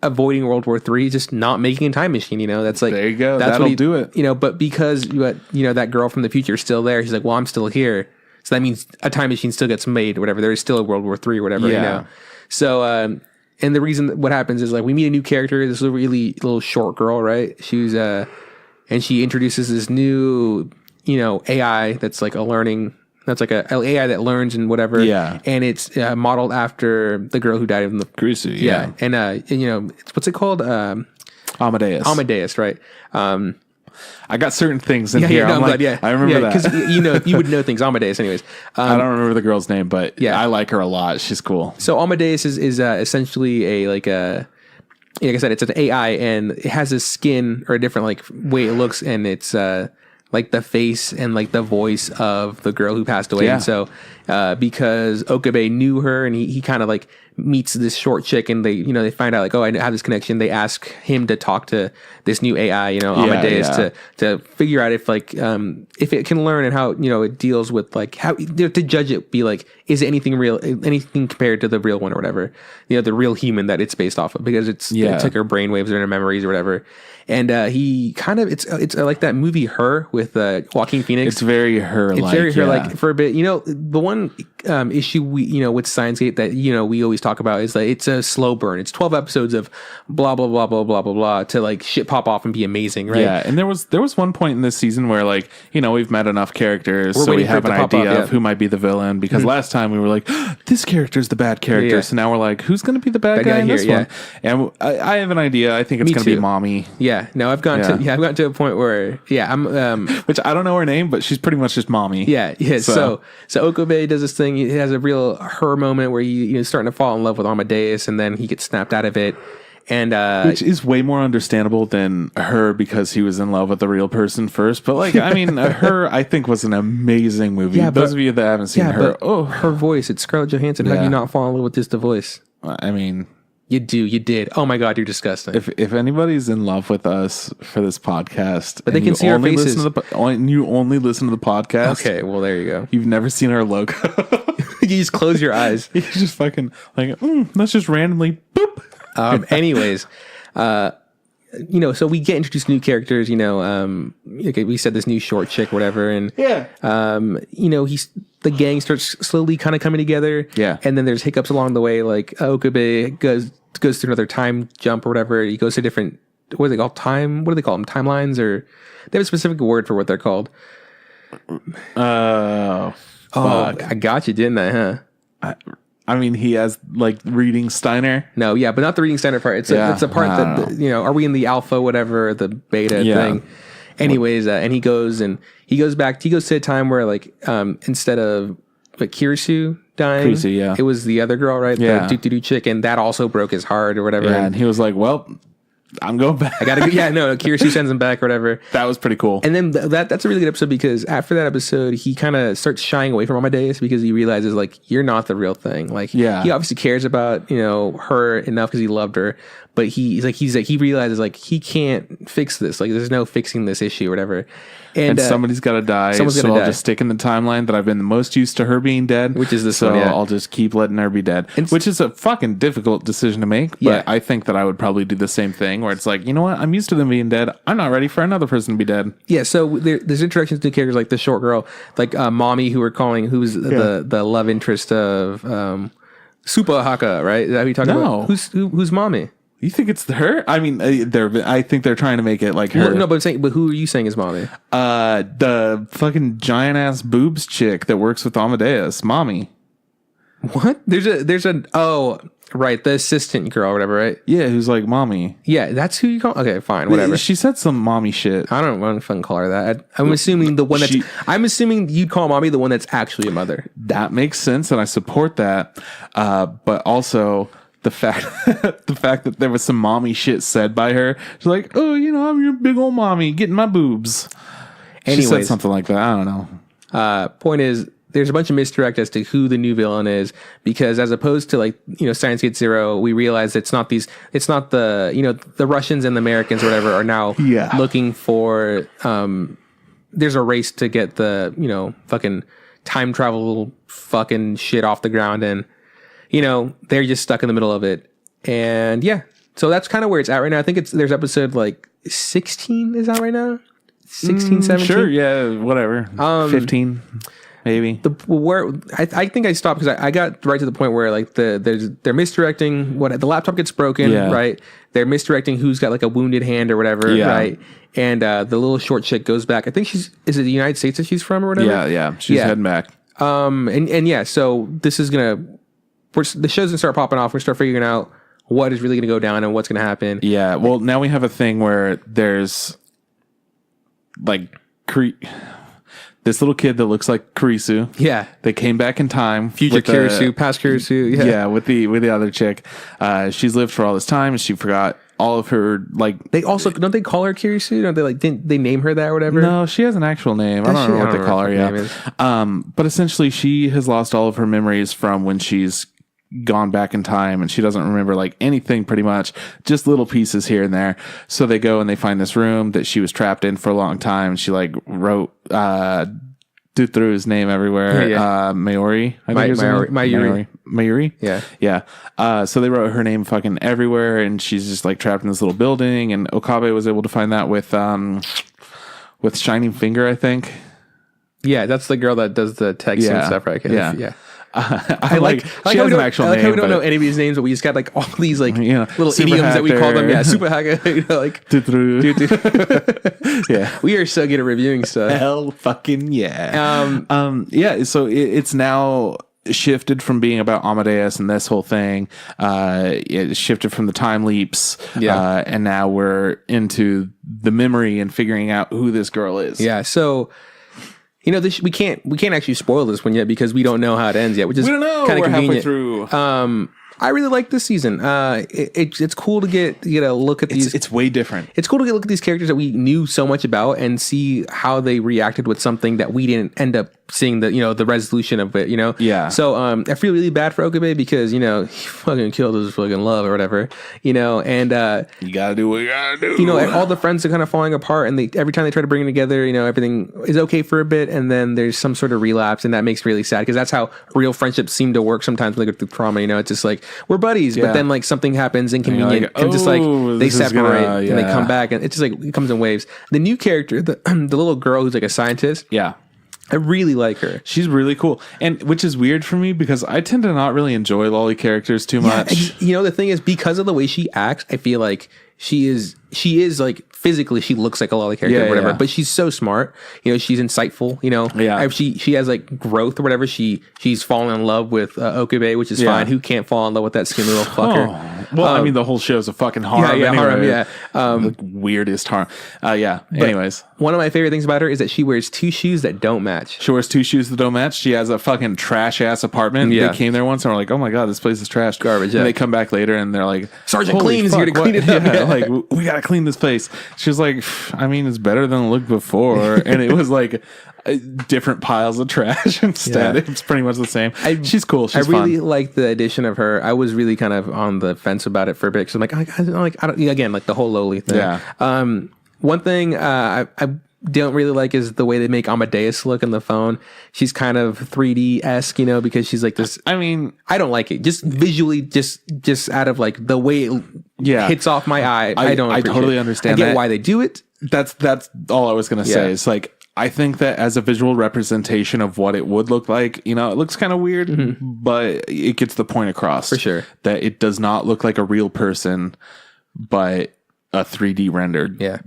avoiding World War III is just not making a time machine. That's like, There you go. That's That'll what he, do it. But because that girl from the future is still there, she's like, well, I'm still here, so that means a time machine still gets made, or whatever. There is still a World War III or whatever. Yeah. So and the reason what happens is, like, we meet a new character. This is a really little short girl, right? She's and she introduces this new, AI that's like a AI that learns and whatever. Yeah. And it's modeled after the girl who died in the Kurisu, yeah. And what's it called? Amadeus. Amadeus, right? I got certain things in here. no, I'm I'm like, glad, I remember that. because you would know things. Amadeus, anyways. I don't remember the girl's name, but Yeah. I like her a lot. She's cool. So Amadeus is essentially like I said, it's an AI, and it has a skin or a different like way it looks, and it's like the face and like the voice of the girl who passed away. Yeah. And so because Okabe knew her, and he kind of like meets this short chick, and they find out like, oh, I have this connection. They ask him to talk to this new AI, Amadeus, yeah. to figure out if if it can learn, and how it deals with like how to judge it, be like, is it anything real, anything compared to the real one or whatever, the real human that it's based off of, because it took her brainwaves or her memories or whatever. And he kind of it's like that movie Her with Joaquin Phoenix. It's very her. It's very her like for a bit. The one issue we with Steins Gate that we always talk about is that it's a slow burn. It's 12 episodes of blah blah blah blah blah blah blah to like shit pop off and be amazing, right? Yeah, and there was one point in this season where like we've met enough characters, so we waiting for have it an to pop idea up, yeah. of who might be the villain. Because last time we were like, this character's the bad character, Yeah. so now we're like, who's going to be the bad guy in here, this yeah. one? And I have an idea. I think it's Me going to be too. Mommy, Yeah, no, I've gotten to a point where I'm which I don't know her name, but she's pretty much just Mommy. yeah. So Okabe does this thing. He has a real her moment where he's starting to fall in love with Amadeus, and then he gets snapped out of it. And Which is way more understandable than Her, because he was in love with the real person first. But like, I mean, Her, I think, was an amazing movie. Yeah, Those but- of you that haven't seen Her, her voice, it's Scarlett Johansson. How do Yeah. you not fall in love with just the voice? I mean, You did. Oh my God, you're disgusting. if anybody's in love with us for this podcast, But they and can you see our only faces. you only listen to the podcast. Okay, well, there you go. You've never seen our logo. You just close your eyes. You just fucking like, let's just randomly boop. Anyways, so we get introduced to new characters, okay, we said this new short chick, whatever. And, the gang starts slowly kind of coming together. Yeah. And then there's hiccups along the way. Like Okabe goes through another time jump or whatever. He goes to different, what do they call time? What do they call them? Timelines, or they have a specific word for what they're called. Oh, I got you, didn't I? Huh? I mean, he has like reading Steiner. No, yeah, but not the reading standard part. It's Yeah, it's a part that are we in the alpha, whatever, the beta Yeah. thing. Anyways, and he goes to a time where like instead of like Kirisu dying, Kirisu, yeah. it was the other girl, right? Yeah. The doo chick, and that also broke his heart or whatever. Yeah, and he was like, "Well, I'm going back." I gotta go. Yeah, no, Kirisu sends him back or whatever. That was pretty cool. And then that's a really good episode because after that episode, he kind of starts shying away from Amadeus because he realizes like you're not the real thing. Like, Yeah. he obviously cares about her enough because he loved her, but he realizes like he can't fix this. Like, there's no fixing this issue or whatever. And somebody's got to die. someone's So gotta I'll die. just stick in the timeline that I've been the most used to her being dead, Which is this so one, yeah. I'll just keep letting her be dead, which is a fucking difficult decision to make. But Yeah. I think that I would probably do the same thing, where it's like, you know what, I'm used to them being dead. I'm not ready for another person to be dead. Yeah, so there's introductions to characters like the short girl, like Mommy, who we're calling, who's the love interest of Supa Haka, right? Is that who you talking No. about? Who's Mommy? You think it's her? I mean, I think they're trying to make it like her. Well, no, but who are you saying is Mommy? The fucking giant ass boobs chick that works with Amadeus, Mommy. What? There's right, the assistant girl or whatever, right? Yeah, who's like Mommy. Yeah, that's who you call. Okay, fine, whatever. She said some mommy shit. I don't want to fucking call her that. I'm assuming the one that's. I'm assuming you'd call Mommy the one that's actually a mother. That makes sense, and I support that. But also the fact that there was some mommy shit said by her. She's like, "Oh, I'm your big old mommy getting my boobs." She said Anyways. something like that. I don't know. Point is, there's a bunch of misdirect as to who the new villain is, because as opposed to like Steins Gate Zero, we realize it's not the the Russians and the Americans or whatever are now Yeah. looking for. There's a race to get the fucking time travel fucking shit off the ground, and they're just stuck in the middle of it, and yeah, so that's kind of where it's at right now. I think there's episode like 16 is out right now. 16, 17. Sure, yeah, whatever. 15, maybe. I think I stopped because I got right to the point where like they're misdirecting the laptop gets broken, Yeah. right? They're misdirecting who's got like a wounded hand or whatever, Yeah. right? And the little short chick goes back. I think is it the United States that she's from or whatever? Yeah. She's heading back. And yeah, so this is the show's gonna start popping off. We're gonna start figuring out what is really gonna go down and what's gonna happen. Yeah. Well, now we have a thing where there's like this little kid that looks like Kurisu. Yeah. They came back in time. Future with the- Kirisu, past Kirisu. Yeah, with the other chick. She's lived for all this time, and she forgot all of her like. They also don't they call her Kirisu? Don't they didn't they name her that or whatever? No, she has an actual name. I Does don't she? know I what don't they call her. remember what her Yeah. name But essentially, she has lost all of her memories from when she's gone back in time, and she doesn't remember like anything, pretty much, just little pieces here and there. So they go and they find this room that she was trapped in for a long time. She like wrote threw his name everywhere. Yeah. Mayuri, I think his name. Mayuri. Yeah. So they wrote her name fucking everywhere, and she's just like trapped in this little building. And Okabe was able to find that with Shining Finger, I think. Yeah, that's the girl that does the text and Yeah. stuff, right? Yeah. Yeah. I like I she how has we an don't- actual I like name. how we don't but- know any of these names, but we just got like all these like Yeah. little Super idioms that we call them. hacker. Yeah, super hacker. Like, Yeah. we are so good at reviewing stuff. Hell fucking yeah. Yeah, so it's now shifted from being about Amadeus and this whole thing. It shifted from the time leaps. Yeah. And now we're into the memory and figuring out who this girl is. Yeah, so this we can't actually spoil this one yet because we don't know how it ends yet, which is We don't know. kind of We're halfway convenient. through. I really like this season. It's cool to get a look at these. It's way different. It's cool to get a look at these characters that we knew so much about and see how they reacted with something that we didn't end up seeing the resolution of it, Yeah. So I feel really bad for Okabe because he fucking killed his fucking love or whatever, and You gotta do what you gotta do. all the friends are kind of falling apart, and every time they try to bring it together, everything is okay for a bit, and then there's some sort of relapse, and that makes me really sad because that's how real friendships seem to work sometimes when they go through trauma. It's just like we're buddies, Yeah. but then like something happens inconvenient, like, and just like oh, they this is separate gonna- and they yeah. come back, and it's just like it comes in waves. The new character, the little girl who's like a scientist, Yeah. I really like her. She's really cool, and which is weird for me because I tend to not really enjoy lolly characters too much. You know, the thing is, because of the way she acts, I feel like she is like physically she looks like a lolly character or whatever, but she's so smart. You know, she's insightful. You know, she has like growth or whatever. She's fallen in love with Okabe, which is fine. Who can't fall in love with that skinny little fucker? Well, I mean, the whole show's a fucking harem. Anyway. Harem. The weirdest harem. Anyways, one of my favorite things about her is that she wears 2 shoes that don't match. She wears 2 shoes that don't match. She has a fucking trash ass apartment. They came there once and were like, "Oh my god, this place is trash, garbage." And they come back later and they're like, "Sergeant Clean is here to clean it up." Like, we gotta clean this place. She was like, I mean, it's better than it looked before, and it was like different piles of trash instead. It's pretty much the same. She's cool. She's I really fun. like the addition of her. I was really kind of on the fence about it for a bit because I'm like, I don't, again, like the whole lowly thing. Yeah. One thing I don't really like is the way they make Amadeus look on the phone. She's kind of 3D-esque, you know, because she's like this. I mean, I don't like it. Just visually, just out of like the way it hits off my eye. I don't. I totally understand. I get that. why they do it. That's all I was gonna say. It's like, I think that as a visual representation of what it would look like, you know, it looks kind of weird, but it gets the point across for sure that it does not look like a real person, but a 3D rendered. Yeah.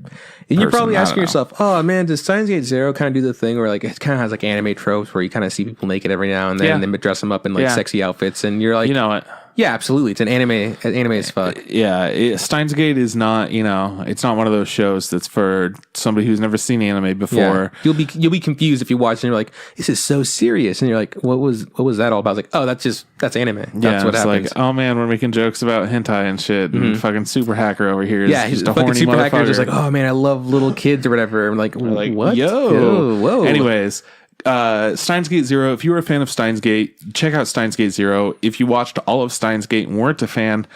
And you're probably asking yourself, oh man, does Steins Gate Zero kind of do the thing where like it kind of has like anime tropes where you kind of see people naked every now and then and then dress them up in like sexy outfits, and you're like, you know what? Yeah, absolutely. It's an anime as fuck. Yeah, Steins Gate is not, you know, it's not one of those shows that's for somebody who's never seen anime before. Yeah. You'll be confused if you watch and you're like, this is so serious, and you're like, what was that all about? I was like, oh, that's anime. That's what happens. Like, oh man, we're making jokes about hentai and shit, and fucking super hacker over here is just a fucking horny super motherfucker. hacker just like, oh man, I love little kids or whatever. I'm like what? Yo, whoa. Anyways. Steins Gate Zero. If you were a fan of Steins Gate, check out Steins Gate Zero. If you watched all of Steins Gate and weren't a fan,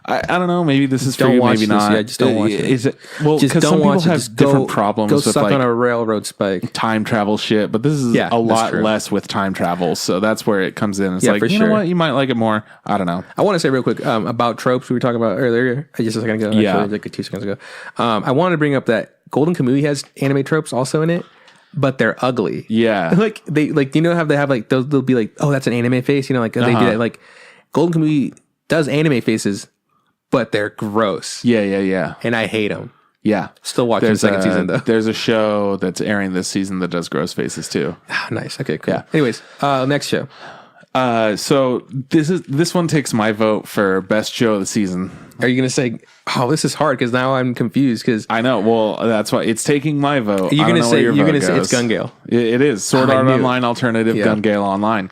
I don't know. Maybe this is for you, maybe not. Yeah, just don't watch it. Is it? Well, because some people have different problems go with suck like on a railroad spike, time travel shit. But this is a lot less with time travel, so that's where it comes in. It's like, you know what, you might like it more. I don't know. I want to say real quick about tropes we were talking about earlier. Just a second ago, actually, like 2 seconds ago. I wanted to bring up that Golden Kamuy has anime tropes also in it, but they're ugly. Yeah. Like they you know how they have like they'll be like, oh, that's an anime face, you know, like they do that. Like Golden Kamuy does anime faces, but they're gross. Yeah. And I hate them. Yeah. Still watching the second season though. There's a show that's airing this season that does gross faces too. Nice. Okay, cool. Yeah. Anyways, next show. So this one takes my vote for best show of the season. Are you going to say, oh, this is hard because now I'm confused because I know. Well, that's why it's taking my vote. You're going to say it's Gun Gale. It is Sword Art Online alternative Gun Gale Online,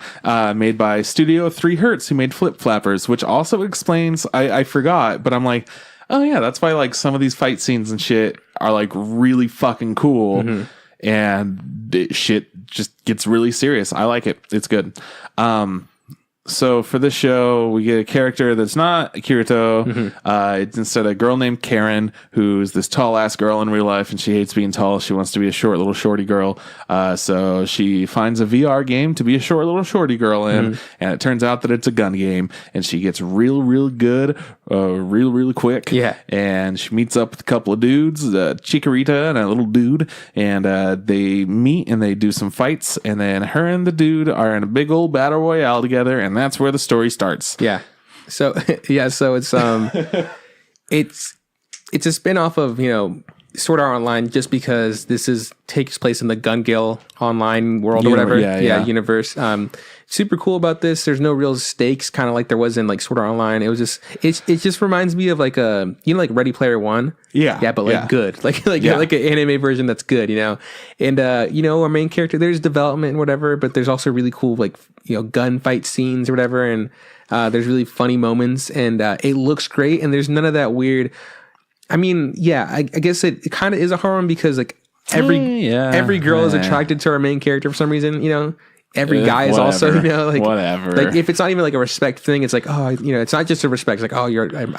made by Studio 3 Hertz, who made Flip Flappers, which also explains. I forgot, but I'm like, oh yeah, that's why like some of these fight scenes and shit are like really fucking cool, and shit just gets really serious. I like it. It's good. So for this show, we get a character that's not Kirito. It's instead a girl named Karen, who's this tall ass girl in real life, and she hates being tall. She wants to be a short little shorty girl. So she finds a VR game to be a short little shorty girl in, and it turns out that it's a gun game, and she gets real good, real quick. Yeah. And she meets up with a couple of dudes, Chikorita and a little dude, and they meet and they do some fights, and then her and the dude are in a big old battle royale together, and that's where the story starts. Yeah. So so it's it's a spin-off of, you know, Sword Art Online, just because this takes place in the Gun Gale Online world or whatever. Universe. Super cool about this. There's no real stakes, kind of like there was in like Sword Art Online. It was just it just reminds me of like a, you know, like Ready Player One. But like good, like an anime version that's good, you know. And you know, our main character, there's development and whatever, but there's also really cool like, you know, gunfight scenes or whatever, and there's really funny moments, and it looks great, and there's none of that weird. I mean, I guess it kind of is a harem because like every girl is attracted to our main character for some reason, you know. Every guy is also, you know, like whatever. Like if it's not even like a respect thing, it's like, oh, you know, it's not just a respect. It's like, oh,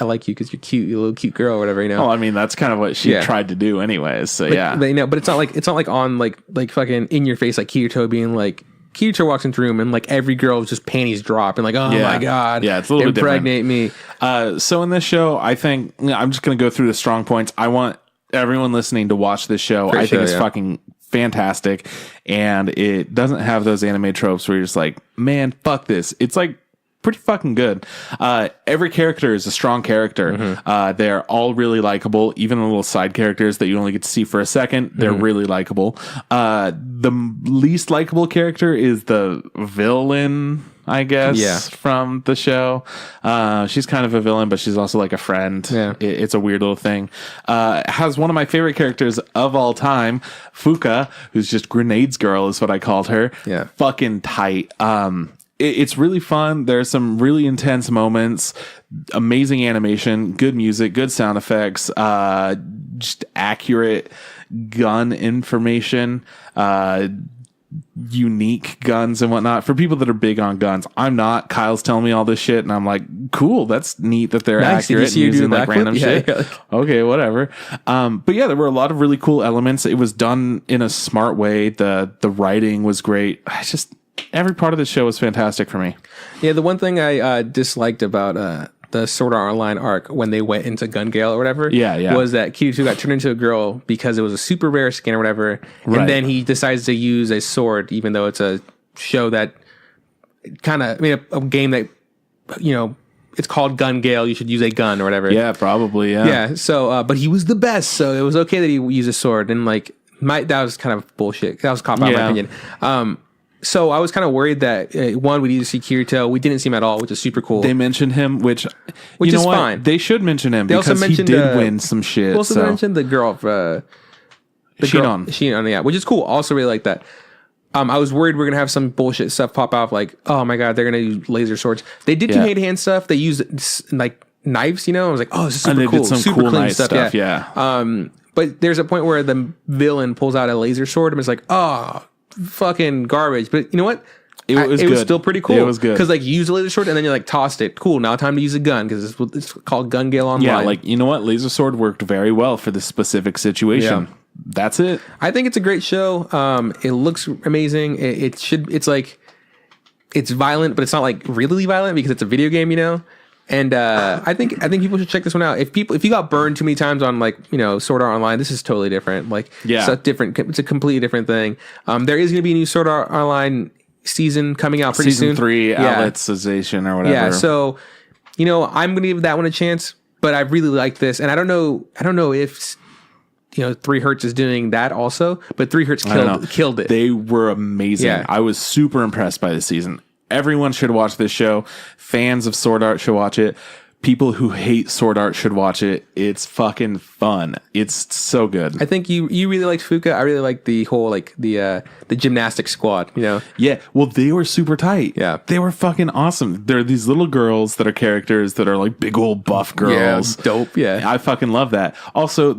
I like you because you're cute, you're a little cute girl, or whatever, you know. Well, I mean, that's kind of what she tried to do, anyways. So but, you know, but it's not like on like fucking in your face, like Kirito being like. Kirito walks into the room and like every girl's just panties drop and like, oh my god, it's a little bit different. Impregnate me. So in this show, I think I'm just going to go through the strong points. I want everyone listening to watch this show. I think it's fucking fantastic, and it doesn't have those anime tropes where you're just like, man, fuck this. It's like pretty fucking good. Every character is a strong character. They're all really likable. Even the little side characters that you only get to see for a second, they're really likable. The least likable character is the villain, I guess, from the show. She's kind of a villain, but she's also like a friend. Yeah. It's a weird little thing. Has one of my favorite characters of all time, Fuka, who's just Grenades Girl is what I called her. Yeah. Fucking tight. It's really fun. There's some really intense moments, amazing animation, good music, good sound effects, just accurate gun information, unique guns and whatnot. For people that are big on guns, I'm not. Kyle's telling me all this shit, and I'm like, cool, that's neat that they're Nice. Did you accurate see her and do using the like backflip? random Yeah, shit. yeah, like- Okay, whatever. But yeah, there were a lot of really cool elements. It was done in a smart way. The writing was great. Every part of the show was fantastic for me. Yeah, the one thing I disliked about the Sword Art Online arc when they went into Gun Gale or whatever, was that Kirito got turned into a girl because it was a super rare skin or whatever, Right. and then he decides to use a sword, even though it's a show that kind of, I mean, a game that, you know, it's called Gun Gale. You should use a gun or whatever. Yeah, probably. Yeah. Yeah. So, but he was the best, so it was okay that he used a sword, and like that was kind of bullshit. That was cop out, in my opinion. So I was kind of worried that one, we need to see Kirito. We didn't see him at all, which is super cool. They mentioned him, which you is know what? fine. They should mention him They also because he mentioned, did win some shit. We also mentioned the girl, Shinon, yeah, which is cool. Also really like that. I was worried we're gonna have some bullshit stuff pop out, like, oh my god, they're gonna use laser swords. They did do hand stuff. They used like knives, you know. I was like, oh, this is super and they cool, did some super cool clean nice stuff. Yeah. But there's a point where the villain pulls out a laser sword and it's like, oh, fucking garbage. But you know what? It was was good. still pretty cool. It was good. Because like you use a laser sword and then you like tossed it. Cool. Now time to use a gun because it's called Gun Gale Online. Yeah, like, you know what? Laser Sword worked very well for this specific situation. Yeah. That's it. I think it's a great show. It looks amazing. It's like, it's violent, but it's not like really violent because it's a video game, you know? And I think people should check this one out. If you got burned too many times on, like, you know, Sword Art Online, this is totally different. Like, Yeah. it's a completely different thing. There is going to be a new Sword Art Online season coming out pretty soon. Season 3, Outletization or whatever. Yeah, so, you know, I'm going to give that one a chance, but I really like this. And I don't know if, you know, 3 Hertz is doing that also, but 3 Hertz killed it. They were amazing. Yeah. I was super impressed by the season. Everyone should watch this show. Fans of Sword Art should watch it. People who hate Sword Art should watch it. It's fucking fun. It's so good. I think you really liked Fuka. I really like the whole, like, the gymnastics squad, you know? Yeah, well, they were super tight. Yeah. They were fucking awesome. They're these little girls that are characters that are like big old buff girls. Yeah, dope, yeah. I fucking love that. Also,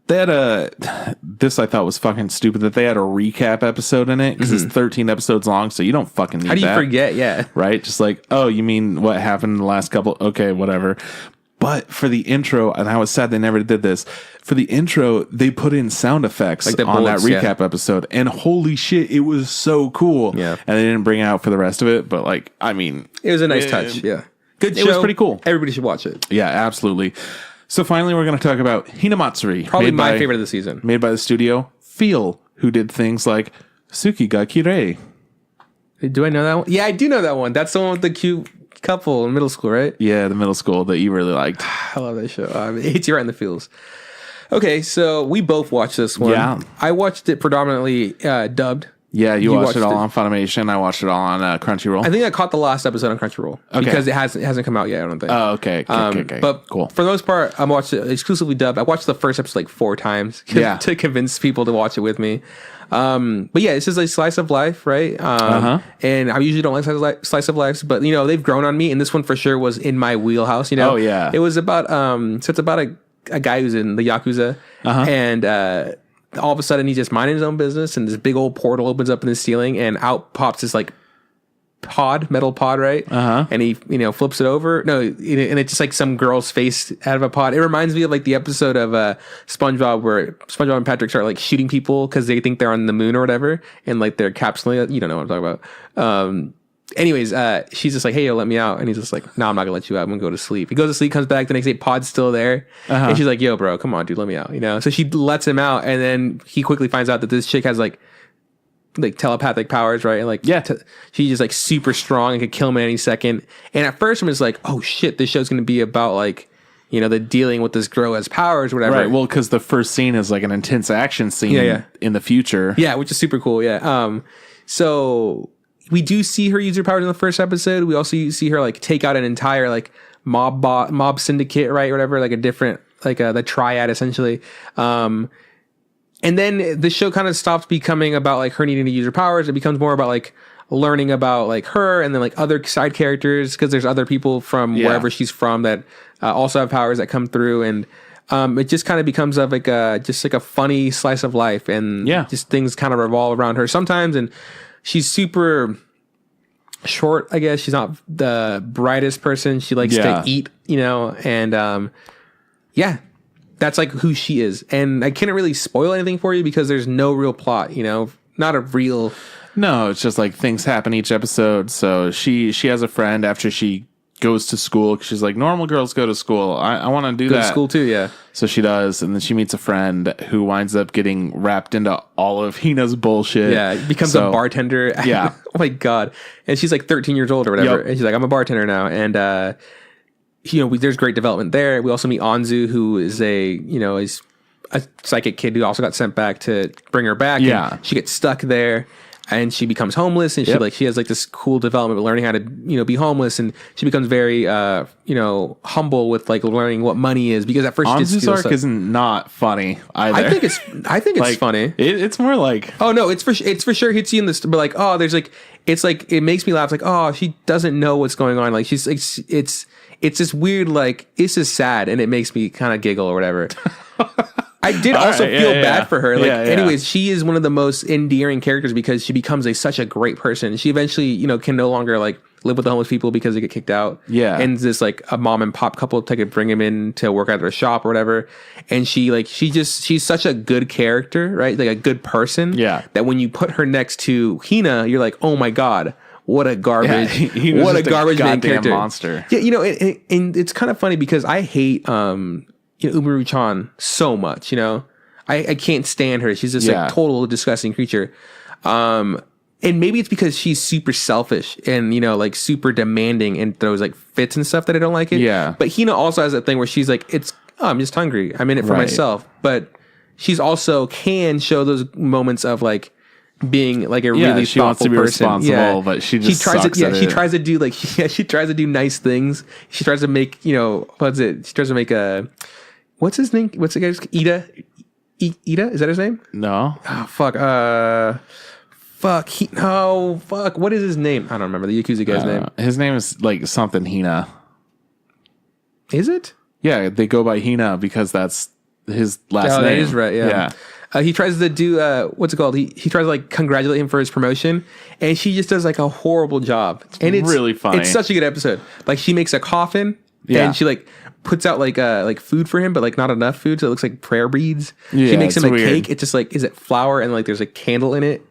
they had this I thought was fucking stupid, that they had a recap episode in it because it's 13 episodes long, so you don't fucking need that. How do you forget? Yeah. Right? Just like, oh, you mean what happened in the last couple? Okay, whatever. But for the intro, and I was sad they never did this, for the intro, they put in sound effects Like the on bullets, that recap episode. And holy shit, it was so cool. Yeah. And they didn't bring it out for the rest of it, but like, I mean, It was a nice touch, yeah. Good show. It was pretty cool. Everybody should watch it. Yeah, absolutely. So finally, we're going to talk about Hinamatsuri. Probably made my by- favorite of the season. Made by the studio Feel, who did things like Suki ga Kirei. Do I know that one? Yeah, I do know that one. That's the one with the cute couple in middle school, right? Yeah, the middle school that you really liked. I love that show. It hits you right in the feels. Okay, so we both watched this one. Yeah. I watched it predominantly dubbed. Yeah, you watched it all watched on Funimation. I watched it all on Crunchyroll. I think I caught the last episode on Crunchyroll because it hasn't come out yet. I don't think. Oh, okay. But cool. for the most part, I watched it exclusively dubbed. I watched the first episode like 4 times Yeah. to convince people to watch it with me. But yeah, it's just like slice of life, right? And I usually don't like slice of lives, but you know they've grown on me, and this one for sure was in my wheelhouse. You know, Oh, yeah. it was about so it's about a guy who's in the Yakuza, and all of a sudden he's just minding his own business, and this big old portal opens up in the ceiling, and out pops this like metal pod, right? And he, you know, flips it over. No, and it's just like some girl's face out of a pod. It reminds me of like the episode of SpongeBob where SpongeBob and Patrick start like shooting people because they think they're on the moon or whatever, and like they're capsuling it. You don't know what I'm talking about. anyways, she's just like, hey, yo, let me out. And he's just like, no, I'm not gonna let you out. I'm gonna go to sleep. He goes to sleep, comes back the next day, Pod's still there. And she's like, yo, bro, come on, dude, let me out. You know? So she lets him out, and then he quickly finds out that this chick has like telepathic powers, right? And like, she's just like super strong and could kill him at any second. And at first I'm just like, oh shit, this show's gonna be about like, you know, the dealing with this girl as powers or whatever. Right. Well, because the first scene is like an intense action scene in the future. Yeah, which is super cool. Yeah. So we do see her use her powers in the first episode. We also see her like take out an entire like mob syndicate, right? Or whatever, like a different, like the triad essentially. And then the show kind of stops becoming about like her needing to use her powers. It becomes more about like learning about like her and then like other side characters, because there's other people from wherever she's from that also have powers that come through. And it just kind of becomes of like just like a funny slice of life, and just things kind of revolve around her sometimes. And she's super short, I guess. She's not the brightest person. She likes to eat, you know, and that's like who she is. And I can't really spoil anything for you because there's no real plot, you know, not a real. No, it's just like things happen each episode. So she has a friend after she goes to school. She's like, normal girls go to school. I want to do that. Go to school too, yeah. So she does, and then she meets a friend who winds up getting wrapped into all of Hina's bullshit. Yeah, becomes a bartender. Yeah. Oh my God. And she's like 13 years old or whatever. Yep. And she's like, I'm a bartender now. And, you know, there's great development there. We also meet Anzu, who is is a psychic kid who also got sent back to bring her back. Yeah. And she gets stuck there. And she becomes homeless, and she has like this cool development of learning how to, you know, be homeless, and she becomes very, humble with like learning what money is, because at first Anzu's arc is not funny either. I think it's like, funny. It's more like, oh no, it's for sure hits you in this, but like, oh, there's like, it's like, it makes me laugh. Like, oh, she doesn't know what's going on. Like she's like, it's this weird, like, it's just sad, and it makes me kind of giggle or whatever. I did also feel bad for her. Like, anyways, she is one of the most endearing characters because she becomes such a great person. She eventually, you know, can no longer like live with the homeless people because they get kicked out. Yeah. And this like a mom and pop couple to bring him in to work at their shop or whatever. And she's such a good character, right? Like a good person. Yeah. That when you put her next to Hina, you're like, oh my God, what a garbage, what a garbage main character. Monster. Yeah. You know, and it's kind of funny because I hate, Umaru-chan so much, you know, I can't stand her. She's just like total disgusting creature. And maybe it's because she's super selfish and, you know, like super demanding and throws like fits and stuff that I don't like it. Yeah. But Hina also has that thing where she's like, I'm just hungry. I'm in it for myself. But she's also can show those moments of like being like a really she wants to be person. Responsible, but she tries to she tries to do like she tries to do nice things. She tries to make, you know, she tries to make a. What's his name? What's the guy's Ida? Ida? Is that his name? No. Oh, fuck. Fuck. What is his name? I don't remember the Yakuza guy's name. His name is like something Hina. Is it? Yeah, they go by Hina because that's his last name. That is right. Yeah. He tries to do what's it called? He tries to like congratulate him for his promotion, and she just does like a horrible job. And it's really funny. It's such a good episode. Like she makes a coffin, and she like puts out like food for him, but like not enough food, so it looks like prayer beads. Yeah, she makes him a cake. It's just like, is it flour and like there's a candle in it,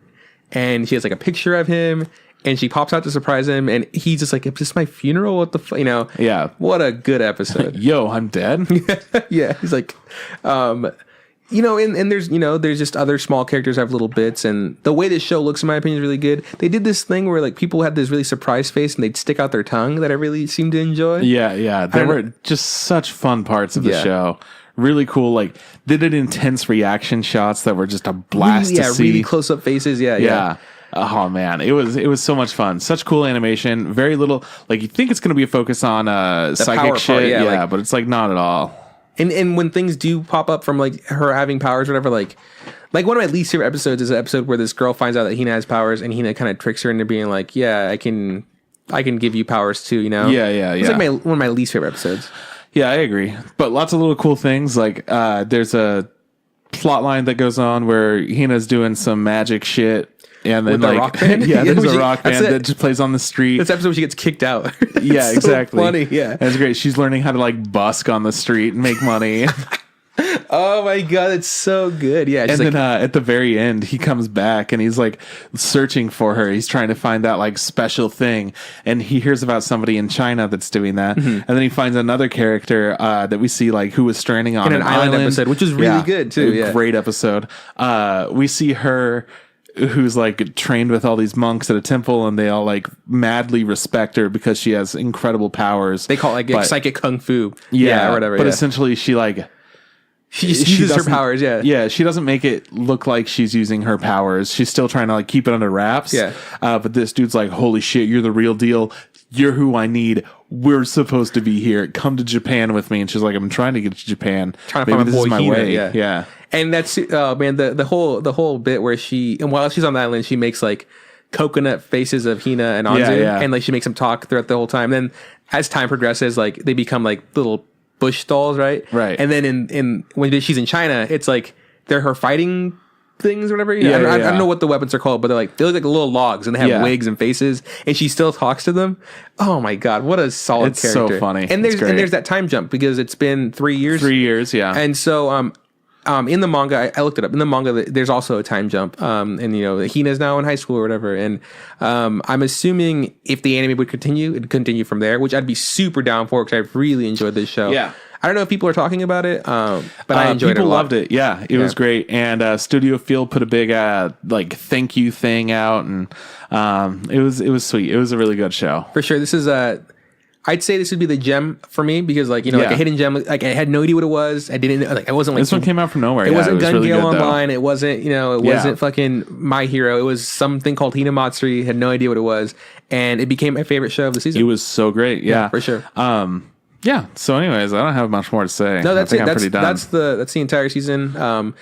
and she has like a picture of him, and she pops out to surprise him, and he's just like, "Is this my funeral? What the fuck?" You know? Yeah. What a good episode. Yo, I'm dead. Yeah. He's like, you know, and there's, you know, there's just other small characters have little bits, and the way this show looks, in my opinion, is really good. They did this thing where like people had this really surprised face and they'd stick out their tongue that I really seemed to enjoy. Yeah. There were just such fun parts of the show. Really cool. Like they did intense reaction shots that were just a blast to see. Really close up faces. Yeah. Oh man, it was so much fun. Such cool animation. Very little. Like you think it's going to be a focus on psychic shit. Part, but it's like not at all. And when things do pop up from like her having powers or whatever, like one of my least favorite episodes is an episode where this girl finds out that Hina has powers, and Hina kind of tricks her into being like, yeah, I can give you powers too, you know? Yeah. It's like one of my least favorite episodes. Yeah, I agree. But lots of little cool things. Like there's a plot line that goes on where Hina's doing some magic shit. And then like, rock band? There's a rock band that just plays on the street. That's the episode where she gets kicked out. Yeah, exactly. So funny, yeah. That's great. She's learning how to like busk on the street and make money. Oh my god, it's so good. Yeah, And then at the very end, he comes back and he's like searching for her. He's trying to find that like special thing, and he hears about somebody in China that's doing that. And then he finds another character that we see like who was stranding on an island episode, which was really good too. Yeah, great episode. We see her, who's like trained with all these monks at a temple, and they all like madly respect her because she has incredible powers. They call it like psychic kung fu. Or whatever. But essentially, she like. She just uses her powers, Yeah, she doesn't make it look like she's using her powers. She's still trying to like keep it under wraps. Yeah. But this dude's like, holy shit, you're the real deal. You're who I need. We're supposed to be here. Come to Japan with me. And she's like, I'm trying to get to Japan. Trying to find my boy Hina, yeah. Yeah. And that's man, the whole bit where and while she's on the island, she makes like coconut faces of Hina and Anzu, and like she makes them talk throughout the whole time. Then as time progresses, like they become like little bush dolls, right? Right. And then in when she's in China, it's like they're her fighting things or whatever. I don't know what the weapons are called, but they look like little logs and they have wigs and faces, and she still talks to them. Oh my god, what a solid character. It's so funny. And there's that time jump because it's been 3 years. 3 years, yeah. And so in the manga, I looked it up. In the manga, there's also a time jump. And you know, Hina's now in high school or whatever. And I'm assuming if the anime would continue, it'd continue from there, which I'd be super down for because I really enjoyed this show. Yeah. I don't know if people are talking about it, but I enjoyed it a lot. People loved it. Yeah, it was great. And Studio Field put a big like thank you thing out, and it was sweet. It was a really good show. For sure. This is I'd say this would be the gem for me, like, like a hidden gem. Like I had no idea what it was. I didn't like. I wasn't like this one came out from nowhere. It wasn't Gun really Gale good, Online. It wasn't it wasn't fucking My Hero. It was something called Hinamatsuri. Had no idea what it was, and it became my favorite show of the season. It was so great. Yeah, for sure. Yeah. So, anyways, I don't have much more to say. No, that's I it. think I'm pretty done. That's the entire season.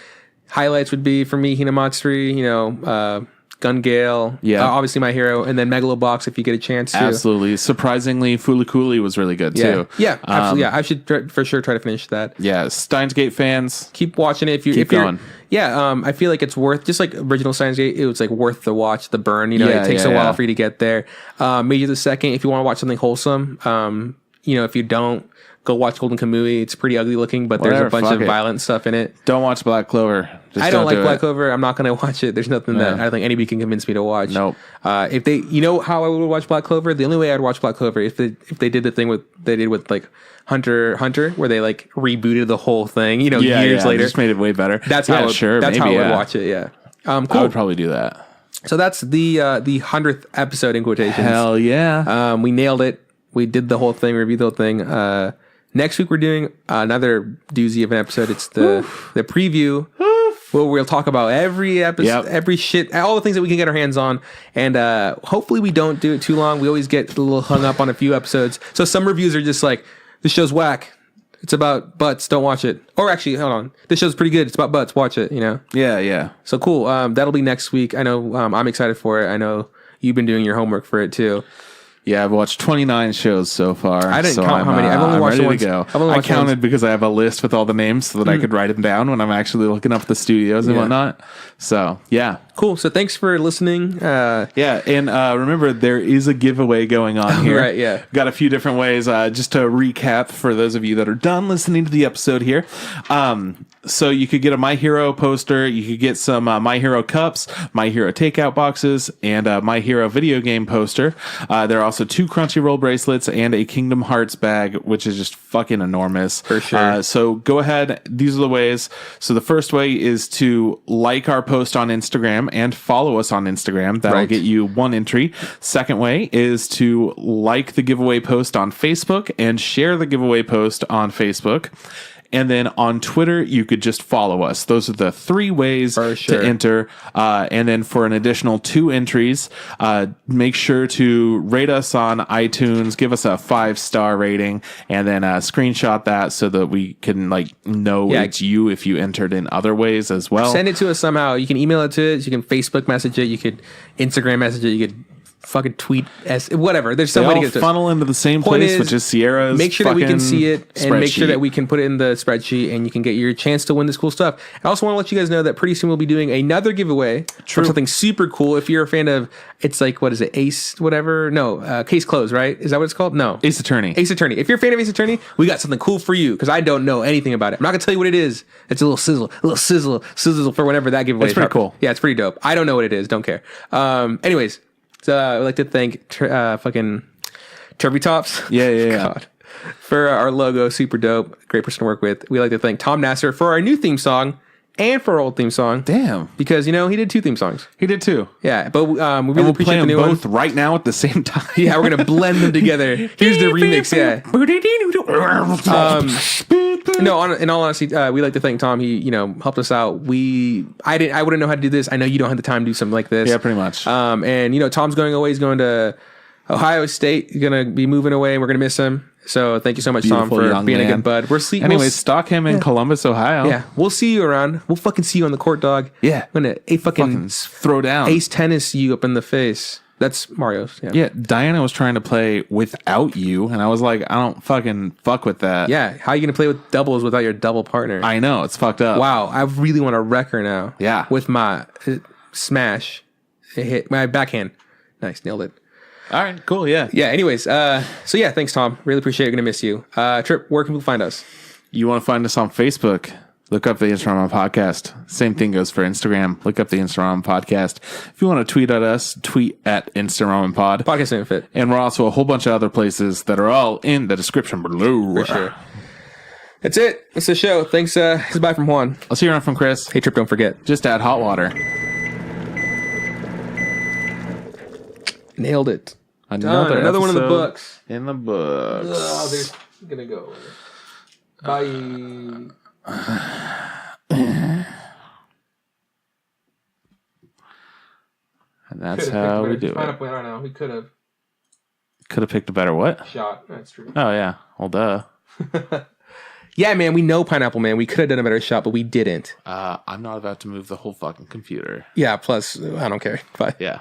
Highlights would be for me Hinamatsuri. Gun Gale, obviously My Hero, and then Megalobox if you get a chance to. Absolutely. Surprisingly, Fulikuli was really good too. Yeah, absolutely. I should for sure try to finish that. Yeah, Steins Gate fans, keep watching it. If you're, I feel like it's worth, just like original Steins Gate, it was like worth the watch, the burn. It takes a while for you to get there. Maybe the second, if you want to watch something wholesome, if you don't, go watch Golden Kamui. It's pretty ugly looking, but there's a bunch of violent stuff in it. Don't watch Black Clover. I don't like Black Clover. I'm not going to watch it. There's nothing that I don't think anybody can convince me to watch. Nope. If they, how I would watch Black Clover, the only way I'd watch Black Clover if they did the thing they did with like Hunter, where they like rebooted the whole thing. Years later, just made it way better. That's how I would watch it. Yeah. Cool. I would probably do that. So that's the 100th episode in quotations. Hell yeah. We nailed it. We did the whole thing, reviewed the whole thing. Next week we're doing another doozy of an episode. It's the preview where we'll talk about every episode, every shit, all the things that we can get our hands on. And hopefully we don't do it too long. We always get a little hung up on a few episodes. So some reviews are just like, this show's whack. It's about butts. Don't watch it. Or actually, hold on. This show's pretty good. It's about butts. Watch it, Yeah. So cool. That'll be next week. I know I'm excited for it. I know you've been doing your homework for it too. Yeah, I've watched 29 shows so far. I didn't count how many. I've only watched ready to go. I counted because I have a list with all the names so that I could write them down when I'm actually looking up the studios and whatnot. So, yeah. Cool. So, thanks for listening. And remember, there is a giveaway going on here. Right, yeah. Got a few different ways. Just to recap for those of you that are done listening to the episode here. So, you could get a My Hero poster. You could get some My Hero cups, My Hero takeout boxes, and a My Hero video game poster. There are also 2 Crunchyroll bracelets and a Kingdom Hearts bag, which is just fucking enormous. For sure. So go ahead. These are the ways. So the first way is to like our post on Instagram and follow us on Instagram. That'll get you 1 entry. Second way is to like the giveaway post on Facebook and share the giveaway post on Facebook. And then on Twitter, you could just follow us. Those are the 3 ways to enter. And then for an additional 2 entries, make sure to rate us on iTunes, give us a 5-star rating, and then screenshot that so that we can know it's you if you entered in other ways as well. Send it to us somehow. You can email it to us. You can Facebook message it. You could Instagram message it. You could fucking tweet whatever. There's so They many all good stuff. funnel into the same Point place, is, which is Sierra's. Make sure that we can see it and make sure spreadsheet. that we can put it in the spreadsheet and you can get your chance to win this cool stuff. I also want to let you guys know that pretty soon we'll be doing another giveaway for something super cool. If you're a fan of, it's like, what is it? Ace, whatever? No, Case Closed, right? Is that what it's called? No. Ace Attorney. Ace Attorney. If you're a fan of Ace Attorney, we got something cool for you because I don't know anything about it. I'm not going to tell you what it is. It's a little sizzle for whenever that giveaway It's pretty cool. Yeah, it's pretty dope. I don't know what it is. Don't care. Anyways, so I'd like to thank fucking Turby Tops. Yeah. God. For our logo, super dope. Great person to work with. We like to thank Tom Nasser for our new theme song and for our old theme song. Damn. Because, he did 2 theme songs. He did too. Yeah, but we really We'll appreciate play the them new both one. right now at the same time. Yeah, we're going to blend them together. Here's the remix, yeah. No, in all honesty, we like to thank Tom. He, helped us out. I wouldn't know how to do this. I know you don't have the time to do something like this. Yeah, pretty much. And Tom's going away. He's going to Ohio State. He's going to be moving away. We're going to miss him. So thank you so much, Beautiful Tom, for young being a man. good bud. Anyways, stalk him in Columbus, Ohio. Yeah, we'll see you around. We'll fucking see you on the court, dog. Yeah. I'm gonna fucking throw down. ace tennis you up in the face. That's Mario's. Yeah. Yeah, Diana was trying to play without you, and I was like, I don't fucking fuck with that. Yeah. How are you gonna play with doubles without your double partner? I know, it's fucked up. Wow. I really want to wreck her now. Yeah. With my smash, it hit my backhand. Nice, nailed it. All right, cool, yeah. Yeah. Anyways, so yeah, thanks, Tom. Really appreciate it. Gonna miss you. Trip, where can people find us? You want to find us on Facebook? Look up the Instagram Podcast. Same thing goes for Instagram. Look up the Instagram Podcast. If you want to tweet at us, tweet at Instagram Pod. Podcast Ain't Fit. And we're also a whole bunch of other places that are all in the description below. For sure. That's it. That's the show. Thanks. This is bye from Juan. I'll see you around from Chris. Hey, Trip, don't forget. Just add hot water. Nailed it. Another one in the episode books. In the books. Oh, there's gonna go. Bye. And that's how we do it. I don't know. We could have Could have picked a better what? shot. That's true. Oh, yeah. Well, duh. Yeah, man. We know Pineapple Man. We could have done a better shot, but we didn't. I'm not about to move the whole fucking computer. Yeah. Plus, I don't care. Bye. Yeah.